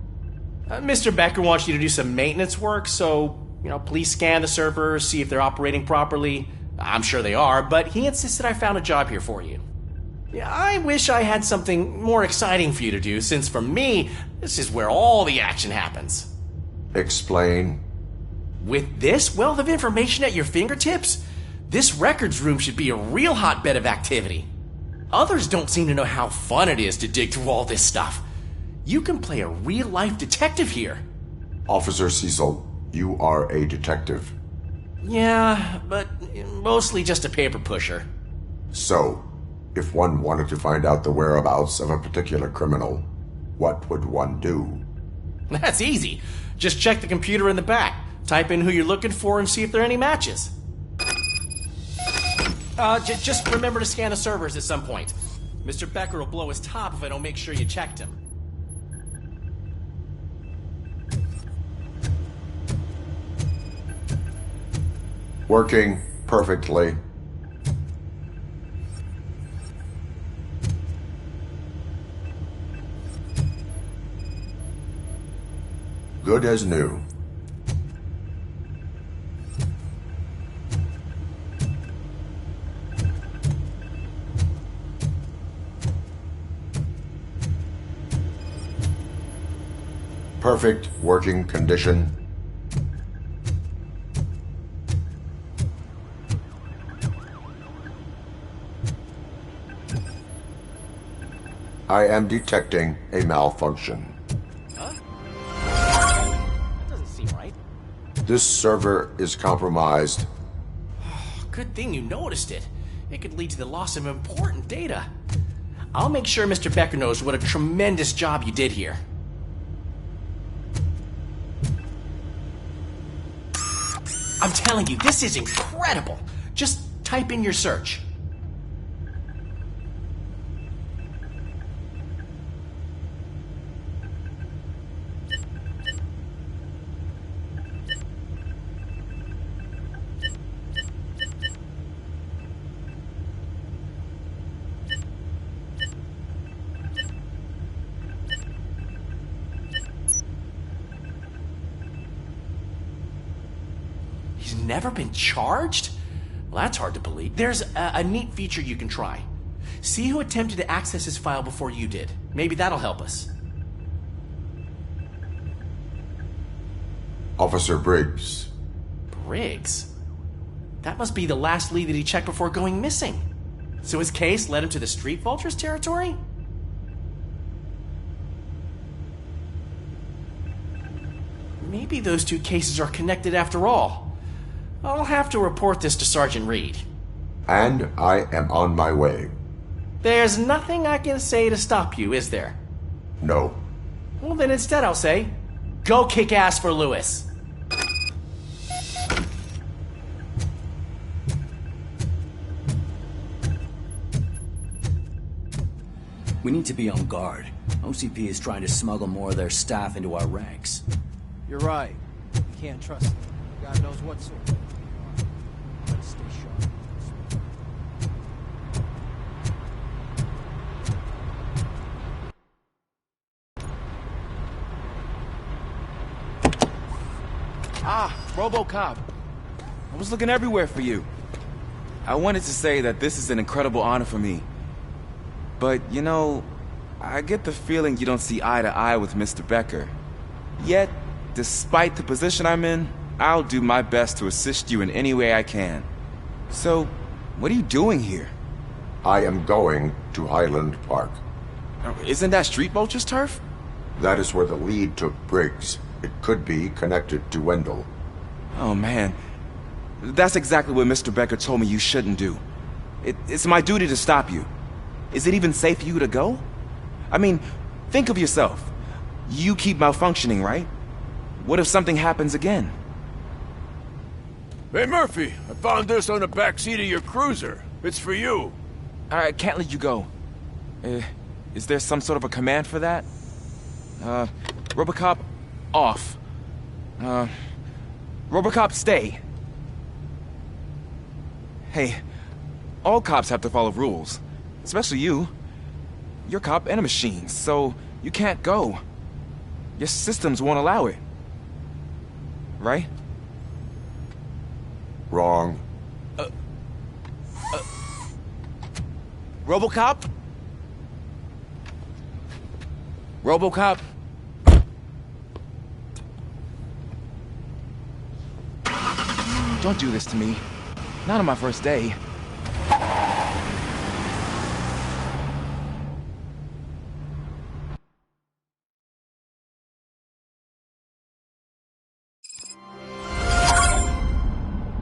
Mr. Becker wants you to do some maintenance work, so, please scan the servers, see if they're operating properly. I'm sure they are, but he insisted I found a job here for you. Yeah, I wish I had something more exciting for you to do, since for me, this is where all the action happens. Explain. With this wealth of information at your fingertips, this records room should be a real hotbed of activity. Others don't seem to know how fun it is to dig through all this stuff. You can play a real-life detective here. Officer Cecil, you are a detective. Yeah, but mostly just a paper pusher. So, if one wanted to find out the whereabouts of a particular criminal, what would one do? That's easy. Just check the computer in the back, type in who you're looking for, and see if there are any matches. Just remember to scan the servers at some point. Mr. Becker will blow his top if I don't make sure you checked him. Working perfectly. Good as new. Perfect working condition. I am detecting a malfunction. Huh? That doesn't seem right. This server is compromised. Good thing you noticed it. It could lead to the loss of important data. I'll make sure Mr. Becker knows what a tremendous job you did here. I'm telling you, this is incredible. Just type in your search. Never been charged? Well, that's hard to believe. There's a neat feature you can try. See who attempted to access his file before you did. Maybe that'll help us. Officer Briggs, Briggs? That must be the last lead that he checked before going missing. So his case led him to the Street Vultures territory? Maybe those two cases are connected after all. I'll have to report this to Sergeant Reed. And I am on my way. There's nothing I can say to stop you, is there? No. Well, then instead I'll say, go kick ass for Lewis. We need to be on guard. OCP is trying to smuggle more of their staff into our ranks. You're right. We can't trust them. God knows what sort. Let's stay sharp. Ah, Robocop. I was looking everywhere for you. I wanted to say that this is an incredible honor for me. But, you know, I get the feeling you don't see eye to eye with Mr. Becker. Yet, despite the position I'm in, I'll do my best to assist you in any way I can. So, what are you doing here? I am going to Highland Park. Isn't that Street Vulture's turf? That is where the lead took Briggs. It could be connected to Wendell. Oh, man. That's exactly what Mr. Becker told me you shouldn't do. It's my duty to stop you. Is it even safe for you to go? I mean, think of yourself. You keep malfunctioning, right? What if something happens again? Hey, Murphy, I found this on the back seat of your cruiser. It's for you. I can't let you go. Is there some sort of a command for that? Robocop, off. Robocop, stay. Hey, all cops have to follow rules. Especially you. You're a cop and a machine, so you can't go. Your systems won't allow it. Right? Wrong. Robocop? Robocop? Don't do this to me. Not on my first day.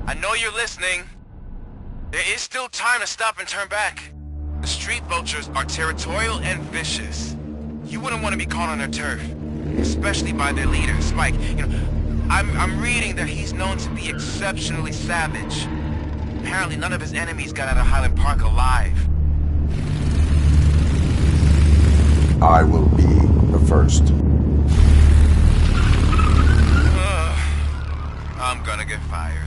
I know you're listening. There is still time to stop and turn back. The Street Vultures are territorial and vicious. You wouldn't want to be caught on their turf, especially by their leader, Spike. You know, I'm reading that he's known to be exceptionally savage. Apparently none of his enemies got out of Highland Park alive. I will be the first. I'm gonna get fired.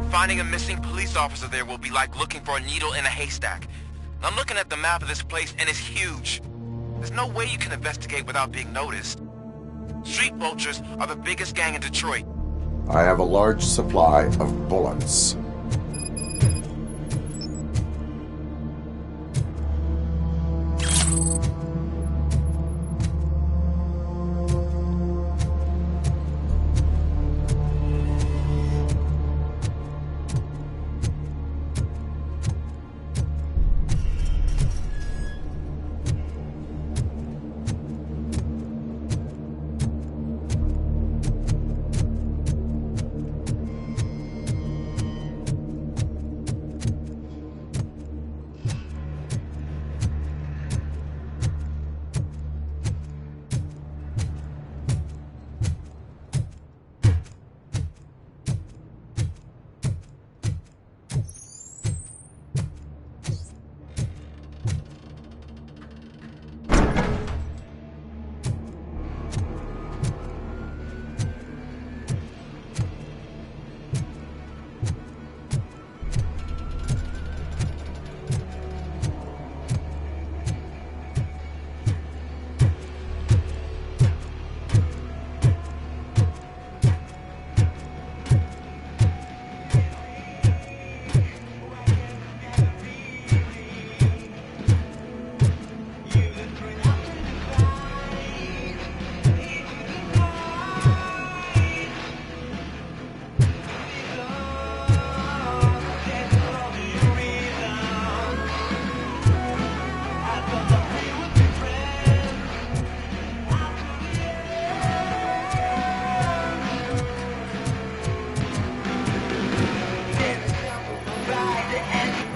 Finding a missing police officer there will be like looking for a needle in a haystack. I'm looking at the map of this place and it's huge. There's no way you can investigate without being noticed. Street Vultures are the biggest gang in Detroit. I have a large supply of bullets.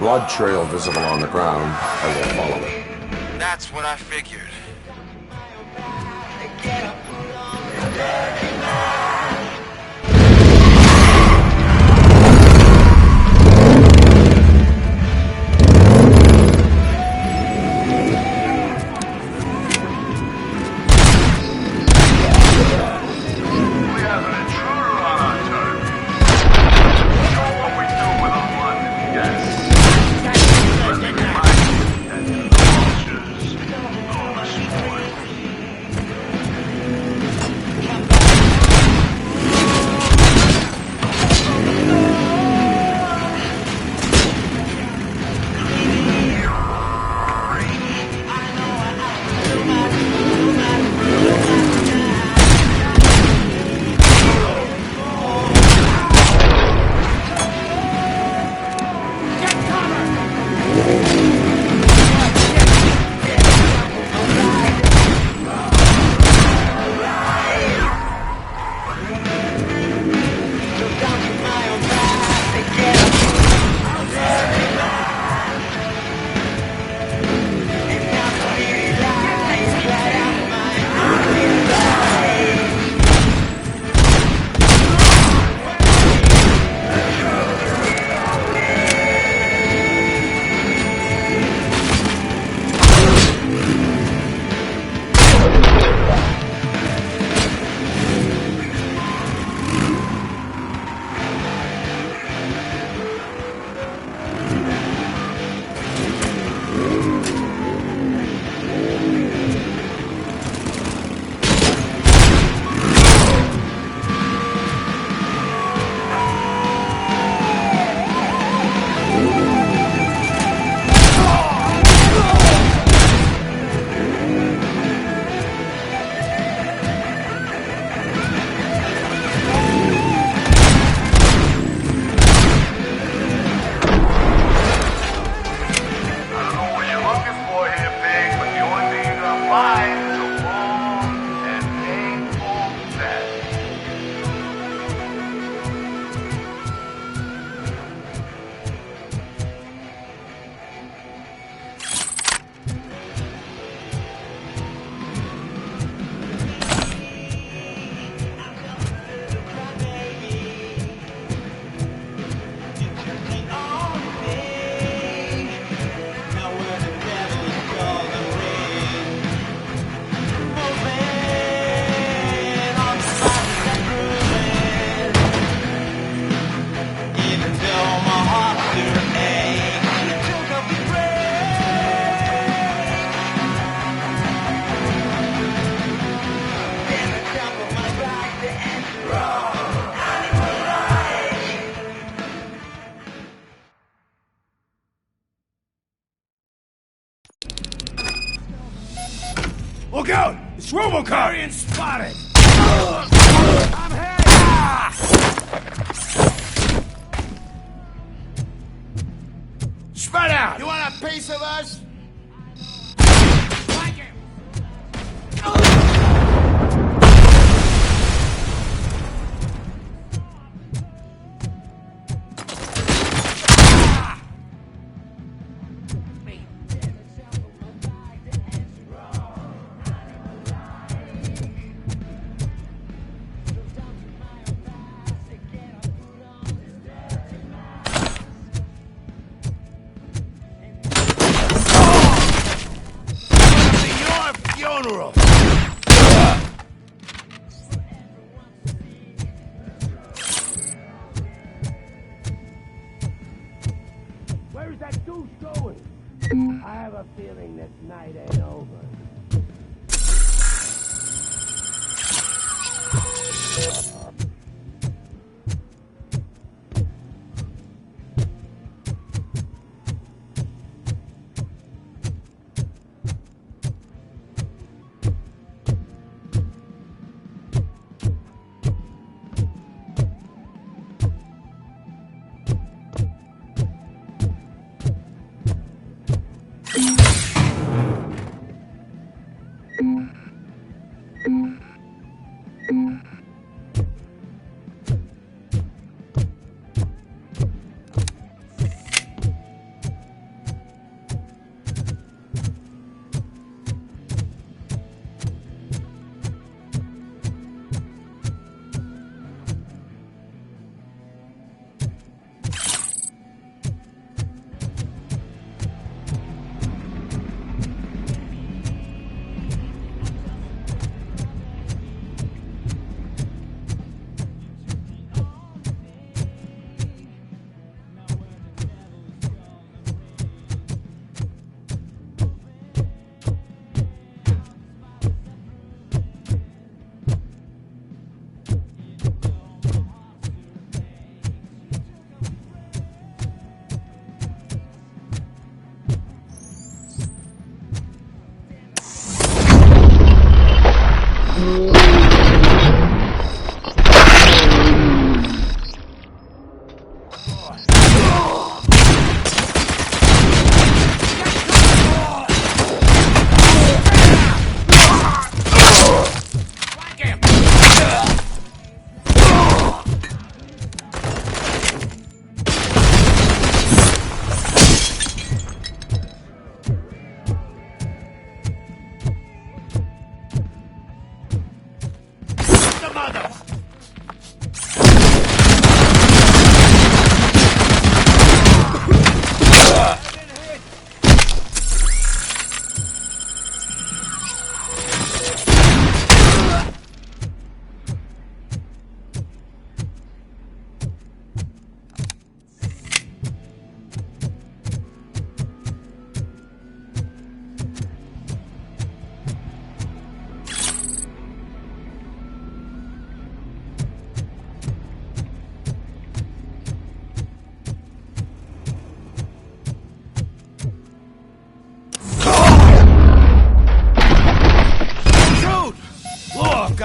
blood trail visible on the ground, I will follow it. That's what I figured. Look out! It's Robocop! Variant spotted! I'm hit! Spread out! You want a piece of us? Like it! Funeral. Where's that douche going? I have a feeling this night ain't over.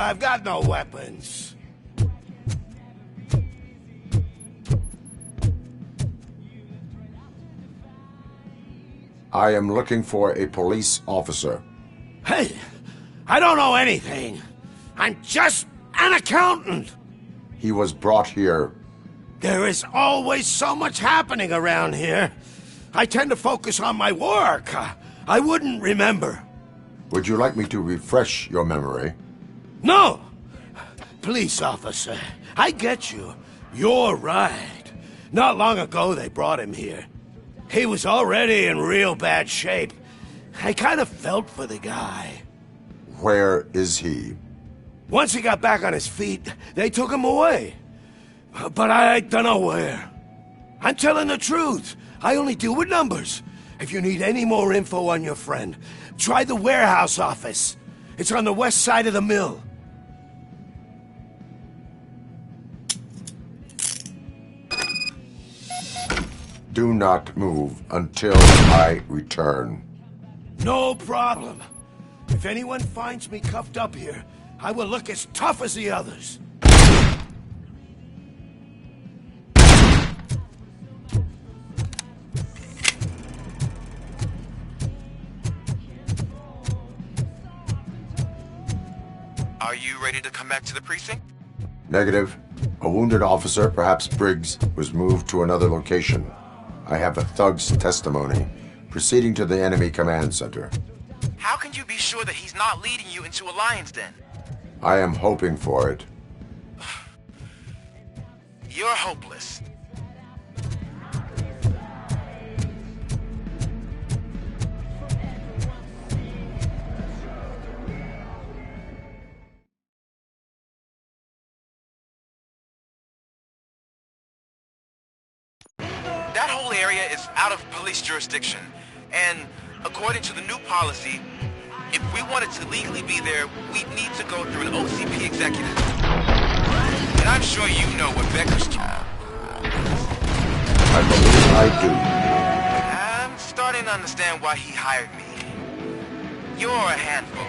I've got no weapons. I am looking for a police officer. Hey, I don't know anything. I'm just an accountant. He was brought here. There is always so much happening around here. I tend to focus on my work. I wouldn't remember. Would you like me to refresh your memory? No! Police officer, I get you. You're right. Not long ago they brought him here. He was already in real bad shape. I kind of felt for the guy. Where is he? Once he got back on his feet, they took him away. But I don't know where. I'm telling the truth. I only deal with numbers. If you need any more info on your friend, try the warehouse office. It's on the west side of the mill. Do not move until I return. No problem. If anyone finds me cuffed up here, I will look as tough as the others. Are you ready to come back to the precinct? Negative. A wounded officer, perhaps Briggs, was moved to another location. I have a thug's testimony, proceeding to the enemy command center. How can you be sure that he's not leading you into a lion's den? I am hoping for it. You're hopeless. That whole area is out of police jurisdiction, and according to the new policy, if we wanted to legally be there, we'd need to go through an OCP executive. And I'm sure you know what Becker's job. I believe I do. I'm starting to understand why he hired me. You're a handful.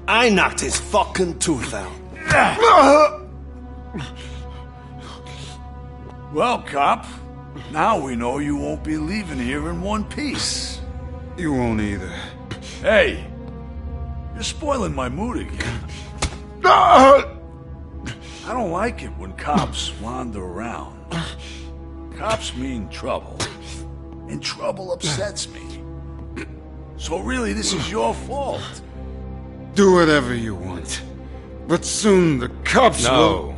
I knocked his fucking tooth out. Well, cop, now we know you won't be leaving here in one piece. You won't either. Hey, you're spoiling my mood again. I don't like it when cops wander around. Cops mean trouble, and trouble upsets me. So really, this is your fault. Do whatever you want. But soon the cops will...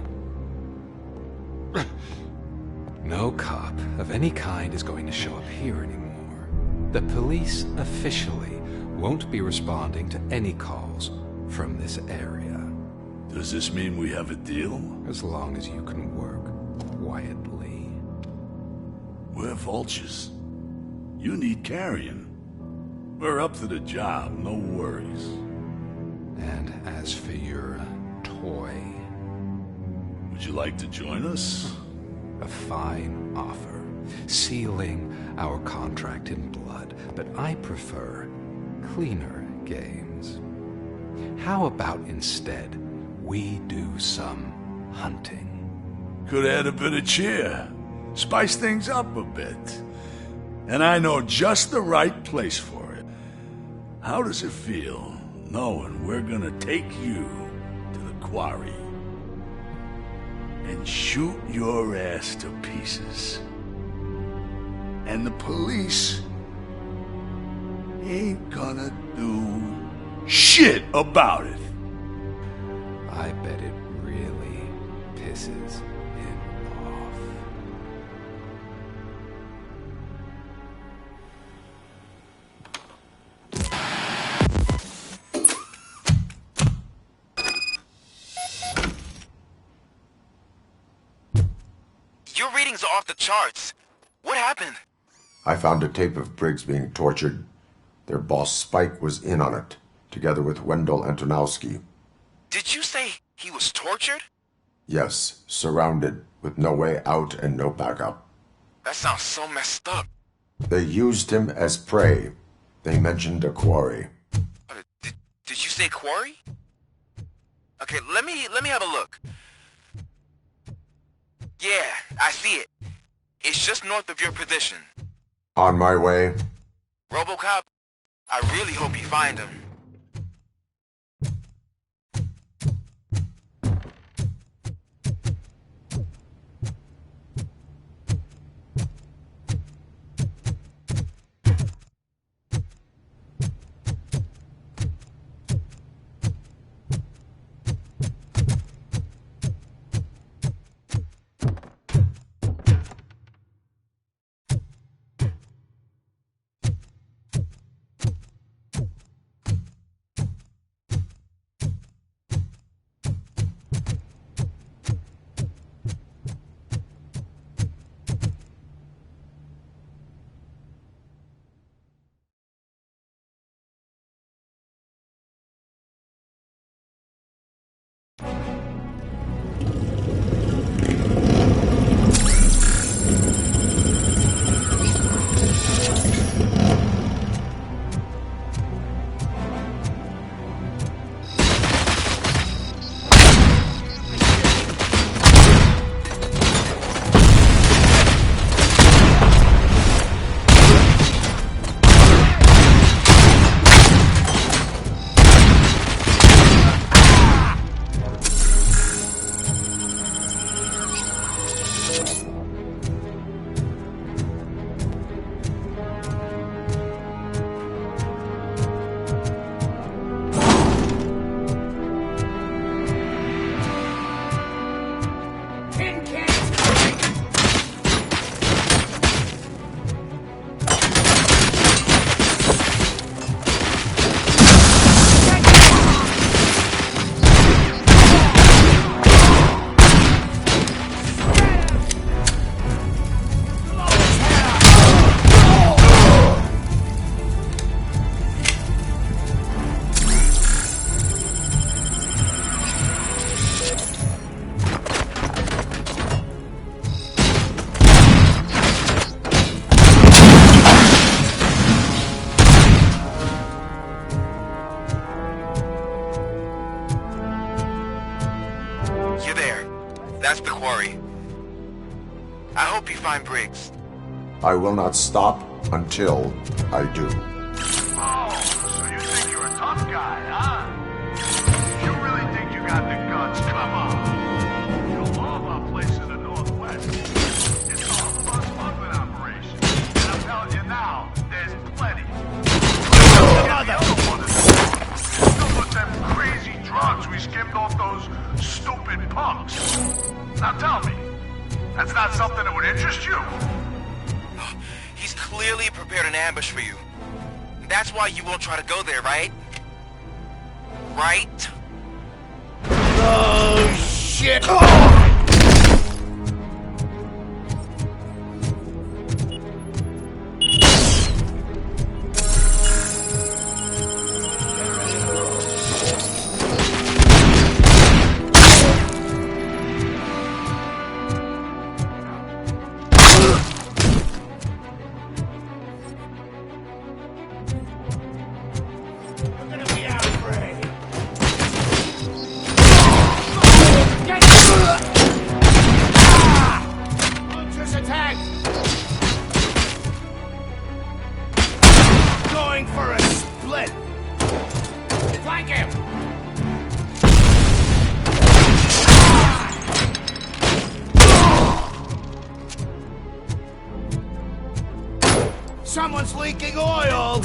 No cop of any kind is going to show up here anymore. The police officially won't be responding to any calls from this area. Does this mean we have a deal? As long as you can work quietly. We're vultures. You need carrion. We're up to the job, no worries. And as for your toy... Would you like to join us? A fine offer, sealing our contract in blood, but I prefer cleaner games. How about instead we do some hunting? Could add a bit of cheer, spice things up a bit. And I know just the right place for it. How does it feel knowing we're gonna take you to the quarry and shoot your ass to pieces? And the police ain't gonna do shit about it. I bet it really pisses him off. Your readings are off the charts. What happened? I found a tape of Briggs being tortured. Their boss Spike was in on it, together with Wendell Antonowski. Did you say he was tortured? Yes, surrounded, with no way out and no backup. That sounds so messed up. They used him as prey. They mentioned a quarry. Did you say quarry? Okay, let me have a look. Yeah, I see it. It's just north of your position. On my way. Robocop, I really hope you find him. That's the quarry. I hope you find Briggs. I will not stop until I do. Oh, so you think you're a tough guy, huh? You really think you got the guts? Come on. You know, all of our places in the Northwest, it's all of our smuggling operation. And I'm telling you now, there's plenty. Still with them crazy drugs we skimmed off those stupid punks. Now tell me, that's not something that would interest you? He's clearly prepared an ambush for you. That's why you won't try to go there, right? Right? Oh, shit! Going for a split. Flank him. Someone's leaking oil!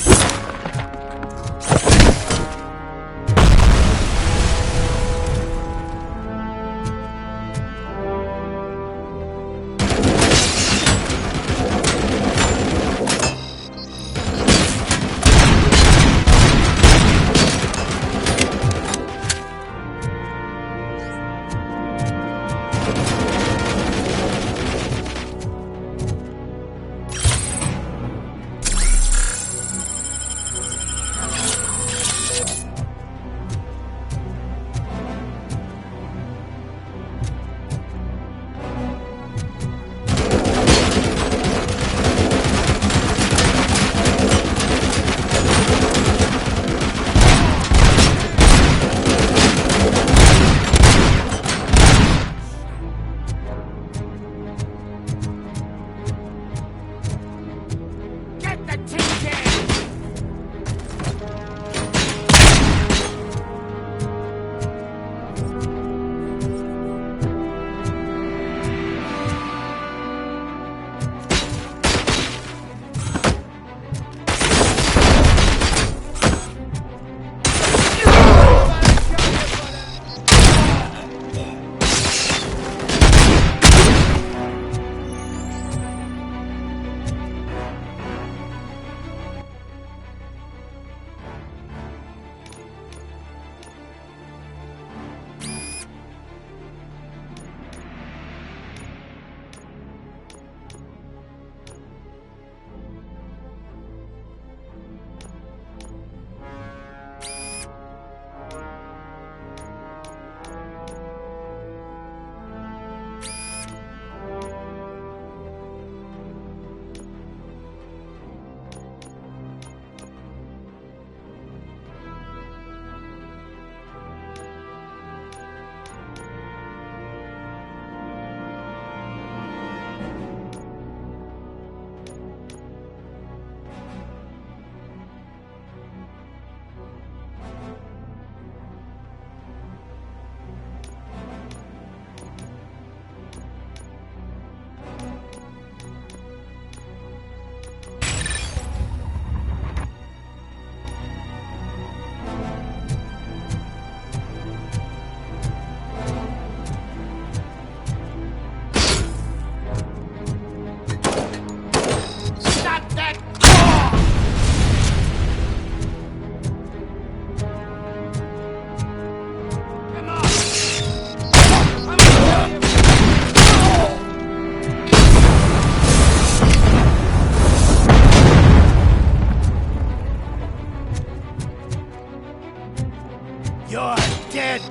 You're dead!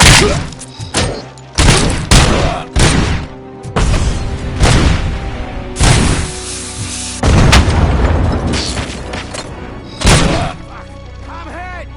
I'm hit!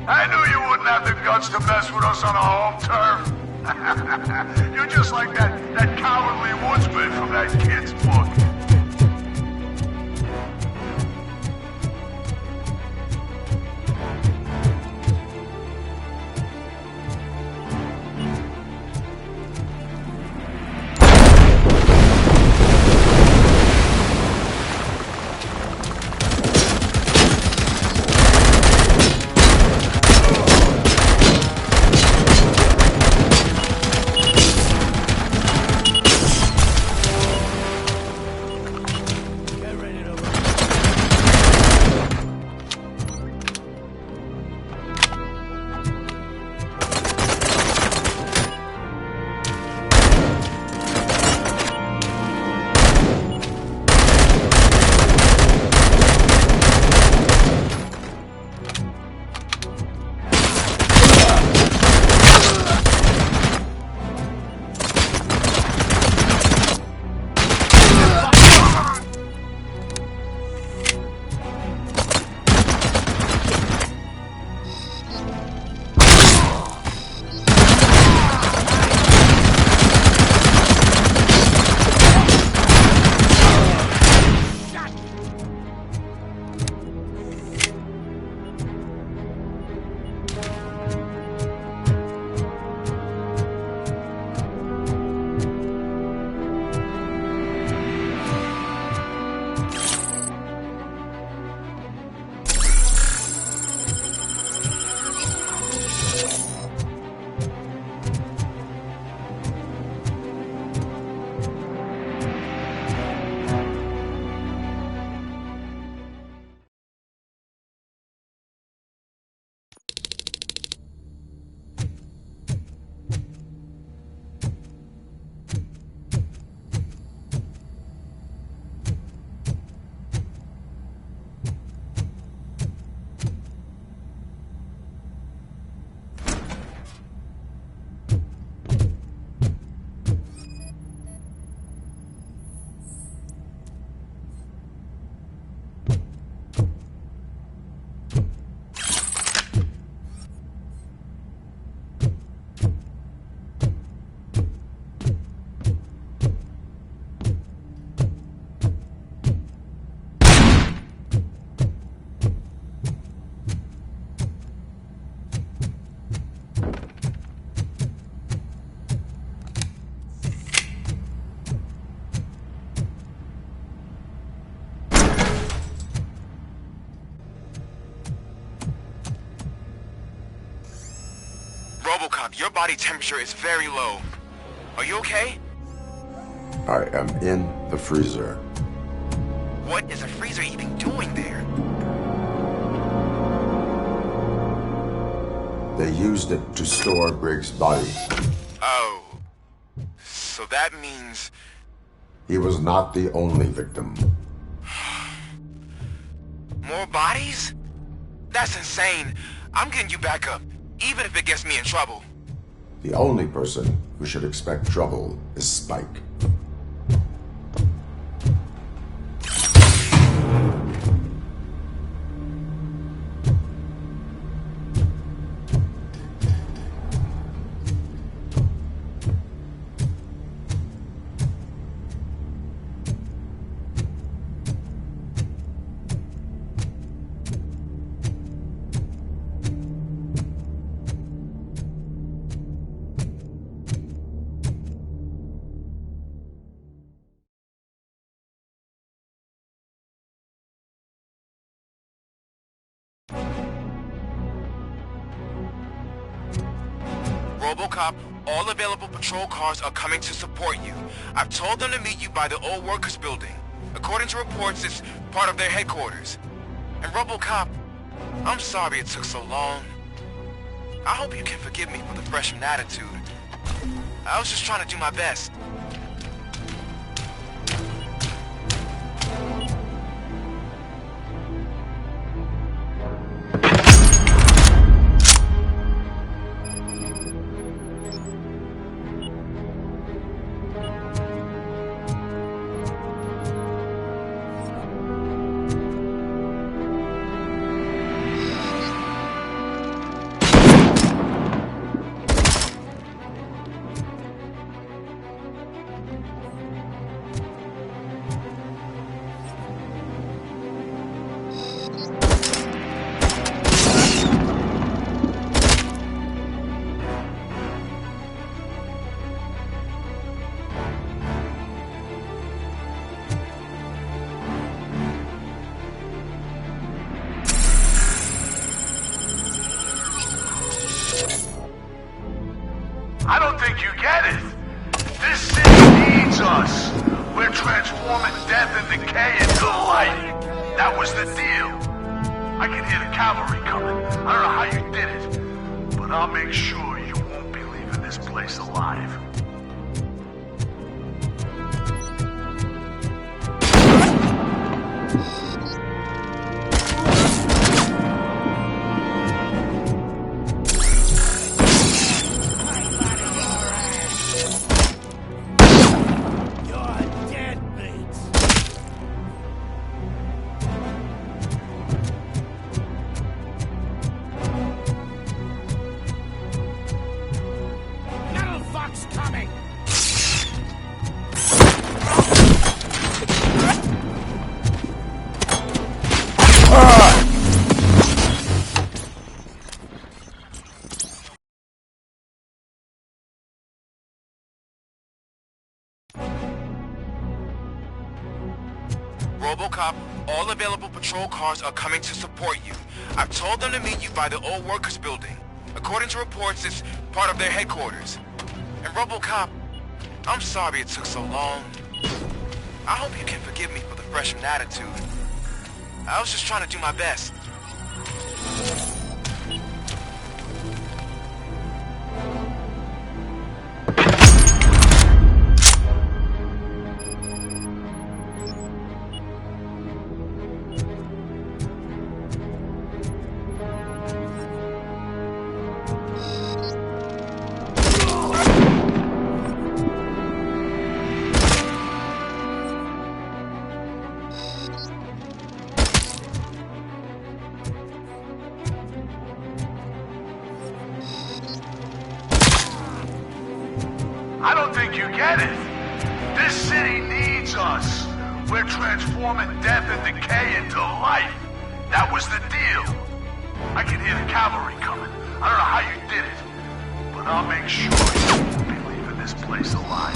I knew you wouldn't have the guts to mess with us on our home turf. You're just like that cowardly woodsman from that kid's book. Your body temperature is very low. Are you okay? I am in the freezer. What is a freezer even doing there? They used it to store Briggs' body. Oh. So that means... He was not the only victim. More bodies? That's insane. I'm getting you back up, even if it gets me in trouble. The only person who should expect trouble is Spike. Robocop, all available patrol cars are coming to support you. I've told them to meet you by the old workers building. According to reports, it's part of their headquarters. And Robocop, I'm sorry it took so long. I hope you can forgive me for the freshman attitude. I was just trying to do my best. I don't think you get it. This city needs us. We're transforming death and decay into life. That was the deal. I can hear the cavalry coming. I don't know how you did it, but I'll make sure you won't be leaving this place alive. Robocop, all available patrol cars are coming to support you. I've told them to meet you by the old workers building. According to reports, it's part of their headquarters. And Robocop, I'm sorry it took so long. I hope you can forgive me for the freshman attitude. I was just trying to do my best. I don't think you get it. This city needs us. We're transforming death and decay into life. That was the deal. I can hear the cavalry coming. I don't know how you did it, but I'll make sure you won't be leaving this place alive.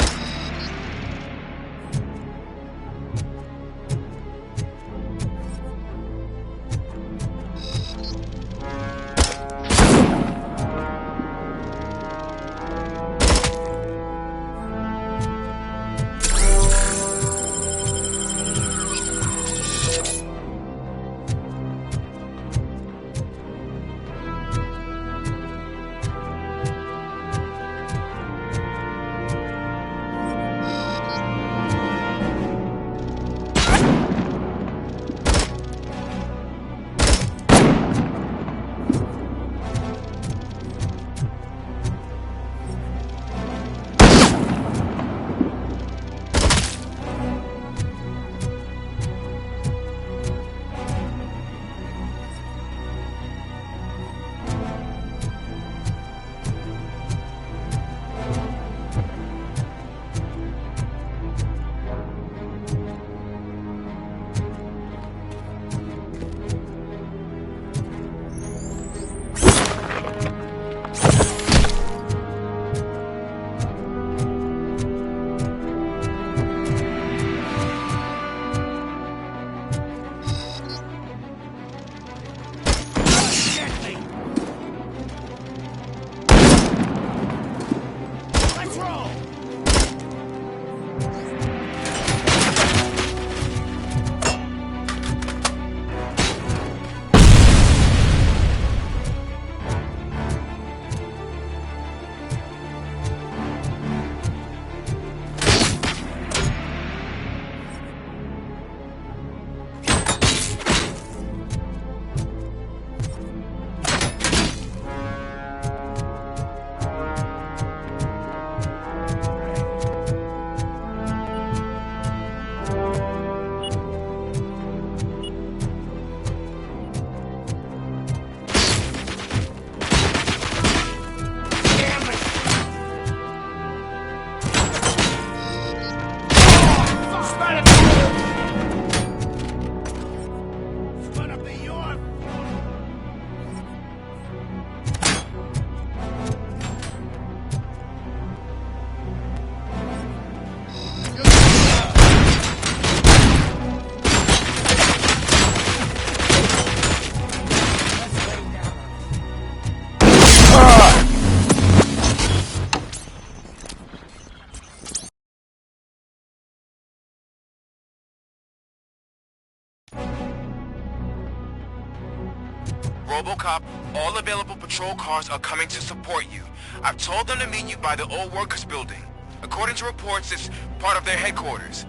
Robocop, all available patrol cars are coming to support you. I've told them to meet you by the old workers building. According to reports, it's part of their headquarters.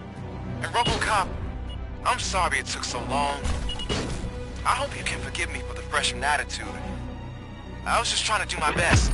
And Robocop, I'm sorry it took so long. I hope you can forgive me for the freshman attitude. I was just trying to do my best.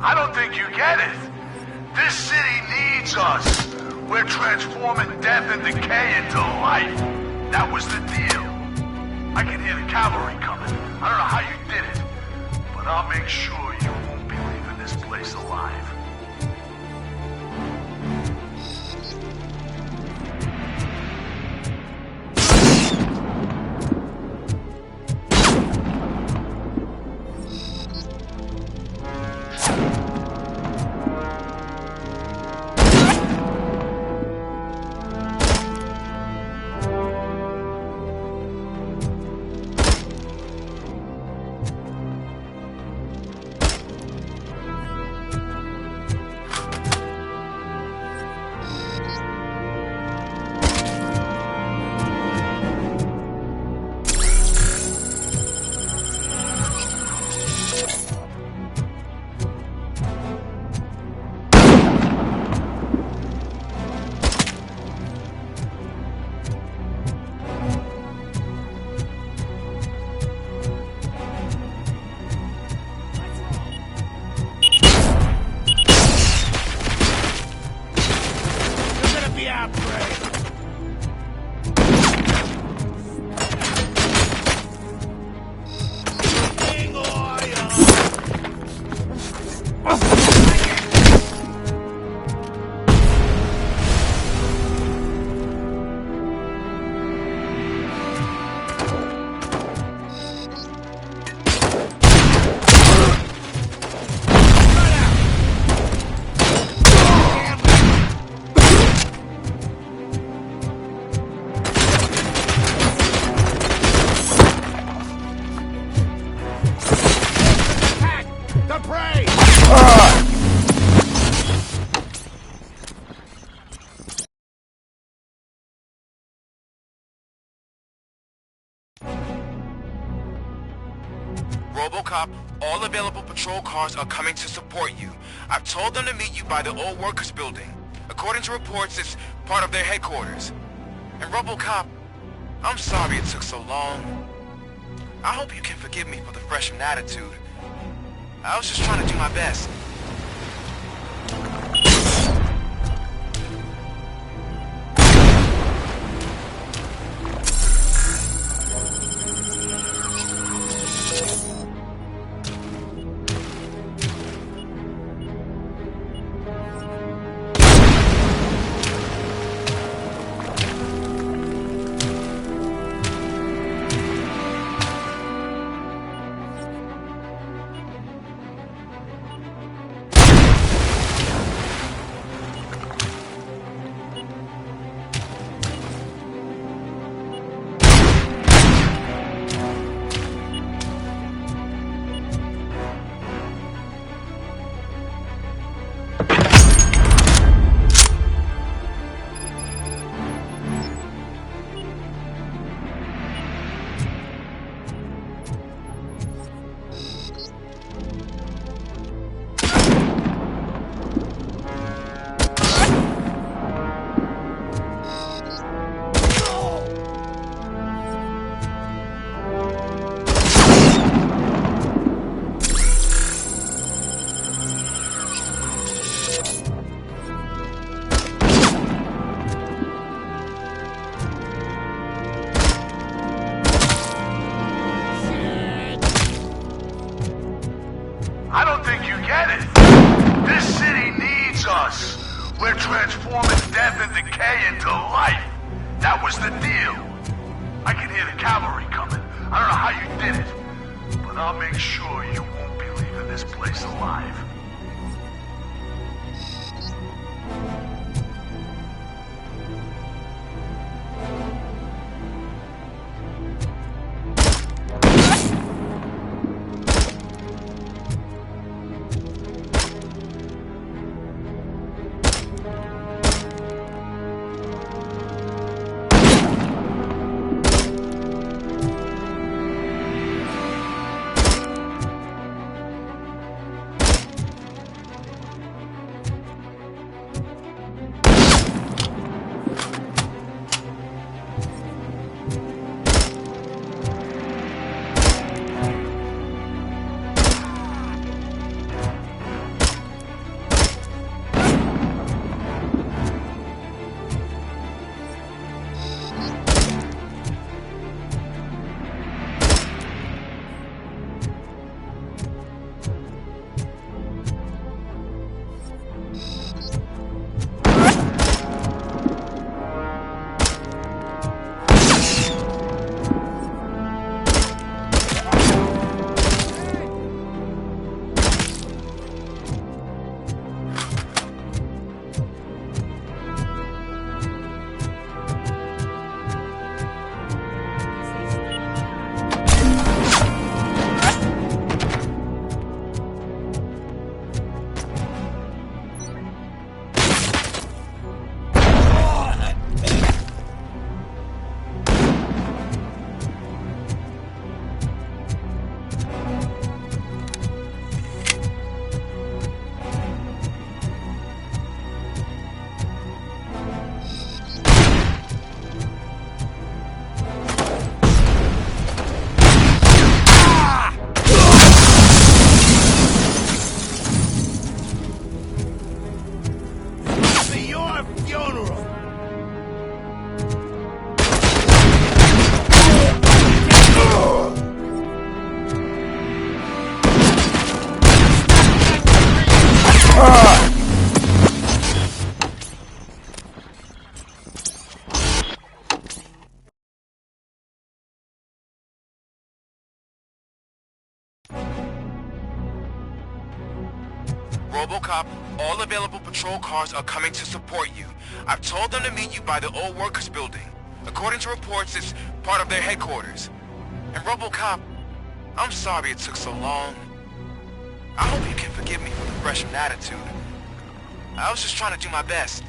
I don't think you get it. This city needs us. We're transforming death and decay into life. That was the deal. I can hear the cavalry coming. I don't know how you did it, but I'll make sure you won't be leaving this place alive. Robocop, all available patrol cars are coming to support you. I've told them to meet you by the old workers building. According to reports, it's part of their headquarters. And Robocop, I'm sorry it took so long. I hope you can forgive me for the freshman attitude. I was just trying to do my best. I don't think you get it. This city needs us. We're transforming death and decay into life. That was the deal. I can hear the cavalry coming. I don't know how you did it, but I'll make sure you won't be leaving this place alive. Robocop, all available patrol cars are coming to support you. I've told them to meet you by the old workers building. According to reports, it's part of their headquarters. And Robocop, I'm sorry it took so long. I hope you can forgive me for the freshman attitude. I was just trying to do my best.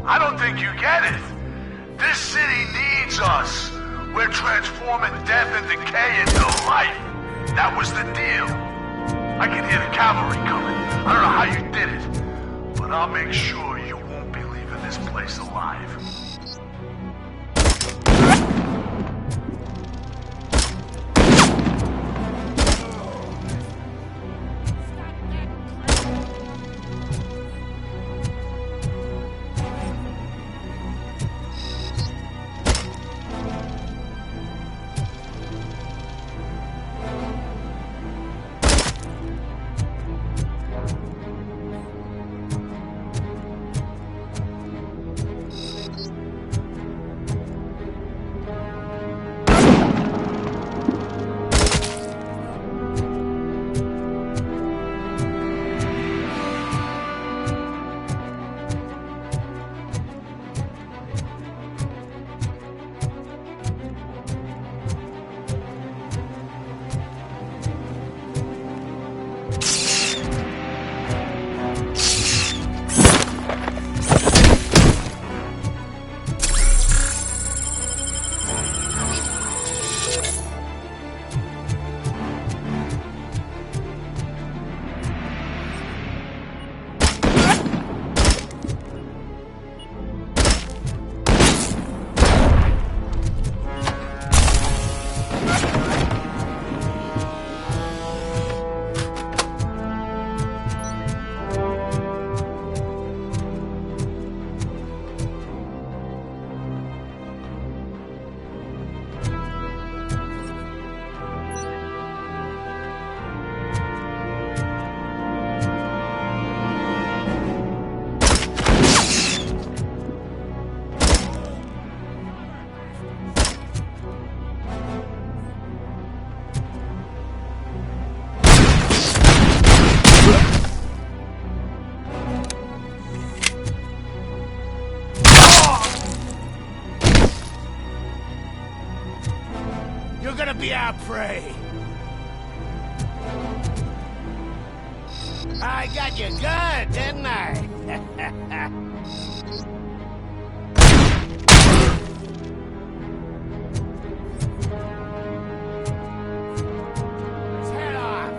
I don't think you get it. This city needs us. We're transforming death and decay into life. That was the deal. I can hear the cavalry coming. I don't know how you did it, but I'll make sure you won't be leaving this place alive. be our prey. I got you good, didn't I? Head off.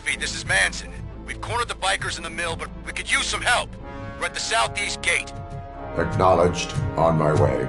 Murphy, this is Manson. We've cornered the bikers in the mill, but we could use some help. We're at the southeast gate. Acknowledged. On my way.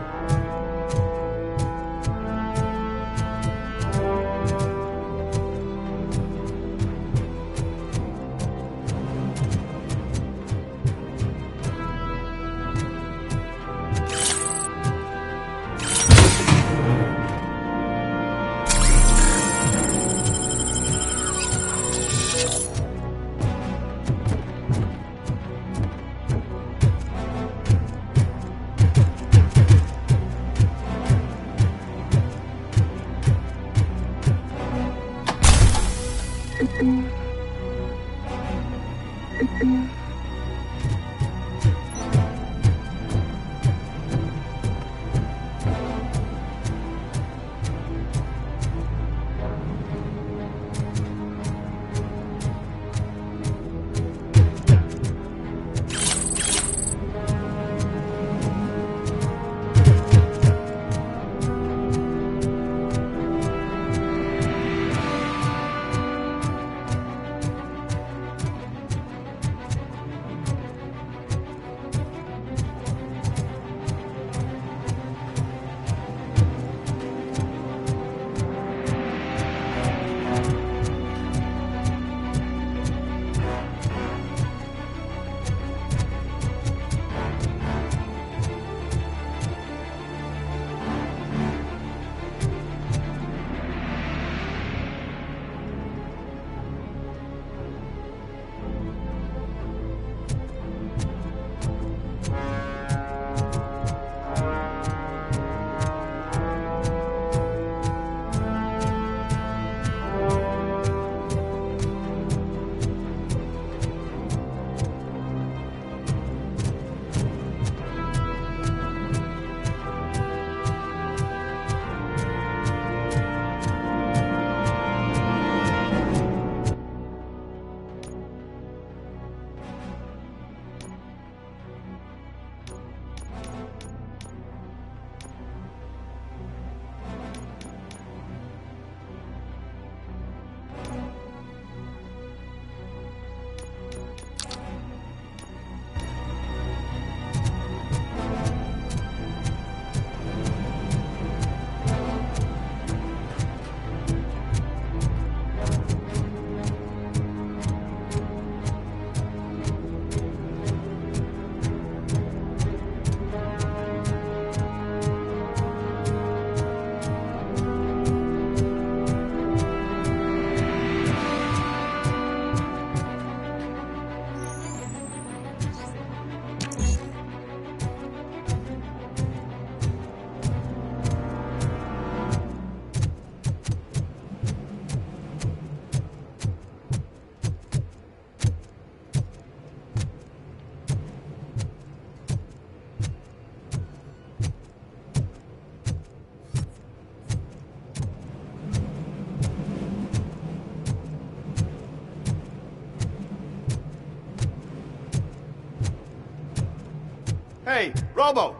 Hey, Robo!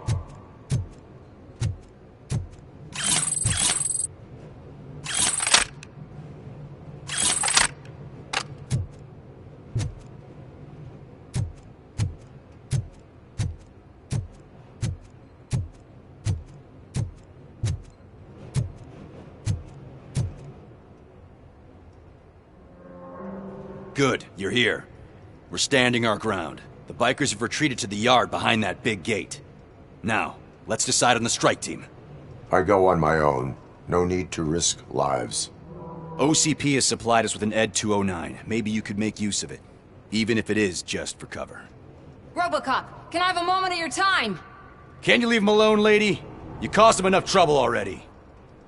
Good, you're here. We're standing our ground. The bikers have retreated to the yard behind that big gate. Now, let's decide on the strike team. I go on my own. No need to risk lives. OCP has supplied us with an ED 209. Maybe you could make use of it, even if it is just for cover. Robocop, can I have a moment of your time? Can you leave him alone, lady? You caused him enough trouble already.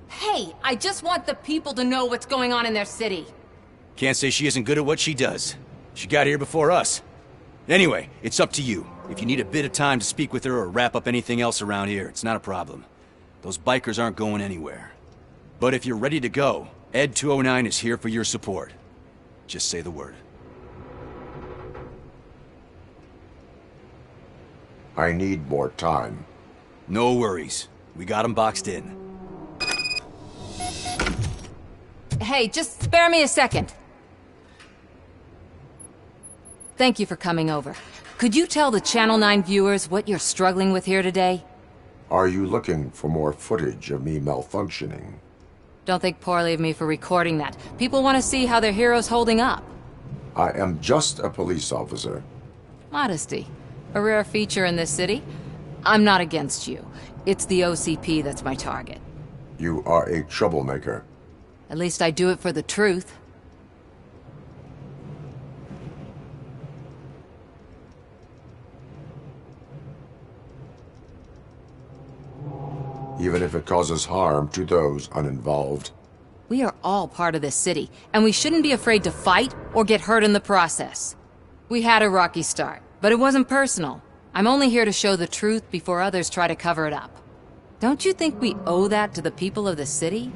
Hey, I just want the people to know what's going on in their city. Can't say she isn't good at what she does. She got here before us. Anyway, it's up to you. If you need a bit of time to speak with her or wrap up anything else around here, it's not a problem. Those bikers aren't going anywhere. But if you're ready to go, ED 209 is here for your support. Just say the word. I need more time. No worries. We got him boxed in. Hey, just spare me a second. Thank you for coming over. Could you tell the Channel 9 viewers what you're struggling with here today? Are you looking for more footage of me malfunctioning? Don't think poorly of me for recording that. People want to see how their hero's holding up. I am just a police officer. Modesty. A rare feature in this city. I'm not against you. It's the OCP that's my target. You are a troublemaker. At least I do it for the truth. Even if it causes harm to those uninvolved. We are all part of this city, and we shouldn't be afraid to fight or get hurt in the process. We had a rocky start, but it wasn't personal. I'm only here to show the truth before others try to cover it up. Don't you think we owe that to the people of the city?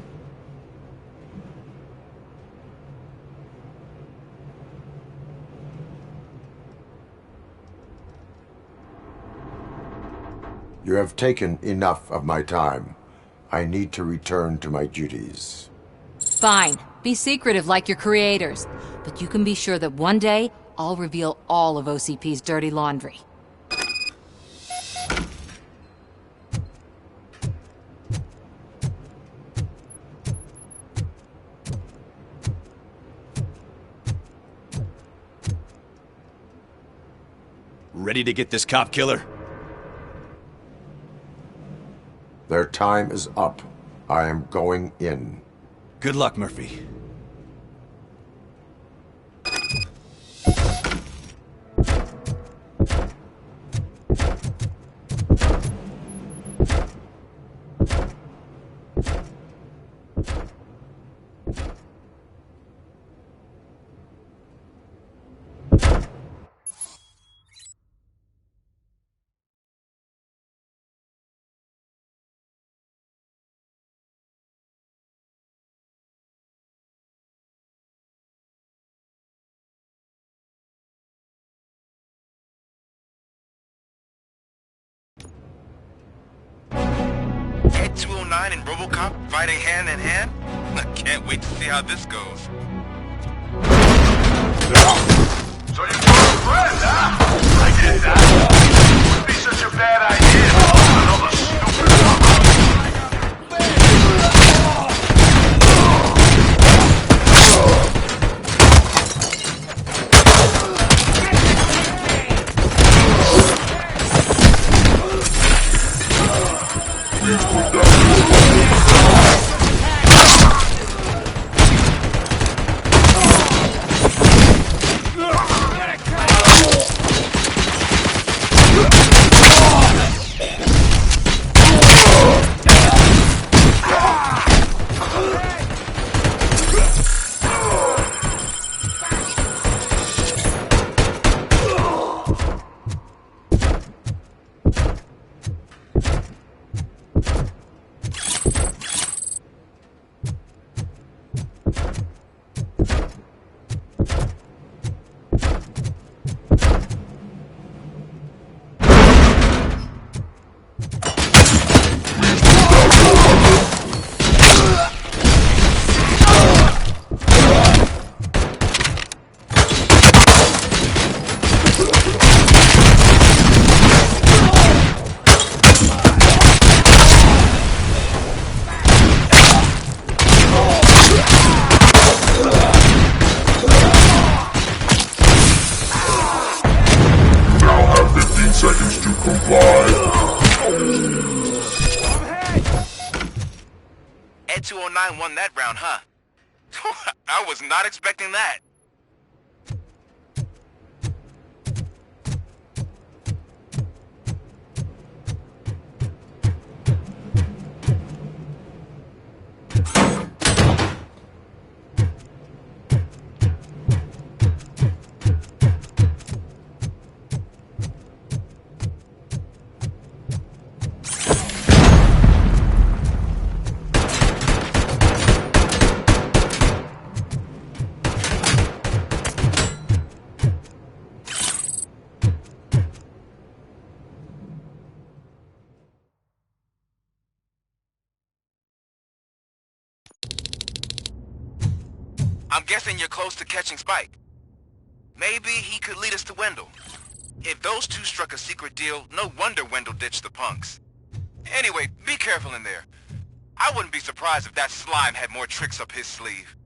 You have taken enough of my time. I need to return to my duties. Fine. Be secretive like your creators. But you can be sure that one day, I'll reveal all of OCP's dirty laundry. Ready to get this cop killer? Their time is up. I am going in. Good luck, Murphy. Ed 209 and Robocop fighting hand in hand? I can't wait to see how this goes. So you brought a friend, huh? I get that. Wouldn't be such a bad idea. Another stupid Ed 209 won that round, huh? I was not expecting that. I'm guessing you're close to catching Spike. Maybe he could lead us to Wendell. If those two struck a secret deal, no wonder Wendell ditched the punks. Anyway, be careful in there. I wouldn't be surprised if that slime had more tricks up his sleeve.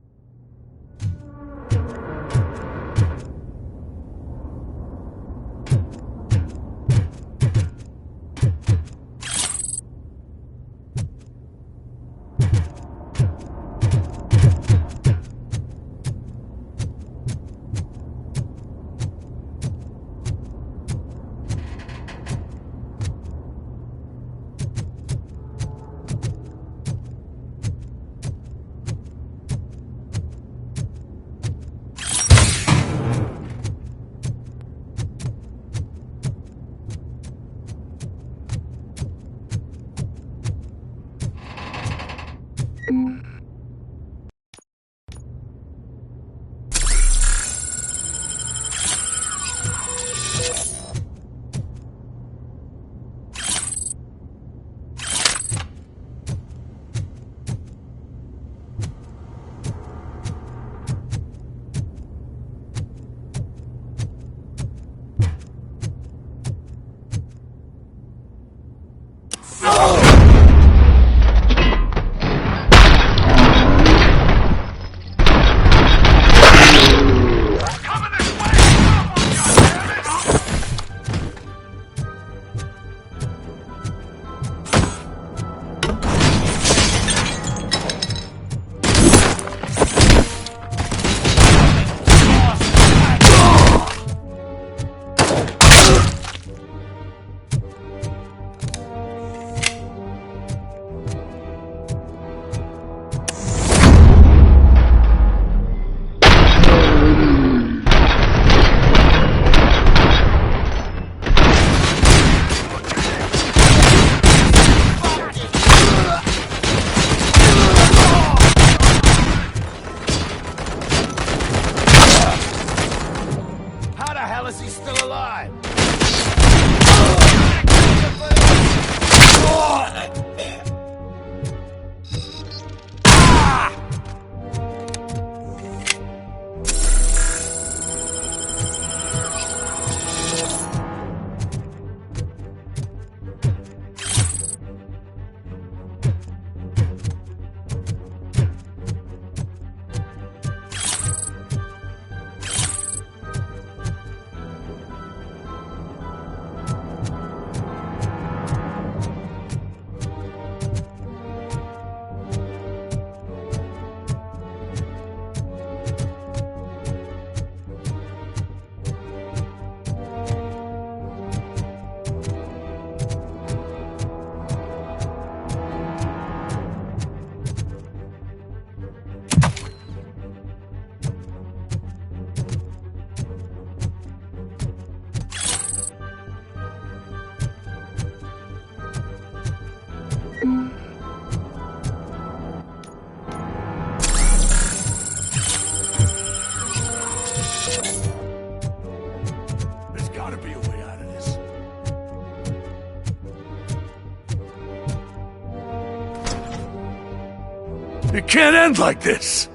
It can't end like this!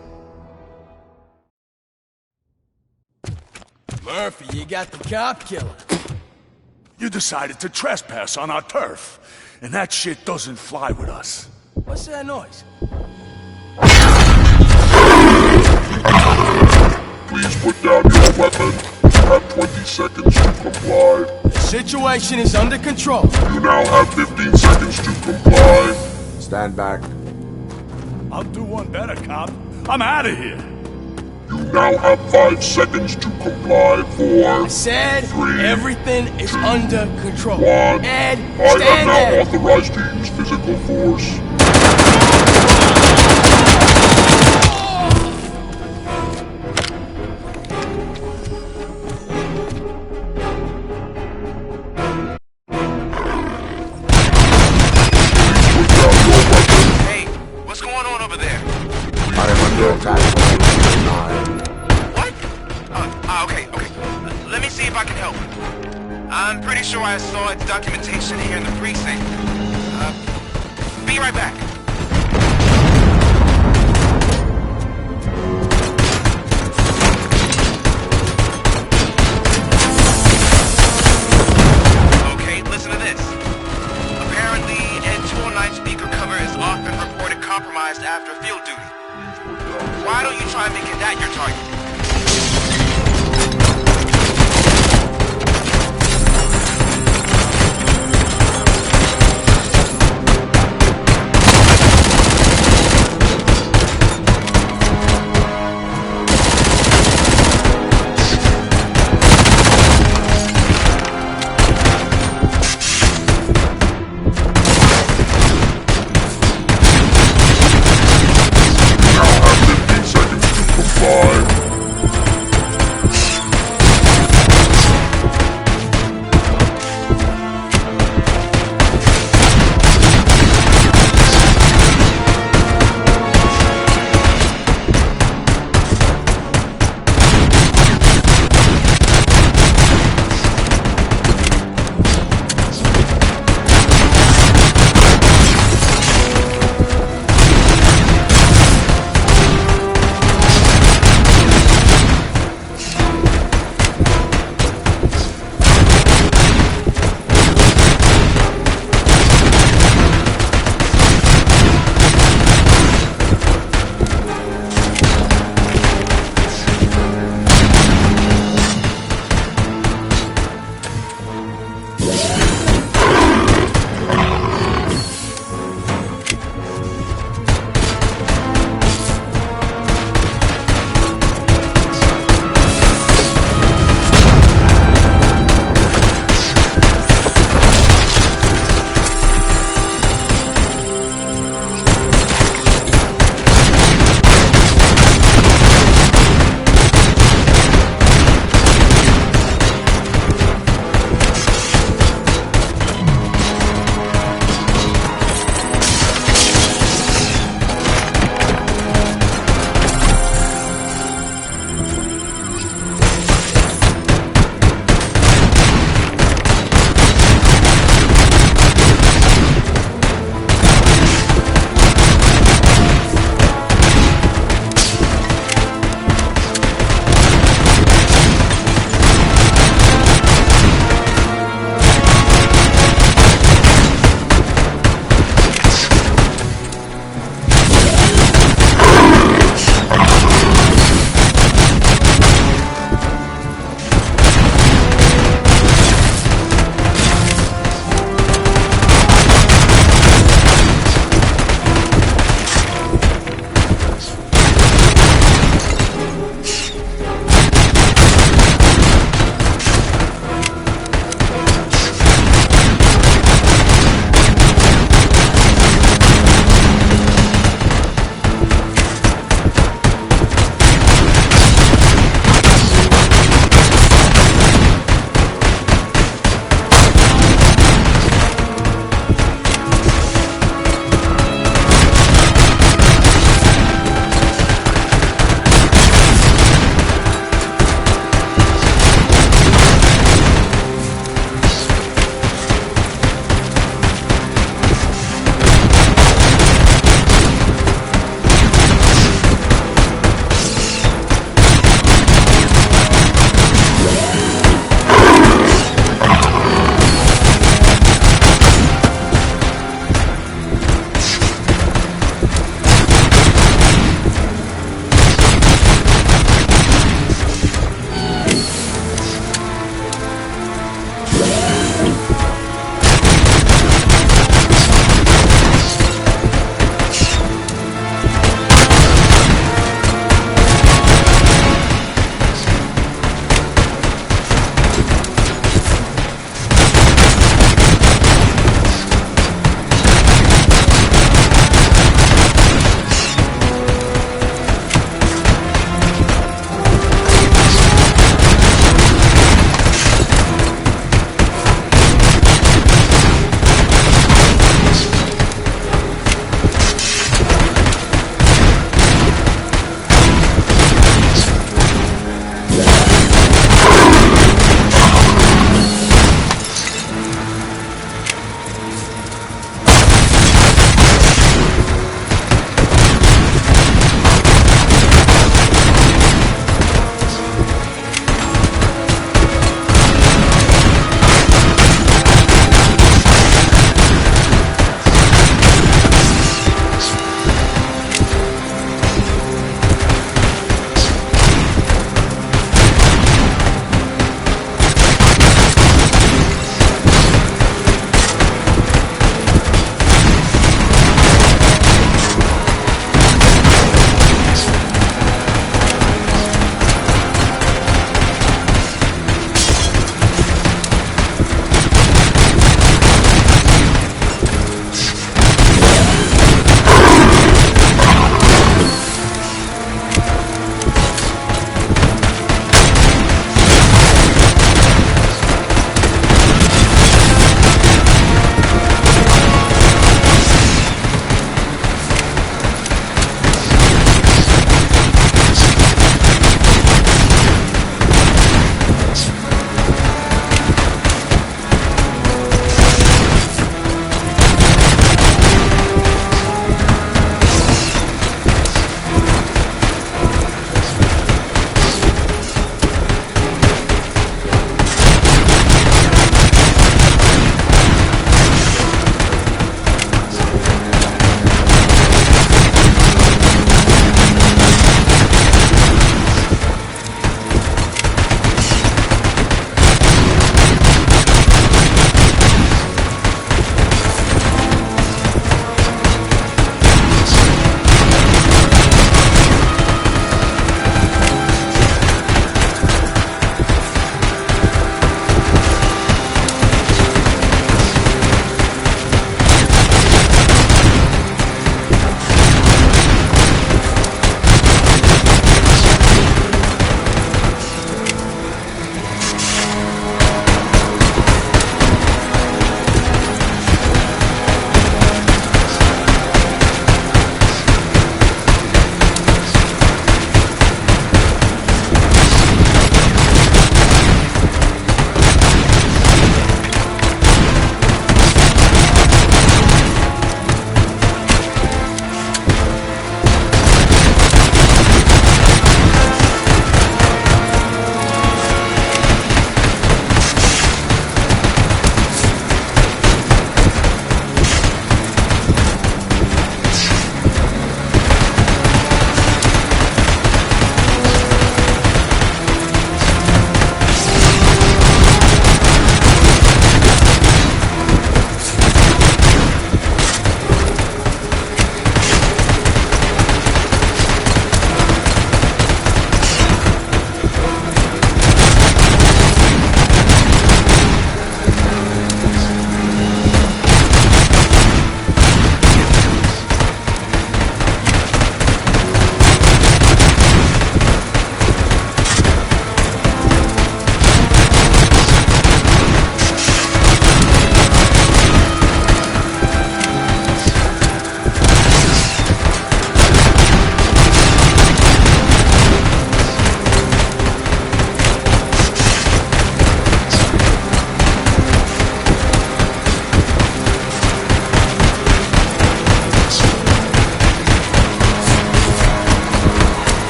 Murphy, you got the cop killer. You decided to trespass on our turf, and that shit doesn't fly with us. What's that noise? Please put down your weapon. You have 20 seconds to comply. The situation is under control. You now have 15 seconds to comply. Stand back. I'll do one better, cop. I'm out of here. You now have 5 seconds to comply. 4, I said 3, everything is 2, under control. 1. Ed, I stand am now there. authorized to use physical force. Hey, what's going on over there? I am under attack from What? Okay. Let me see if I can help. I'm pretty sure I saw its documentation here in the precinct. Be right back.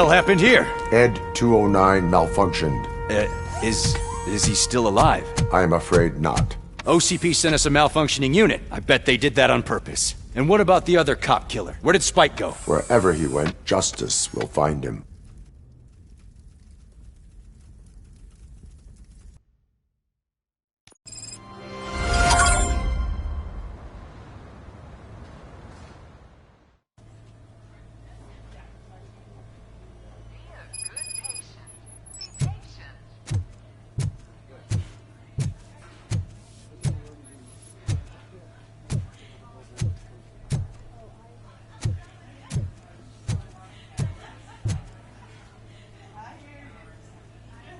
hell happened here? Ed 209 malfunctioned. Is he still alive? I'm afraid not. OCP sent us a malfunctioning unit. I bet they did that on purpose. And what about the other cop killer? Where did Spike go? Wherever he went, justice will find him.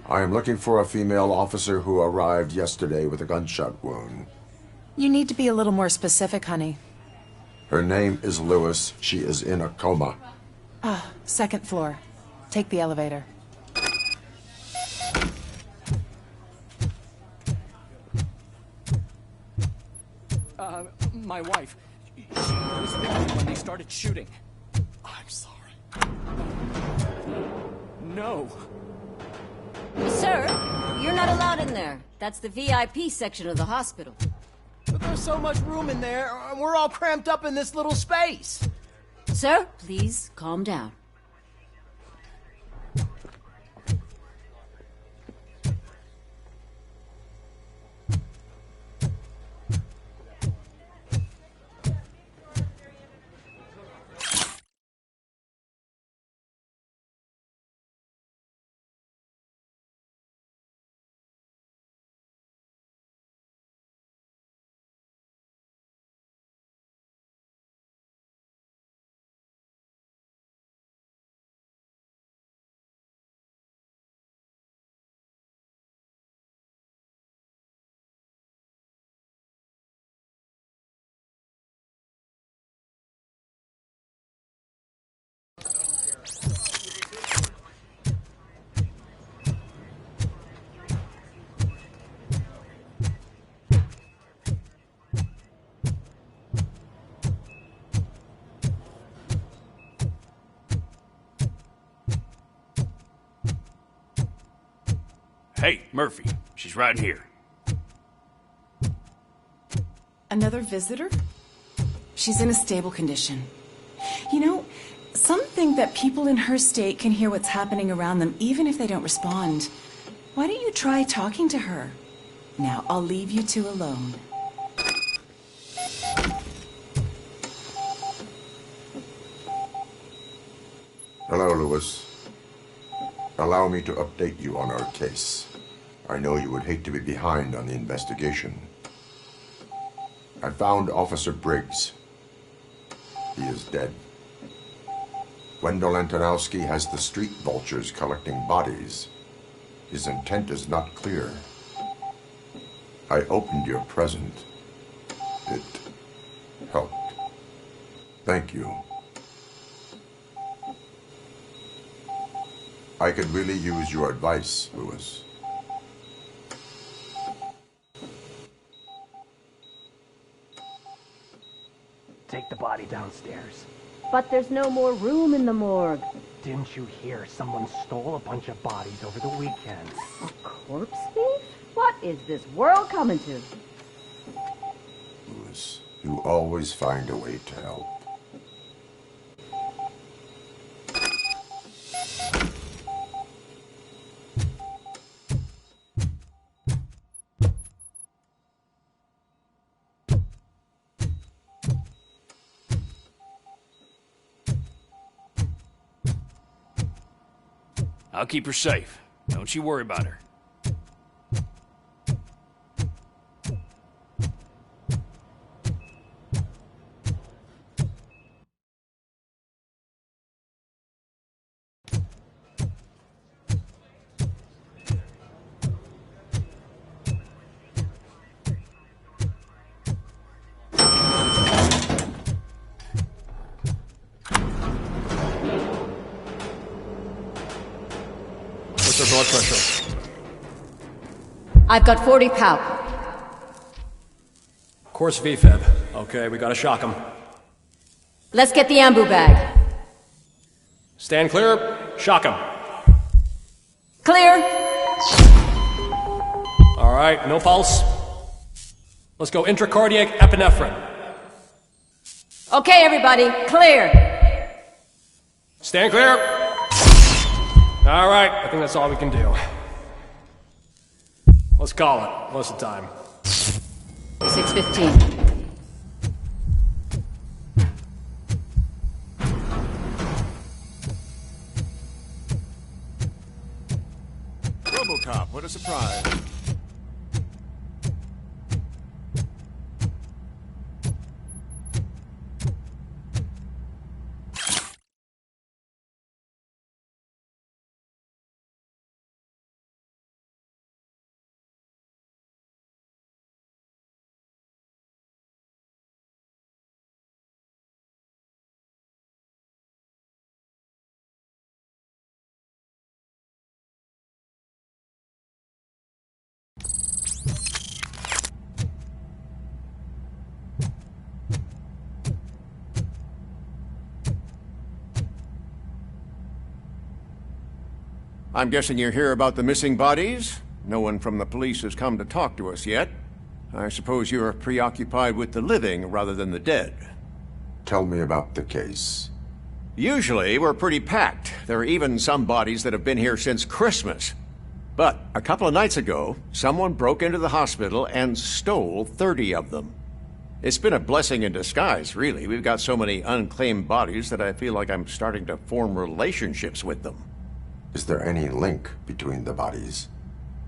I am looking for a female officer who arrived yesterday with a gunshot wound. You need to be a little more specific, honey. Her name is Lewis. She is in a coma. Second floor. Take the elevator. My wife. She was thinking when they started shooting. I'm sorry. No. Sir, you're not allowed in there. That's the VIP section of the hospital. But there's so much room in there, and we're all cramped up in this little space. Sir, please calm down. Hey, Murphy. She's right here. Another visitor? She's in a stable condition. You know, some think that people in her state can hear what's happening around them even if they don't respond. Why don't you try talking to her? Now, I'll leave you two alone. Hello, Lewis. Allow me to update you on our case. I know you would hate to be behind on the investigation. I found Officer Briggs. He is dead. Wendell Antonowski has the street vultures collecting bodies. His intent is not clear. I opened your present. It helped. Thank you. I could really use your advice, Lewis. Take the body downstairs. But there's no more room in the morgue. Didn't you hear someone stole a bunch of bodies over the weekend? A corpse thief? What is this world coming to? Lewis, you always find a way to help. I'll keep her safe. Don't you worry about her. What's her blood pressure? I've got 40 pow. Course VFib. Okay, we gotta shock him. Let's get the ambu bag. Stand clear. shock him. Clear. All right, no pulse. Let's go intracardiac epinephrine. Okay, everybody, clear. Stand clear. All right, I think that's all we can do. Let's call it. What's the time? 6:15. Robocop, what a surprise. I'm guessing you're here about the missing bodies? No one from the police has come to talk to us yet. I suppose you're preoccupied with the living rather than the dead. Tell me about the case. Usually, we're pretty packed. There are even some bodies that have been here since Christmas. But a couple of nights ago, someone broke into the hospital and stole 30 of them. It's been a blessing in disguise, really. We've got so many unclaimed bodies that I feel like I'm starting to form relationships with them. Is there any link between the bodies?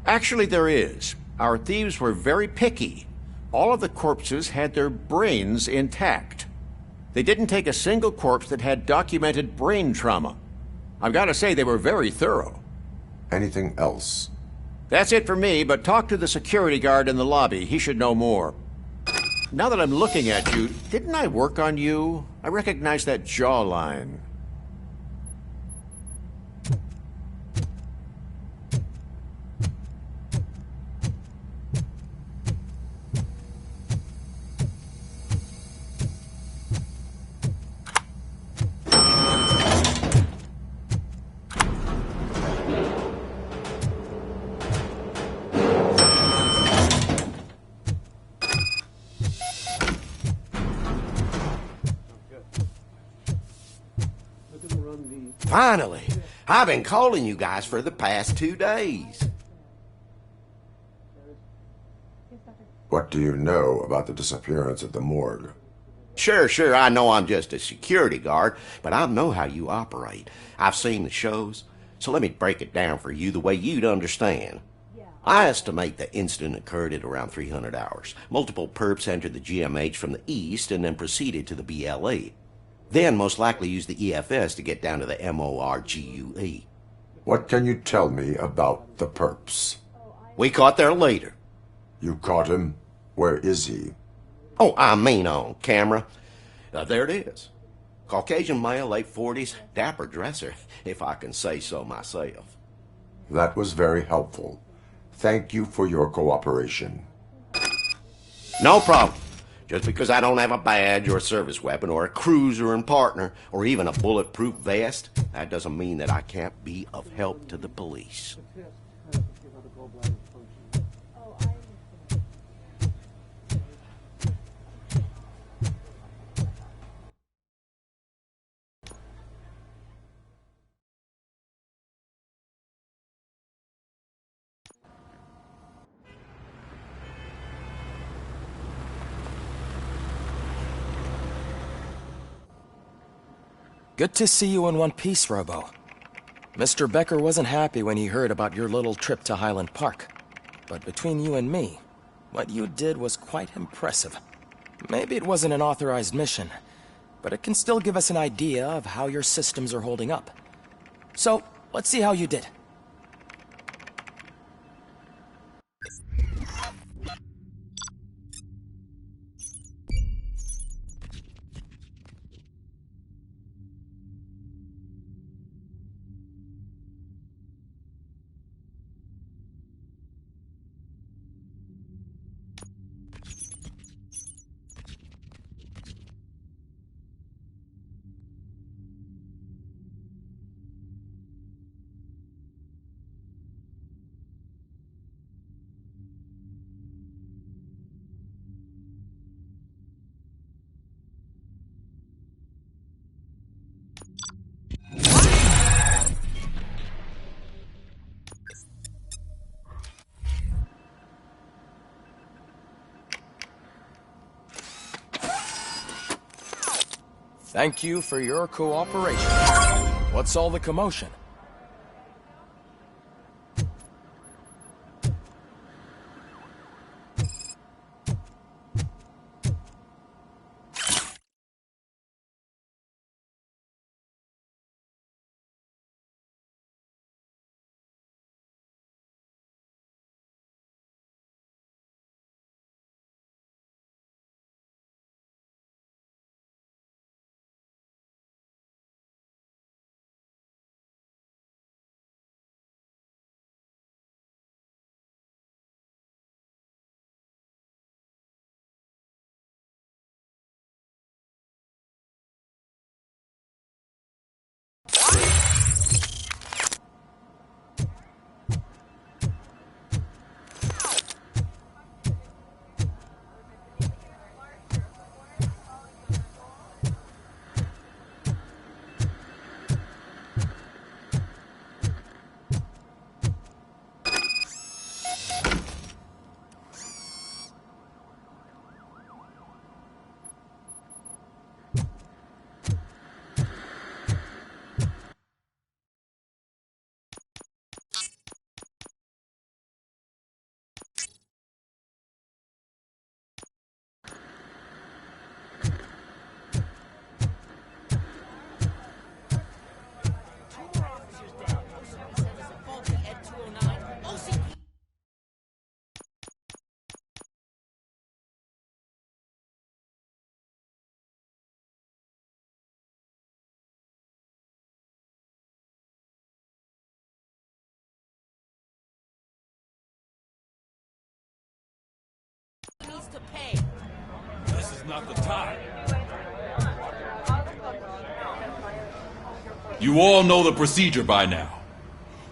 Actually, there is. Our thieves were very picky. All of the corpses had their brains intact. They didn't take a single corpse that had documented brain trauma. I've got to say, they were very thorough. Anything else? That's it for me, but talk to the security guard in the lobby. He should know more. Now that I'm looking at you, didn't I work on you? I recognize that jawline. Finally! I've been calling you guys for the past 2 days. What do you know about the disappearance at the morgue? Sure, I know I'm just a security guard, but I know how you operate. I've seen the shows, so let me break it down for you the way you'd understand. I estimate the incident occurred at around 300 hours. Multiple perps entered the GMH from the east and then proceeded to the BLE. Then most likely used the EFS to get down to the MORGUE. What can you tell me about the perps? We caught their leader. You caught him? Where is he? Oh, I mean on camera. There it is. Caucasian male, late 40s, dapper dresser, if I can say so myself. That was very helpful. Thank you for your cooperation. No problem. Just because I don't have a badge or a service weapon or a cruiser and partner or even a bulletproof vest, that doesn't mean that I can't be of help to the police. Good to see you in one piece, Robo. Mr. Becker wasn't happy when he heard about your little trip to Highland Park. But between you and me, what you did was quite impressive. Maybe it wasn't an authorized mission, but it can still give us an idea of how your systems are holding up. So, let's see how you did. Thank you for your cooperation. What's all the commotion? To pay. This is not the time. You all know the procedure by now.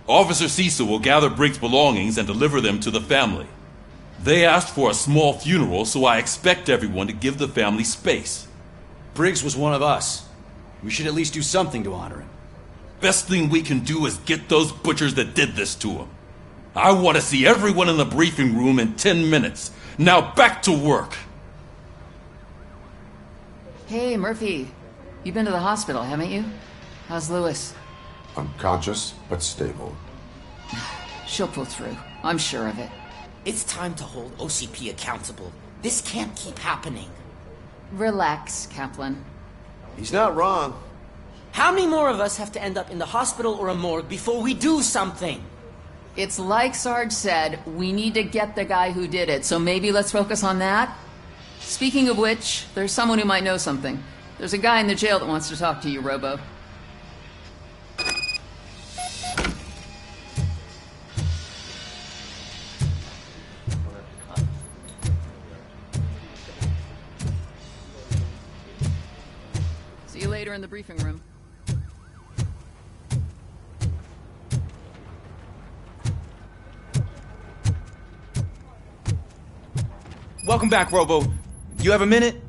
Officer Cecil will gather Briggs' belongings and deliver them to the family. They asked for a small funeral, so I expect everyone to give the family space. Briggs was one of us. We should at least do something to honor him. Best thing we can do is get those butchers that did this to him. I want to see everyone in the briefing room in 10 minutes. Now back to work. Hey, Murphy. You've been to the hospital, haven't you? How's Lewis? Unconscious, but stable. She'll pull through. I'm sure of it. It's time to hold OCP accountable. This can't keep happening. Relax, Kaplan. He's not wrong. How many more of us have to end up in the hospital or a morgue before we do something? It's like Sarge said, we need to get the guy who did it, so maybe let's focus on that? Speaking of which, there's someone who might know something. There's a guy in the jail that wants to talk to you, Robo. See you later in the briefing room. Welcome back, Robo. You have a minute?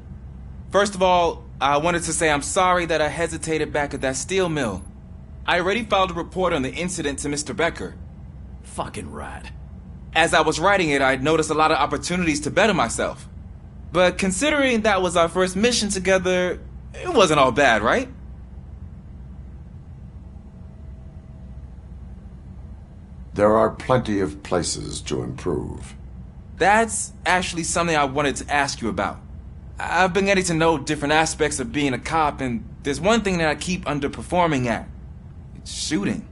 First of all, I wanted to say I'm sorry that I hesitated back at that steel mill. I already filed a report on the incident to Mr. Becker. Fucking rat. As I was writing it, I'd noticed a lot of opportunities to better myself. But considering that was our first mission together, it wasn't all bad, right? There are plenty of places to improve. That's actually something I wanted to ask you about. I've been getting to know different aspects of being a cop, and there's one thing that I keep underperforming at. It's shooting.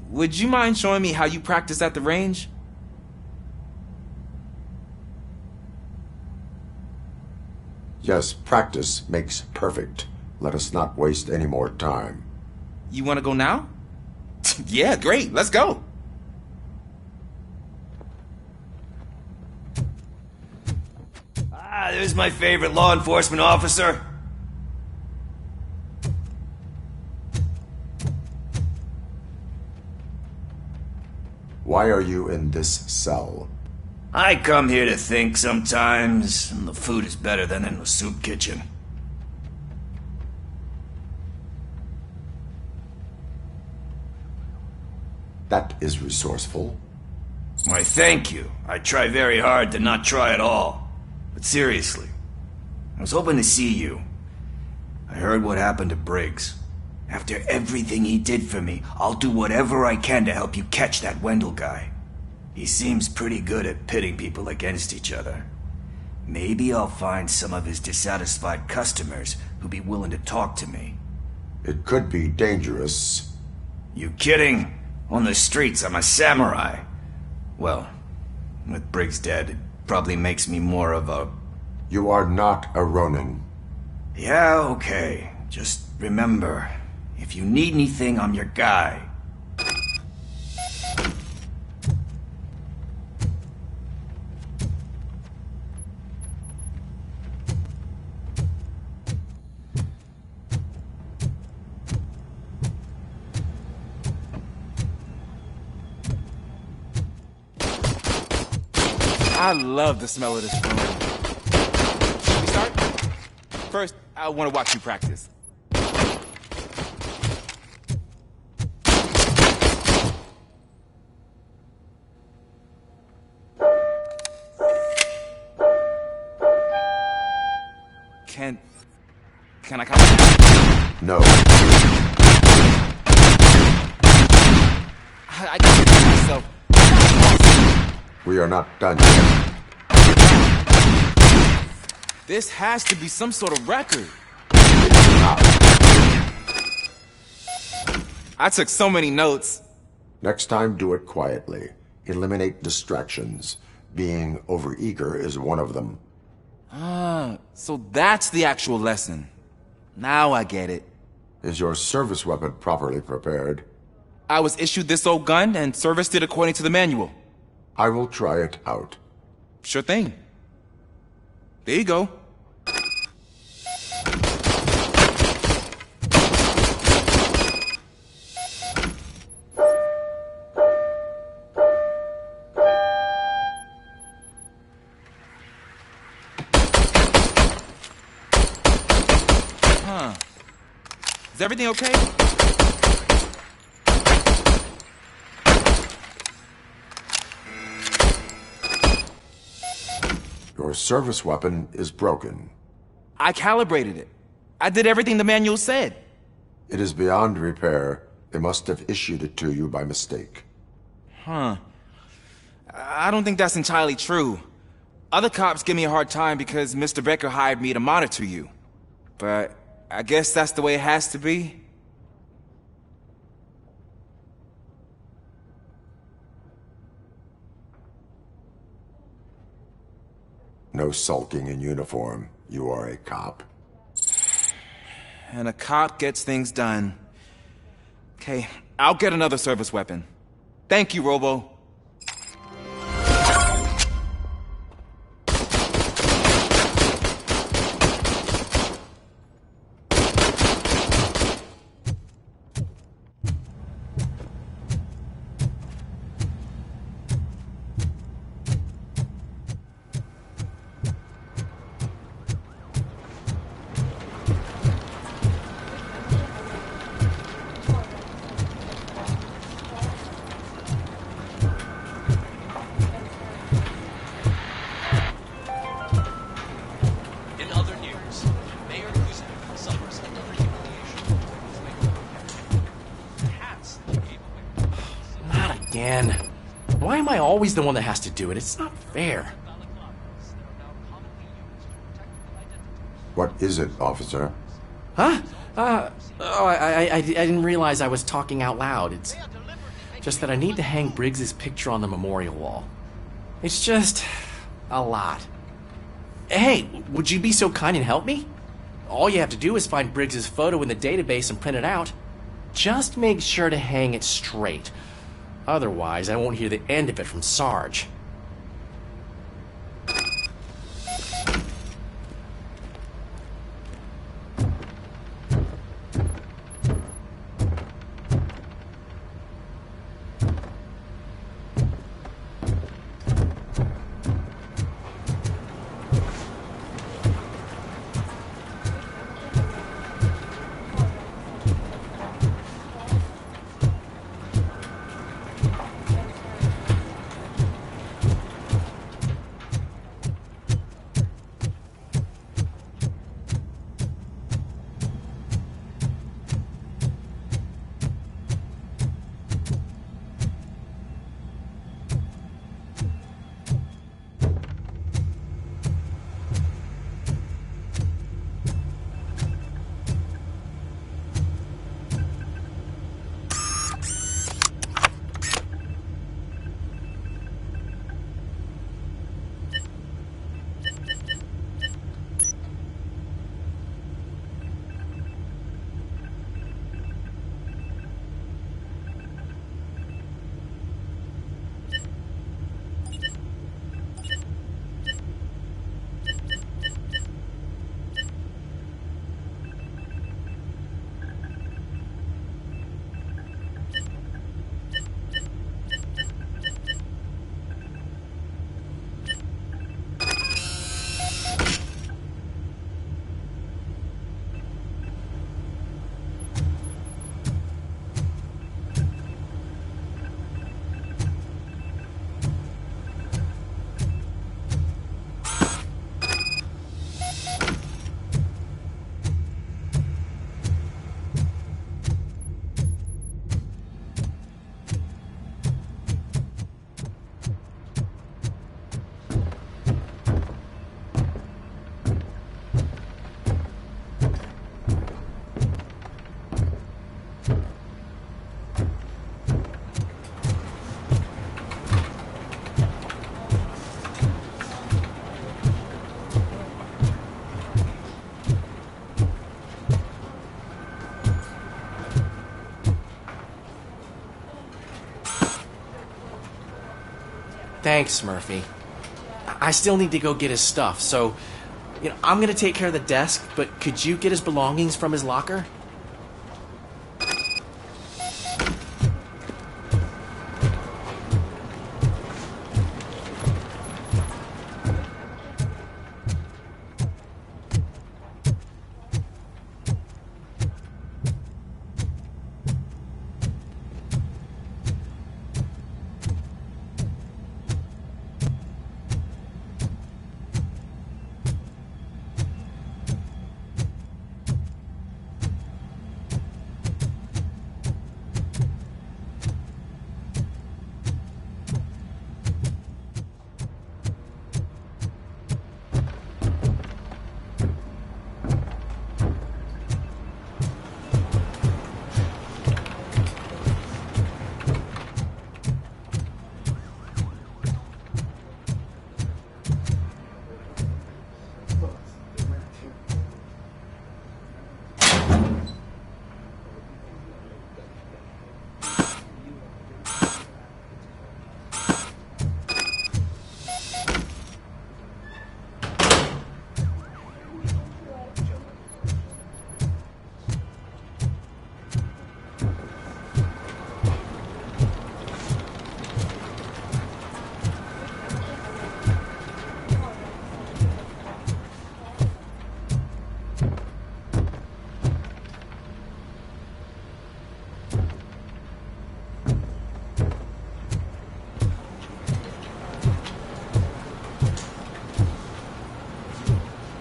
Would you mind showing me how you practice at the range? Yes, practice makes perfect. Let us not waste any more time. You want to go now? Yeah, great. Let's go. There's my favorite law enforcement officer. Why are you in this cell? I come here to think sometimes, and the food is better than in the soup kitchen. That is resourceful. Why, thank you. I try very hard to not try at all. But seriously, I was hoping to see you. I heard what happened to Briggs. After everything he did for me, I'll do whatever I can to help you catch that Wendell guy. He seems pretty good at pitting people against each other. Maybe I'll find some of his dissatisfied customers who'd be willing to talk to me. It could be dangerous. You kidding? On the streets, I'm a samurai. Well, with Briggs dead, it probably makes me more of a... You are not a Ronin. Yeah, okay. Just remember, if you need anything, I'm your guy. I love the smell of this room. Should we start? First, I want to watch you practice. Can I come? No. I can't do myself. We are not done yet. This has to be some sort of record. I took so many notes. Next time, do it quietly. Eliminate distractions. Being overeager is one of them. Ah, so that's the actual lesson. Now I get it. Is your service weapon properly prepared? I was issued this old gun and serviced it according to the manual. I will try it out. Sure thing. There you go. Huh. Is everything okay? Your service weapon is broken. I calibrated it. I did everything the manual said. It is beyond repair. They must have issued it to you by mistake. Huh. I don't think that's entirely true. Other cops give me a hard time because Mr. Becker hired me to monitor you. But I guess that's the way it has to be. No sulking in uniform. You are a cop. And a cop gets things done. Okay, I'll get another service weapon. Thank you, Robo. Again. Why am I always the one that has to do it? It's not fair. What is it, officer? Huh? I didn't realize I was talking out loud. It's just that I need to hang Briggs's picture on the memorial wall. It's just a lot. Hey, would you be so kind and help me? All you have to do is find Briggs's photo in the database and print it out. Just make sure to hang it straight. Otherwise, I won't hear the end of it from Sarge. Thanks, Murphy. I still need to go get his stuff, so, I'm gonna take care of the desk, but could you get his belongings from his locker?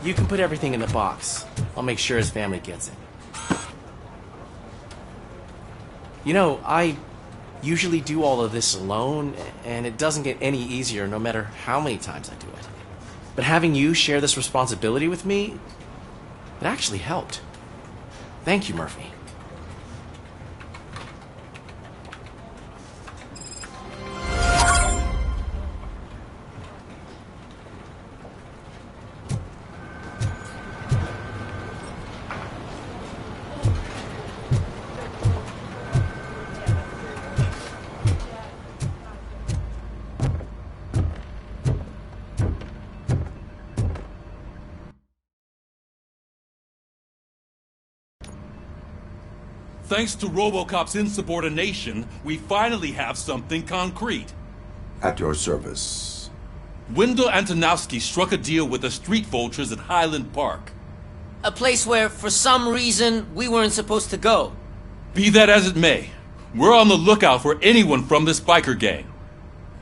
You can put everything in the box. I'll make sure his family gets it. I usually do all of this alone, and it doesn't get any easier no matter how many times I do it. But having you share this responsibility with me, it actually helped. Thank you, Murphy. Thanks to Robocop's insubordination, we finally have something concrete. At your service. Wendell Antonowski struck a deal with the street vultures at Highland Park. A place where, for some reason, we weren't supposed to go. Be that as it may, we're on the lookout for anyone from this biker gang.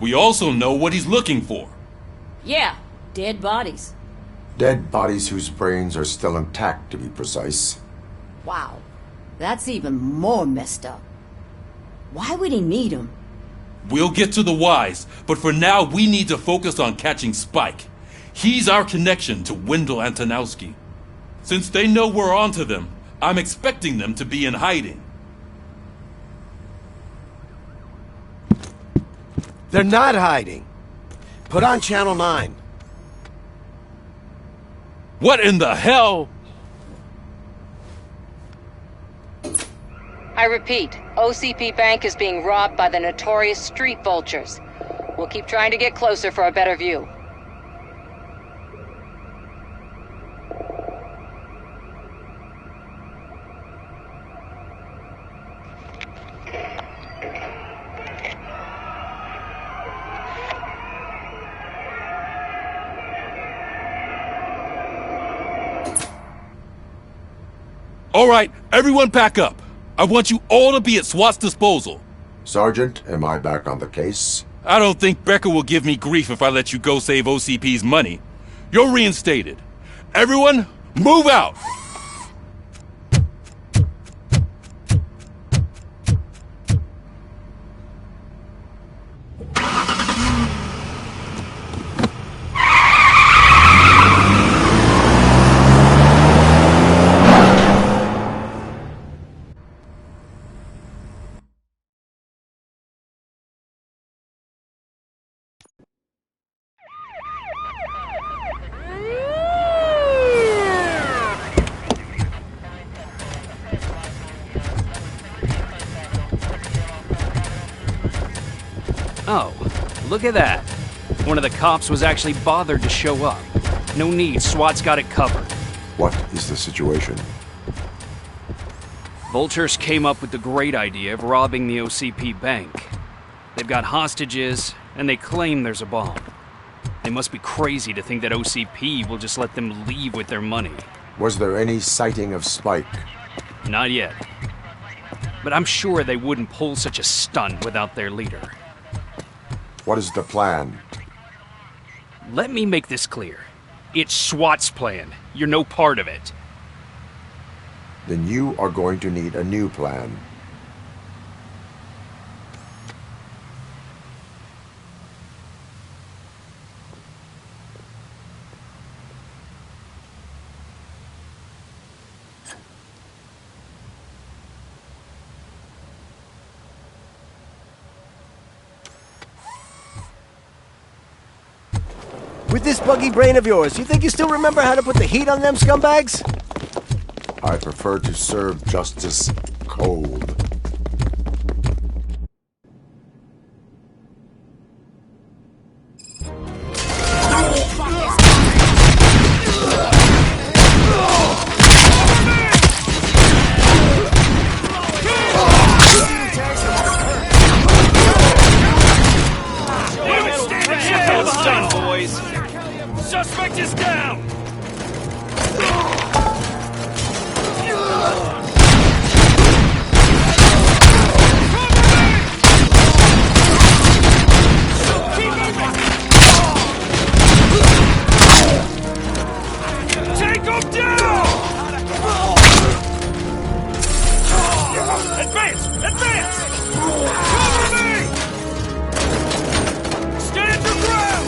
We also know what he's looking for. Yeah, dead bodies. Dead bodies whose brains are still intact, to be precise. Wow, that's even more messed up. Why would he need them? We'll get to the whys, but for now we need to focus on catching Spike. He's our connection to Wendell Antonowski. Since they know we're onto them, I'm expecting them to be in hiding. They're not hiding. Put on Channel 9. What in the hell? I repeat, OCP Bank is being robbed by the notorious street vultures. We'll keep trying to get closer for a better view. All right, everyone pack up. I want you all to be at SWAT's disposal. Sergeant, am I back on the case? I don't think Becker will give me grief if I let you go save OCP's money. You're reinstated. Everyone, move out! Oh, look at that. one of the cops was actually bothered to show up. No need, SWAT's got it covered. What is the situation? Vultures came up with the great idea of robbing the OCP bank. They've got hostages, and they claim there's a bomb. They must be crazy to think that OCP will just let them leave with their money. Was there any sighting of Spike? Not yet. But I'm sure they wouldn't pull such a stunt without their leader. What is the plan? Let me make this clear. It's SWAT's plan. You're no part of it. Then you are going to need a new plan. With this buggy brain of yours, you think you still remember how to put the heat on them scumbags? I prefer to serve justice cold. Suspect is down! Take him down! Advance! Advance! Cover me! Stand your ground!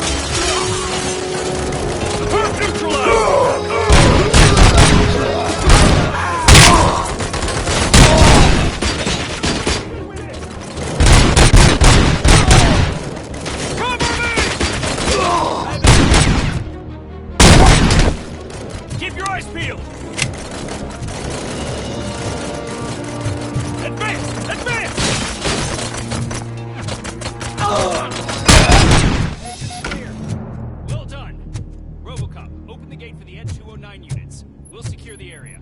Keep your eyes peeled! Advance! Advance! Well done. Robocop, open the gate for the Ed-209 units. We'll secure the area.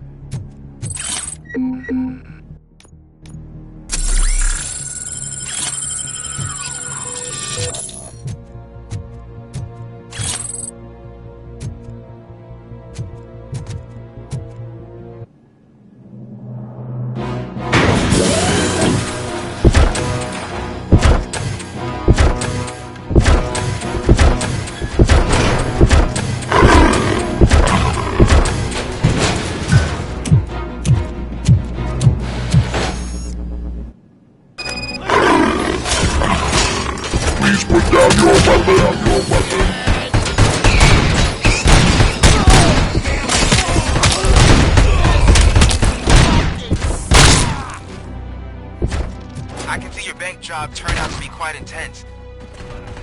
I can see your bank job turned out to be quite intense.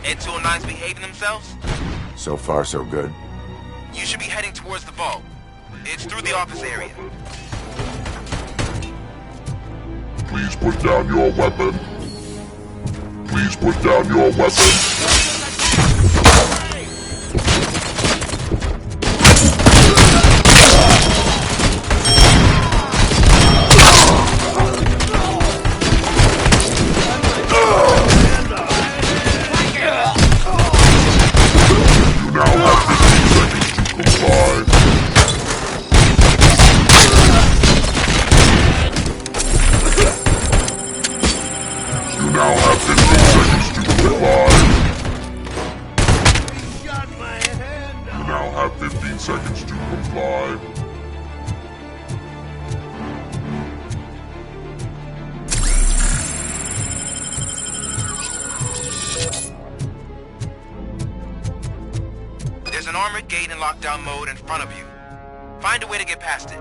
Ed-209's behaving themselves? So far, so good. You should be heading towards the vault. It's through the office area. Please put down your weapon. Please put down your weapon. There's an armored gate in lockdown mode in front of you. Find a way to get past it.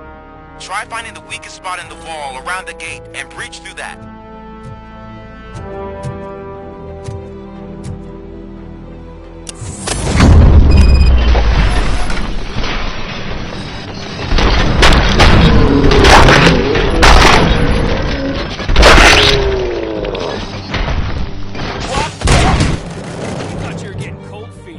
Try finding the weakest spot in the wall around the gate and breach through that. You thought you were getting cold feet.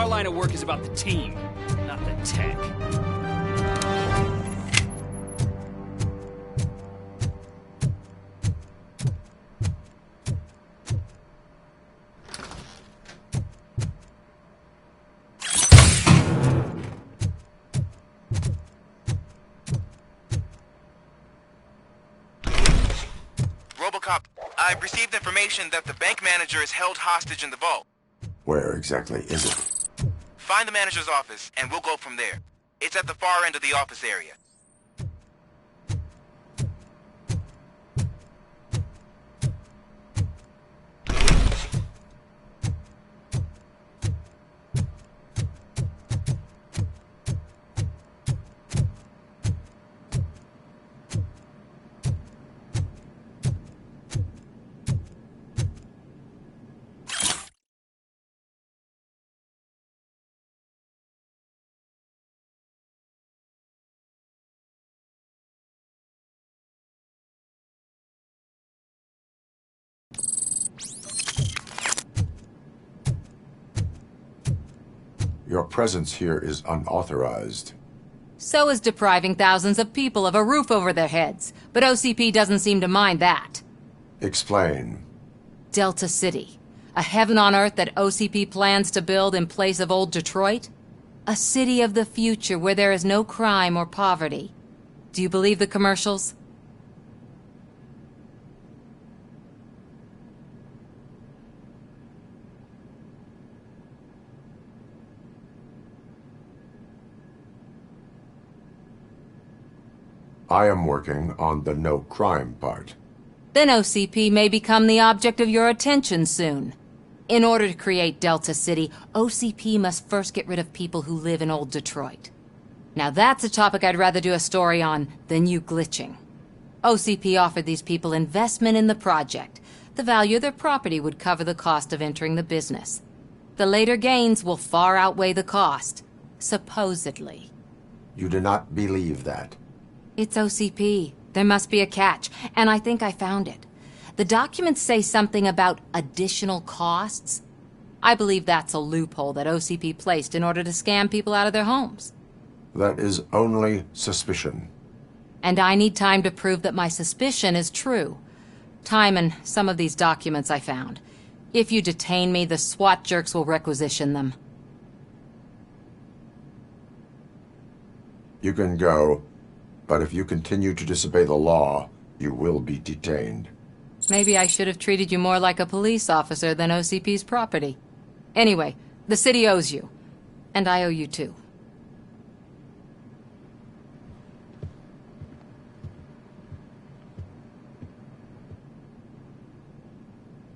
Our line of work is about the team, not the tech. Robocop, I've received information that the bank manager is held hostage in the vault. Where exactly is it? Find the manager's office, and we'll go from there. It's at the far end of the office area. Your presence here is unauthorized. So is depriving thousands of people of a roof over their heads. But OCP doesn't seem to mind that. Explain. Delta City. A heaven on earth that OCP plans to build in place of old Detroit? A city of the future where there is no crime or poverty. Do you believe the commercials? I am working on the no crime part. Then OCP may become the object of your attention soon. In order to create Delta City, OCP must first get rid of people who live in old Detroit. Now that's a topic I'd rather do a story on than you glitching. OCP offered these people investment in the project. The value of their property would cover the cost of entering the business. The later gains will far outweigh the cost. Supposedly. You do not believe that. It's OCP. There must be a catch, and I think I found it. The documents say something about additional costs. I believe that's a loophole that OCP placed in order to scam people out of their homes. That is only suspicion. And I need time to prove that my suspicion is true. Time and some of these documents I found. If you detain me, the SWAT jerks will requisition them. You can go, but if you continue to disobey the law, you will be detained. Maybe I should have treated you more like a police officer than OCP's property. Anyway, the city owes you. And I owe you too.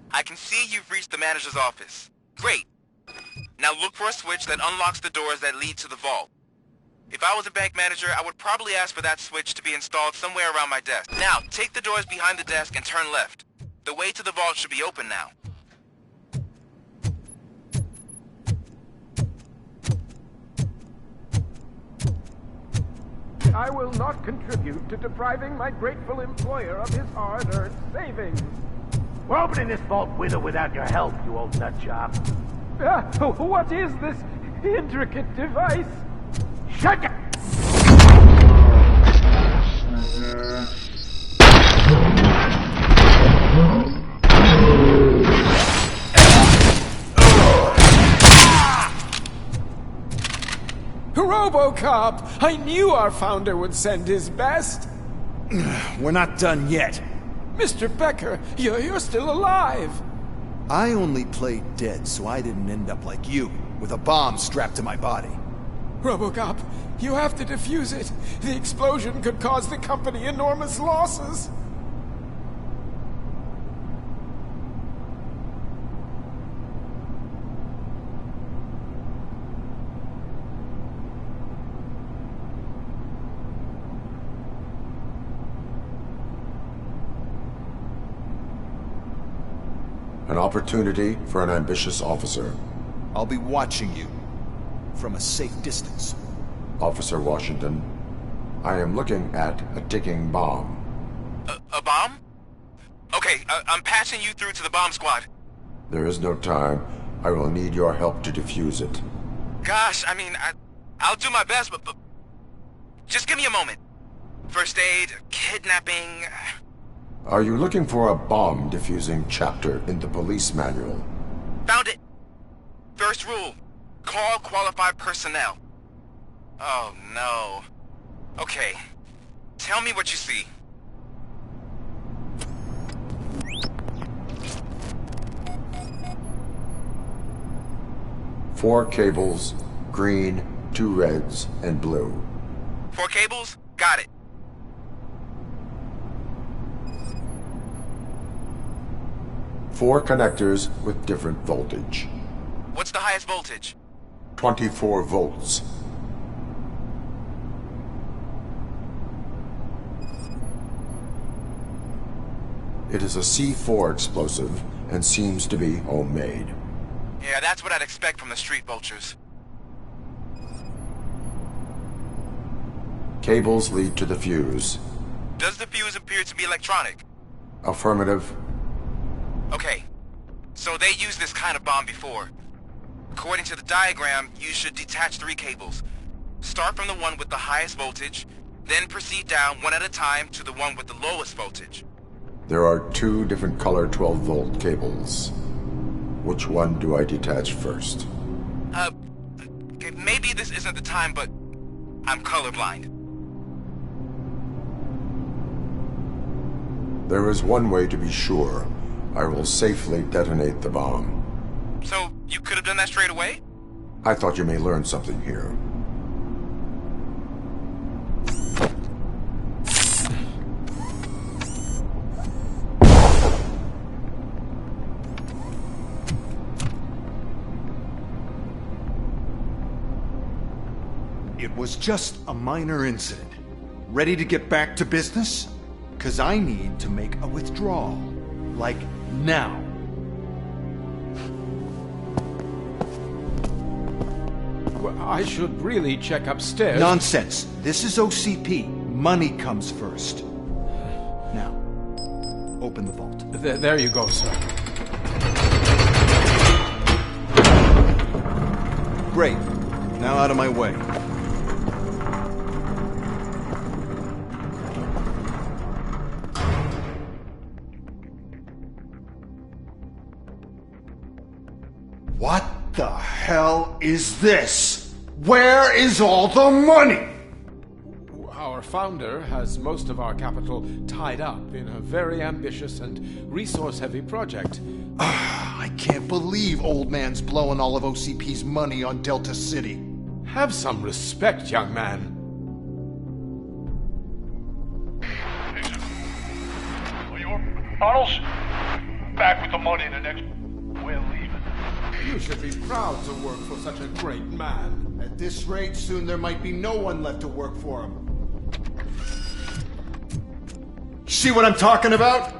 I can see you've reached the manager's office. Great. Now look for a switch that unlocks the doors that lead to the vault. If I was a bank manager, I would probably ask for that switch to be installed somewhere around my desk. Now, take the doors behind the desk and turn left. The way to the vault should be open now. I will not contribute to depriving my grateful employer of his hard-earned savings. We're opening this vault with or without your help, you old nutjob. What is this intricate device? Shut your... Robocop! I knew our founder would send his best. We're not done yet. Mr. Becker, you're still alive. I only played dead so I didn't end up like you, with a bomb strapped to my body. Robocop, you have to defuse it. The explosion could cause the company enormous losses. An opportunity for an ambitious officer. I'll be watching you from a safe distance. Officer Washington, I am looking at a ticking bomb. A bomb? Okay, I'm passing you through to the bomb squad. There is no time. I will need your help to defuse it. Gosh, I mean, I'll do my best, but just give me a moment. First aid, kidnapping... Are you looking for a bomb defusing chapter in the police manual? Found it! First rule, call qualified personnel. Oh no. Okay, tell me what you see. Four cables, green, 2 reds, and blue. 4 cables? Got it. Four connectors with different voltage. What's the highest voltage? 24 volts. It is a C4 explosive and seems to be homemade. Yeah, that's what I'd expect from the street vultures. Cables lead to the fuse. Does the fuse appear to be electronic? Affirmative. Okay, so they used this kind of bomb before. According to the diagram, you should detach 3 cables. Start from the one with the highest voltage, then proceed down one at a time to the one with the lowest voltage. There are 2 different color 12-volt cables. Which one do I detach first? Okay, maybe this isn't the time, but I'm colorblind. There is one way to be sure. I will safely detonate the bomb. So, you could have done that straight away? I thought you may learn something here. It was just a minor incident. Ready to get back to business? 'Cause I need to make a withdrawal. Like, now. Well, I should really check upstairs. Nonsense. This is OCP. Money comes first. Now, open the vault. There you go, sir. Great. Now out of my way. What the hell is this? Where is all the money? Our founder has most of our capital tied up in a very ambitious and resource-heavy project. I can't believe old man's blowing all of OCP's money on Delta City. Have some respect, young man. Tunnels? Back with the money in the next... We're leaving. You should be proud to work for such a great man. At this rate, soon there might be no one left to work for him. See what I'm talking about?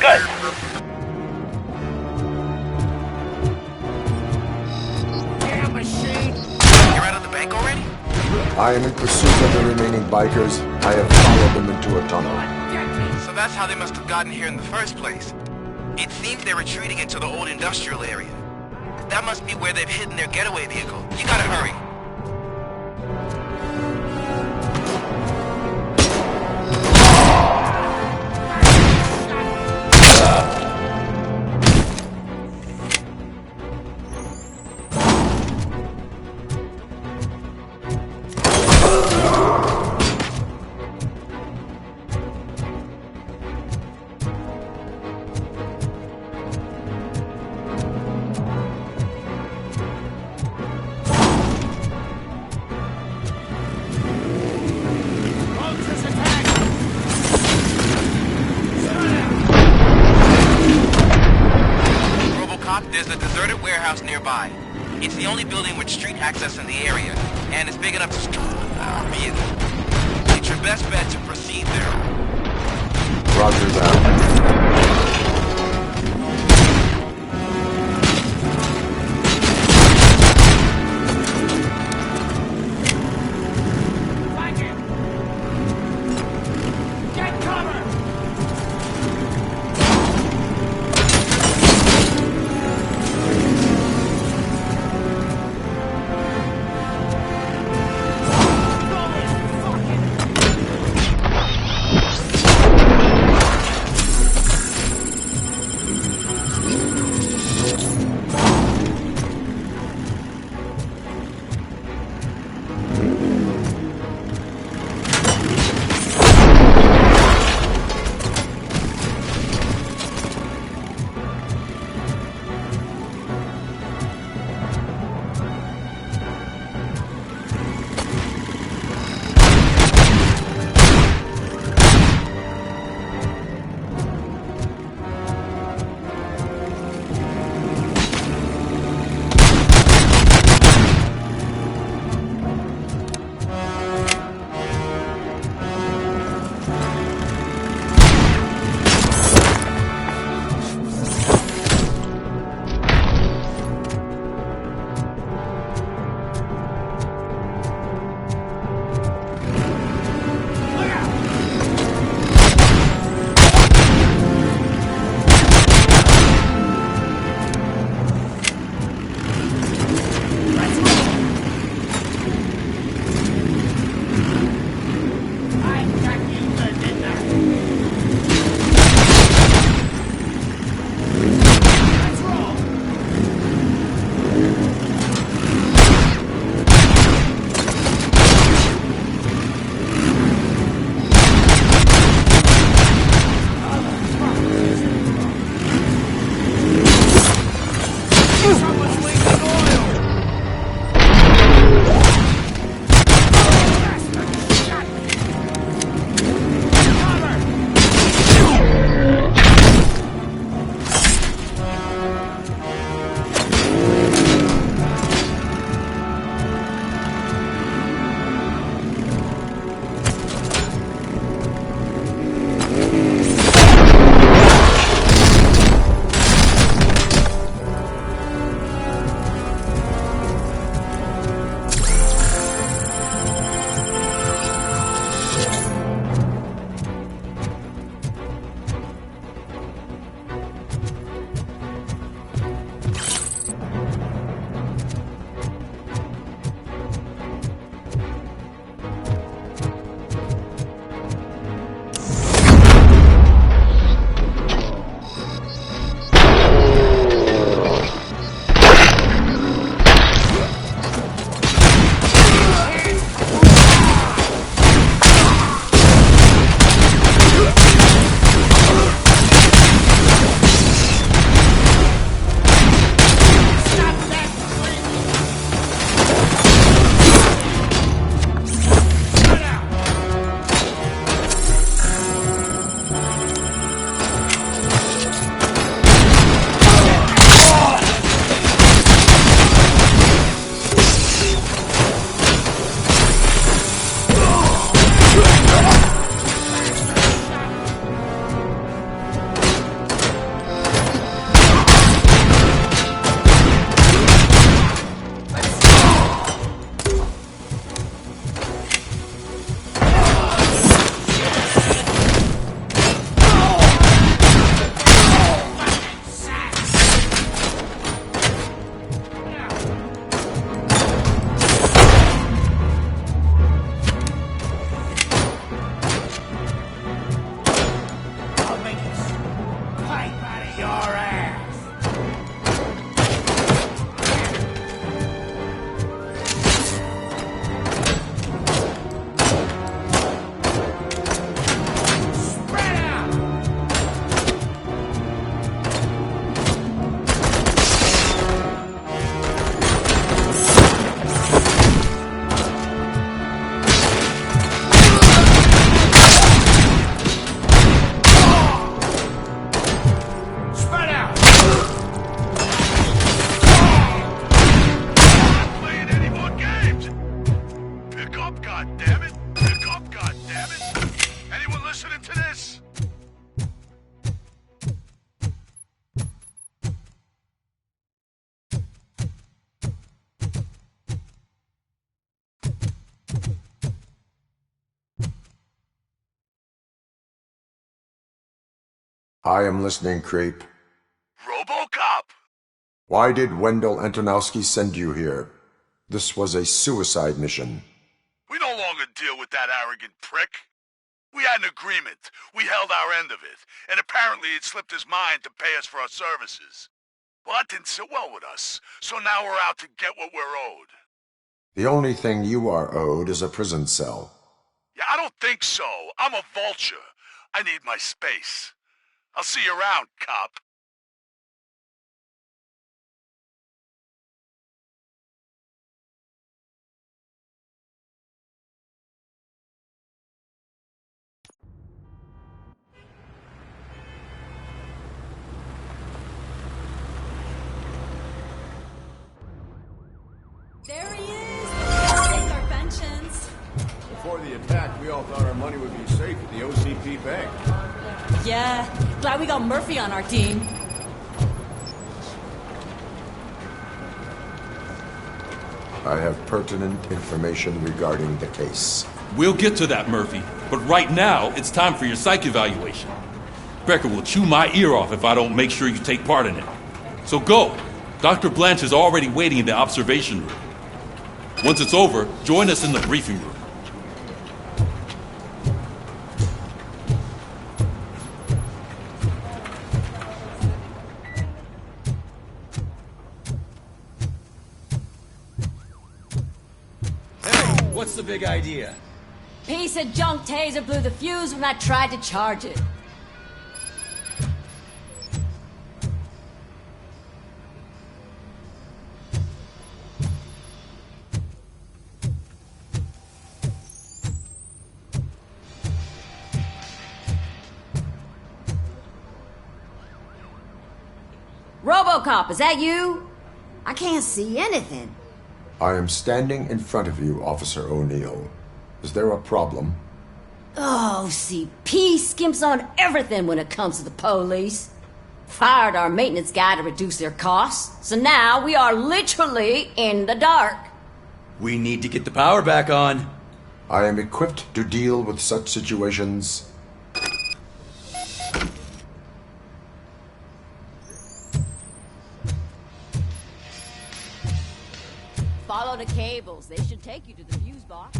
Good. You're out of the bank already? I am in pursuit of the remaining bikers. I have followed them into a tunnel. So that's how they must have gotten here in the first place. It seems they're retreating into the old industrial area. That must be where they've hidden their getaway vehicle. You gotta hurry. There's a deserted warehouse nearby. It's the only building with street access in the area, and it's big enough to store our vehicle. It's your best bet to proceed there. Roger that. I am listening, creep. Robocop! Why did Wendell Antonowski send you here? This was a suicide mission. We no longer deal with that arrogant prick. We had an agreement. We held our end of it, and apparently it slipped his mind to pay us for our services. Well, that didn't sit well with us, so now we're out to get what we're owed. The only thing you are owed is a prison cell. Yeah, I don't think so. I'm a vulture. I need my space. I'll see you around, cop. There he is! We'll take our pensions. Before the attack, we all thought our money would be safe at the OCP bank. Yeah, glad we got Murphy on our team. I have pertinent information regarding the case. We'll get to that, Murphy. But right now, it's time for your psych evaluation. Becker will chew my ear off if I don't make sure you take part in it. So go. Dr. Blanche is already waiting in the observation room. Once it's over, join us in the briefing room. Hey, what's the big idea? Piece of junk taser blew the fuse when I tried to charge it. Robocop, is that you? I can't see anything. I am standing in front of you, Officer O'Neill. Is there a problem? Oh, CP skimps on everything when it comes to the police. Fired our maintenance guy to reduce their costs, so now we are literally in the dark. We need to get the power back on. I am equipped to deal with such situations. Follow the cables. They should take you to the fuse box.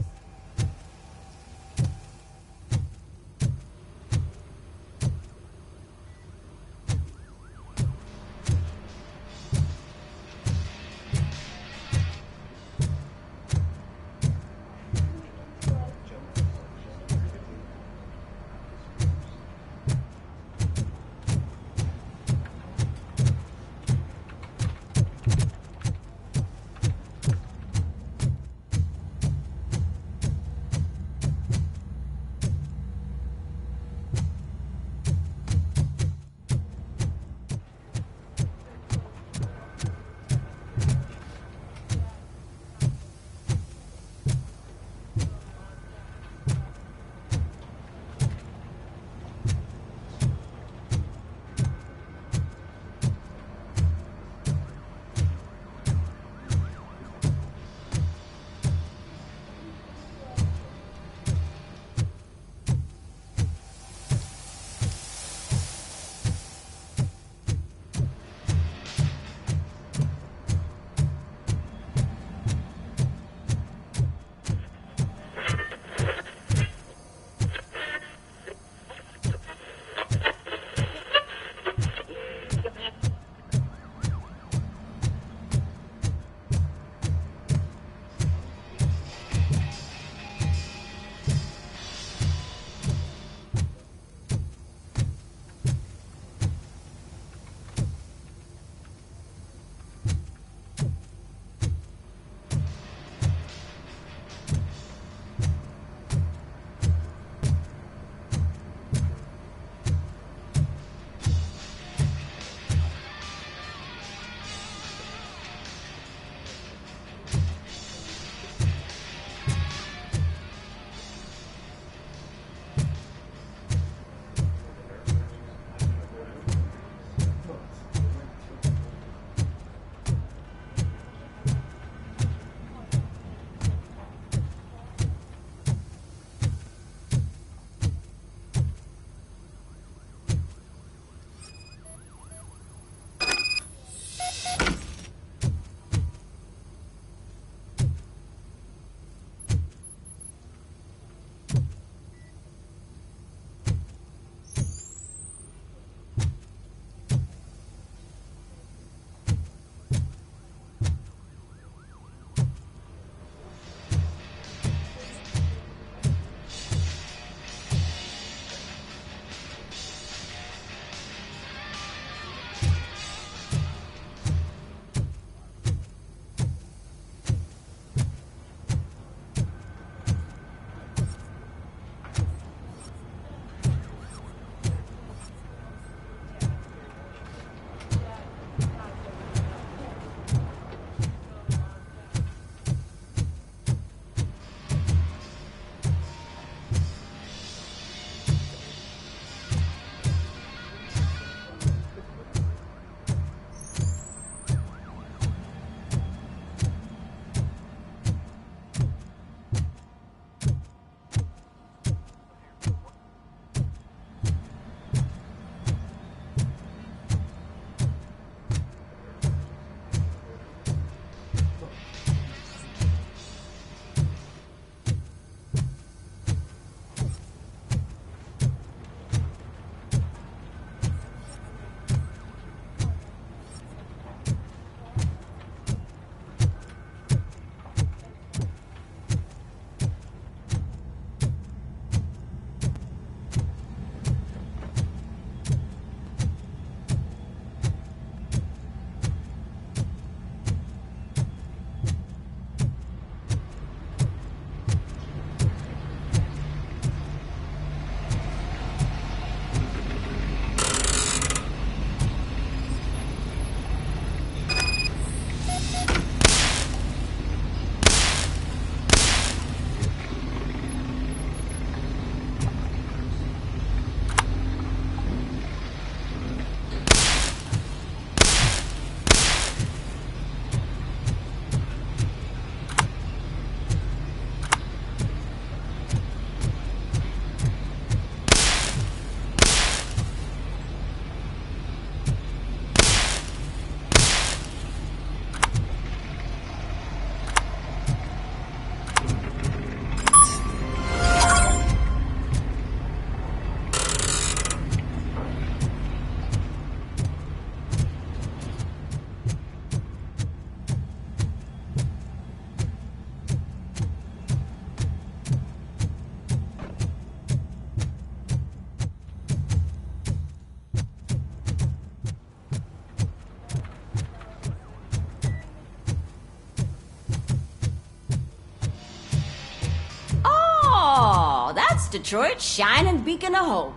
Detroit's shining beacon of hope.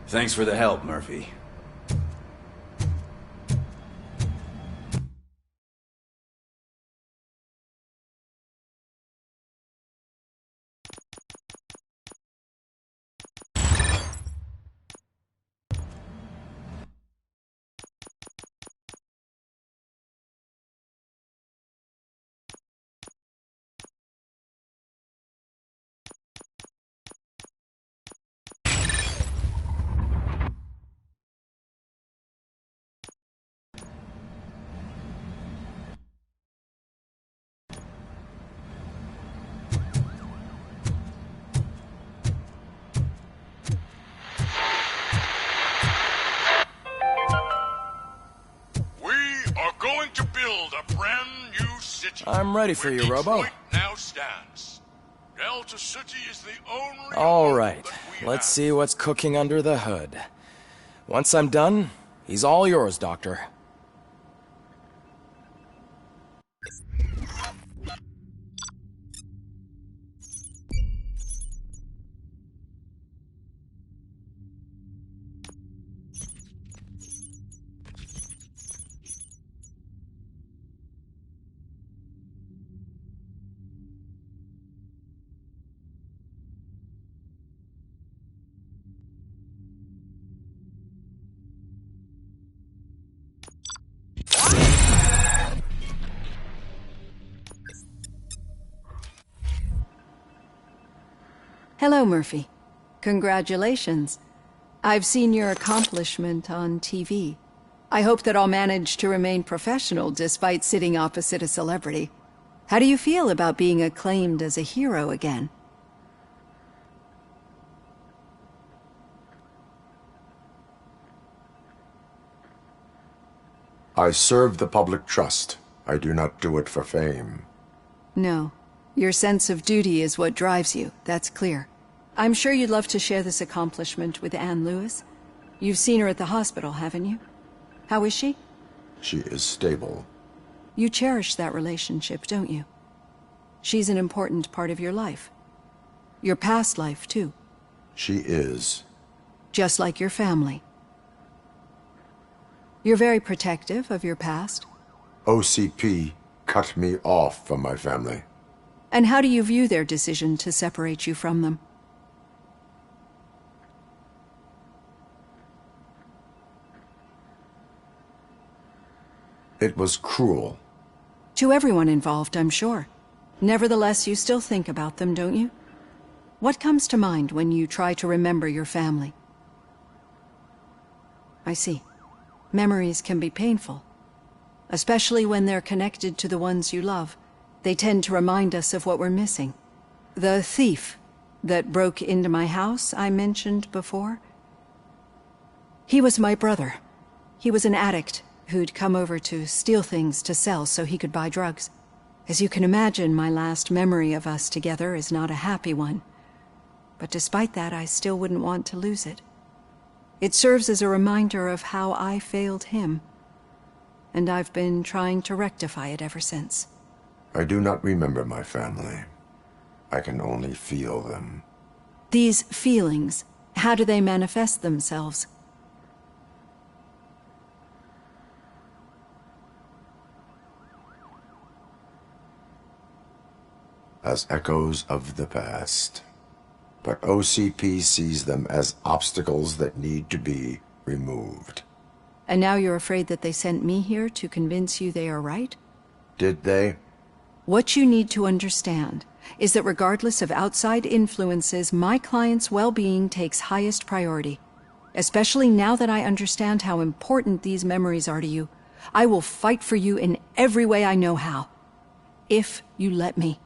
Thanks for the help, Murphy. Going to build a brand new city. I'm ready for you, Robo. Detroit now stands. Delta City is the only. All right, let's see what's cooking under the hood. Once I'm done, he's all yours, Doctor. Hello, Murphy. Congratulations. I've seen your accomplishment on TV. I hope that I'll manage to remain professional despite sitting opposite a celebrity. How do you feel about being acclaimed as a hero again? I serve the public trust. I do not do it for fame. No. Your sense of duty is what drives you, that's clear. I'm sure you'd love to share this accomplishment with Anne Lewis. You've seen her at the hospital, haven't you? How is she? She is stable. You cherish that relationship, don't you? She's an important part of your life. Your past life, too. She is. Just like your family. You're very protective of your past. OCP cut me off from my family. And how do you view their decision to separate you from them? It was cruel. To everyone involved, I'm sure. Nevertheless, you still think about them, don't you? What comes to mind when you try to remember your family? I see. Memories can be painful, especially when they're connected to the ones you love. They tend to remind us of what we're missing. The thief that broke into my house I mentioned before? He was my brother. He was an addict who'd come over to steal things to sell so he could buy drugs. As you can imagine, my last memory of us together is not a happy one. But despite that, I still wouldn't want to lose it. It serves as a reminder of how I failed him. And I've been trying to rectify it ever since. I do not remember my family. I can only feel them. These feelings, how do they manifest themselves? As echoes of the past. But OCP sees them as obstacles that need to be removed. And now you're afraid that they sent me here to convince you they are right? Did they? What you need to understand is that regardless of outside influences, my client's well-being takes highest priority. Especially now that I understand how important these memories are to you. I will fight for you in every way I know how. If you let me.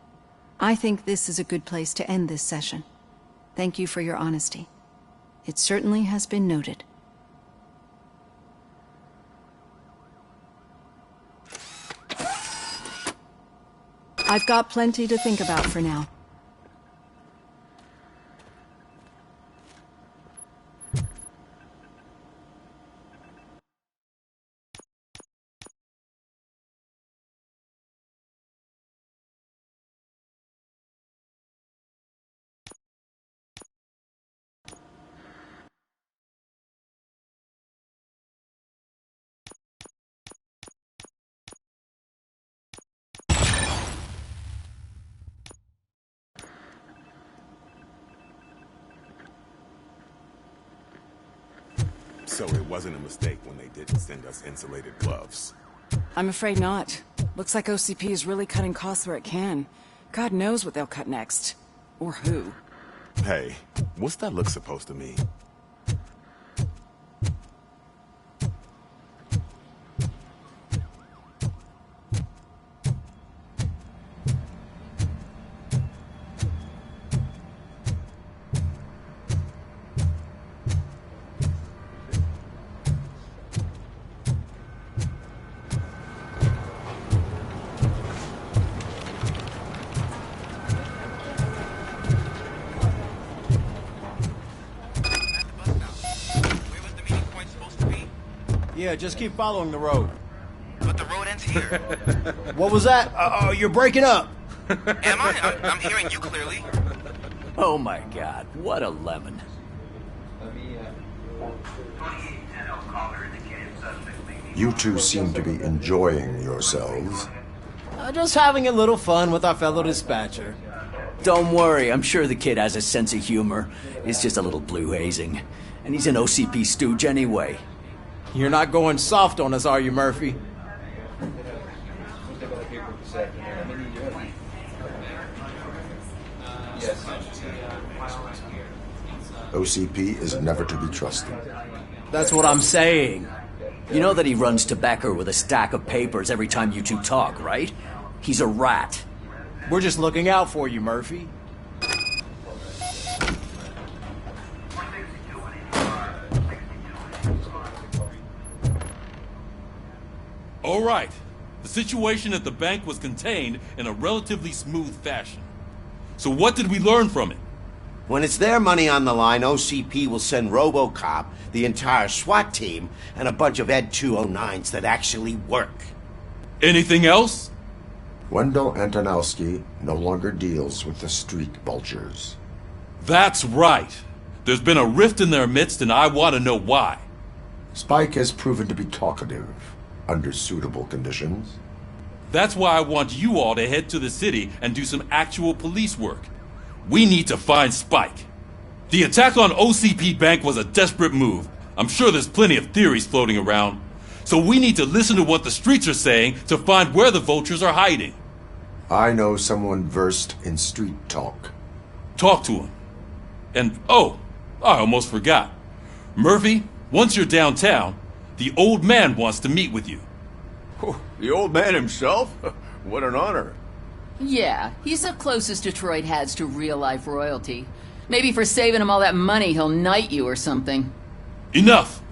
I think this is a good place to end this session. Thank you for your honesty. It certainly has been noted. I've got plenty to think about for now. So it wasn't a mistake when they didn't send us insulated gloves. I'm afraid not. Looks like OCP is really cutting costs where it can. God knows what they'll cut next. Or who. Hey, what's that look supposed to mean? Yeah, just keep following the road. But the road ends here. What was that? You're breaking up. Am I? I'm hearing you clearly. Oh my god, what a lemon. You two seem to be enjoying yourselves. Just having a little fun with our fellow dispatcher. Don't worry, I'm sure the kid has a sense of humor. It's just a little blue hazing. And he's an OCP stooge anyway. You're not going soft on us, are you, Murphy? OCP is never to be trusted. That's what I'm saying. You know that he runs tobacco with a stack of papers every time you two talk, right? He's a rat. We're just looking out for you, Murphy. All right. The situation at the bank was contained in a relatively smooth fashion. So what did we learn from it? When it's their money on the line, OCP will send Robocop, the entire SWAT team, and a bunch of Ed 209s that actually work. Anything else? Wendell Antonowski no longer deals with the street vultures. That's right. There's been a rift in their midst, and I want to know why. Spike has proven to be talkative, under suitable conditions. That's why I want you all to head to the city and do some actual police work. We need to find Spike. The attack on OCP Bank was a desperate move. I'm sure there's plenty of theories floating around. So we need to listen to what the streets are saying to find where the vultures are hiding. I know someone versed in street talk. Talk to him. And, oh, I almost forgot. Murphy, once you're downtown, the old man wants to meet with you. Oh, the old man himself? What an honor. Yeah, he's the closest Detroit has to real-life royalty. Maybe for saving him all that money, he'll knight you or something. Enough!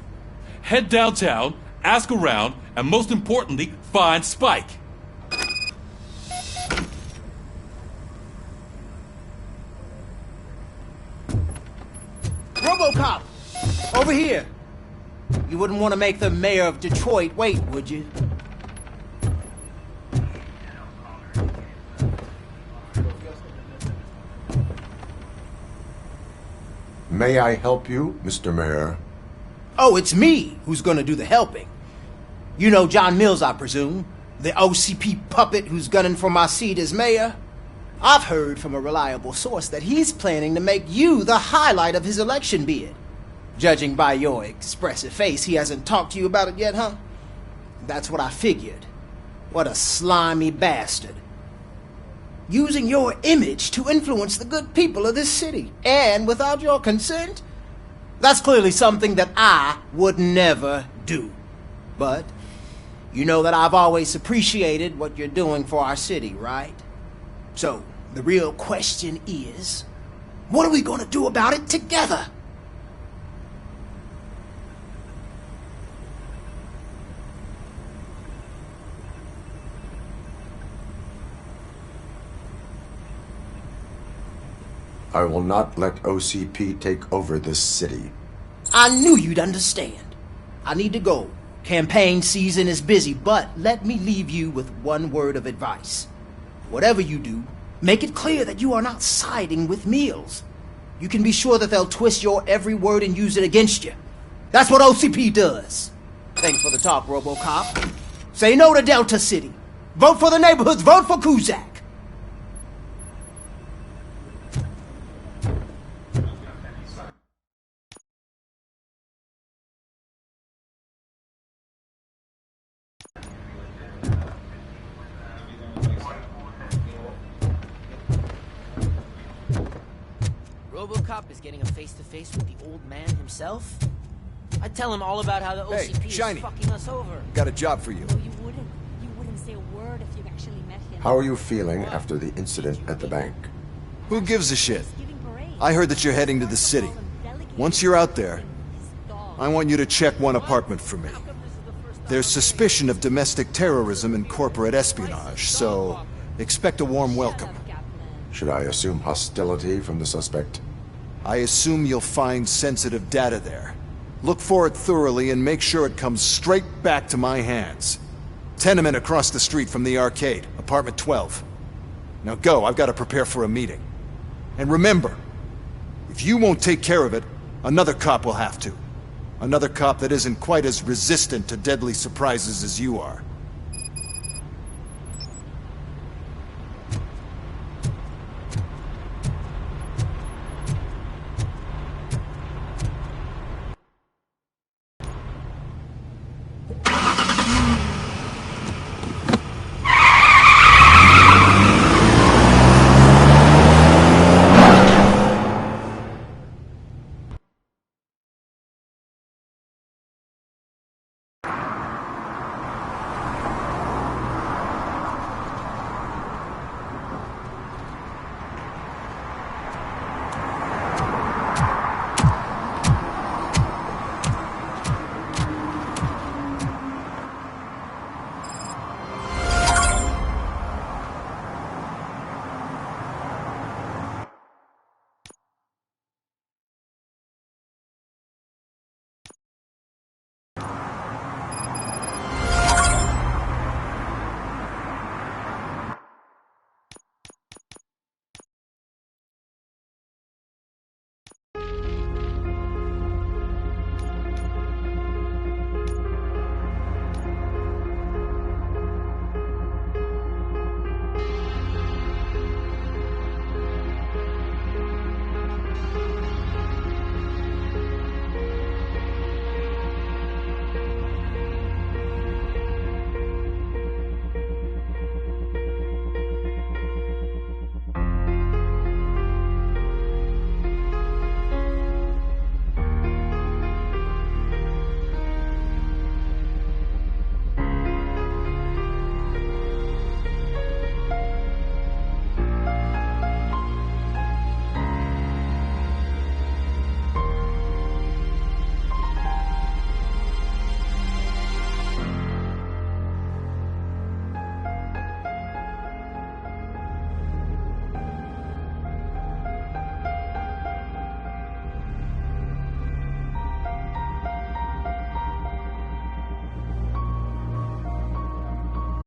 Head downtown, ask around, and most importantly, find Spike. Robocop! Over here! You wouldn't want to make the mayor of Detroit wait, would you? May I help you, Mr. Mayor? Oh, it's me who's gonna do the helping. You know John Mills, I presume? The OCP puppet who's gunning for my seat as mayor? I've heard from a reliable source that he's planning to make you the highlight of his election bid. Judging by your expressive face, he hasn't talked to you about it yet, huh? That's what I figured. What a slimy bastard. Using your image to influence the good people of this city, and without your consent? That's clearly something that I would never do. But you know that I've always appreciated what you're doing for our city, right? So, the real question is, what are we going to do about it together? I will not let OCP take over this city. I knew you'd understand. I need to go. Campaign season is busy, but let me leave you with one word of advice. Whatever you do, make it clear that you are not siding with Mills. You can be sure that they'll twist your every word and use it against you. That's what OCP does. Thanks for the talk, Robocop. Say no to Delta City. Vote for the neighborhoods. Vote for Kuzak. Robocop is getting a face-to-face with the old man himself? I'd tell him all about how the Hey, OCP Shiny. is fucking us over. Got a job for you. No, you wouldn't. You wouldn't say a word if you actually met him. How are you feeling after the incident at the bank? Who gives a shit? I heard that you're heading to the city. Once you're out there, I want you to check one apartment for me. There's suspicion of domestic terrorism and corporate espionage, so expect a warm welcome. Should I assume hostility from the suspect? I assume you'll find sensitive data there. Look for it thoroughly and make sure it comes straight back to my hands. Tenement across the street from the arcade, apartment 12. Now go, I've got to prepare for a meeting. And remember, if you won't take care of it, another cop will have to. Another cop that isn't quite as resistant to deadly surprises as you are.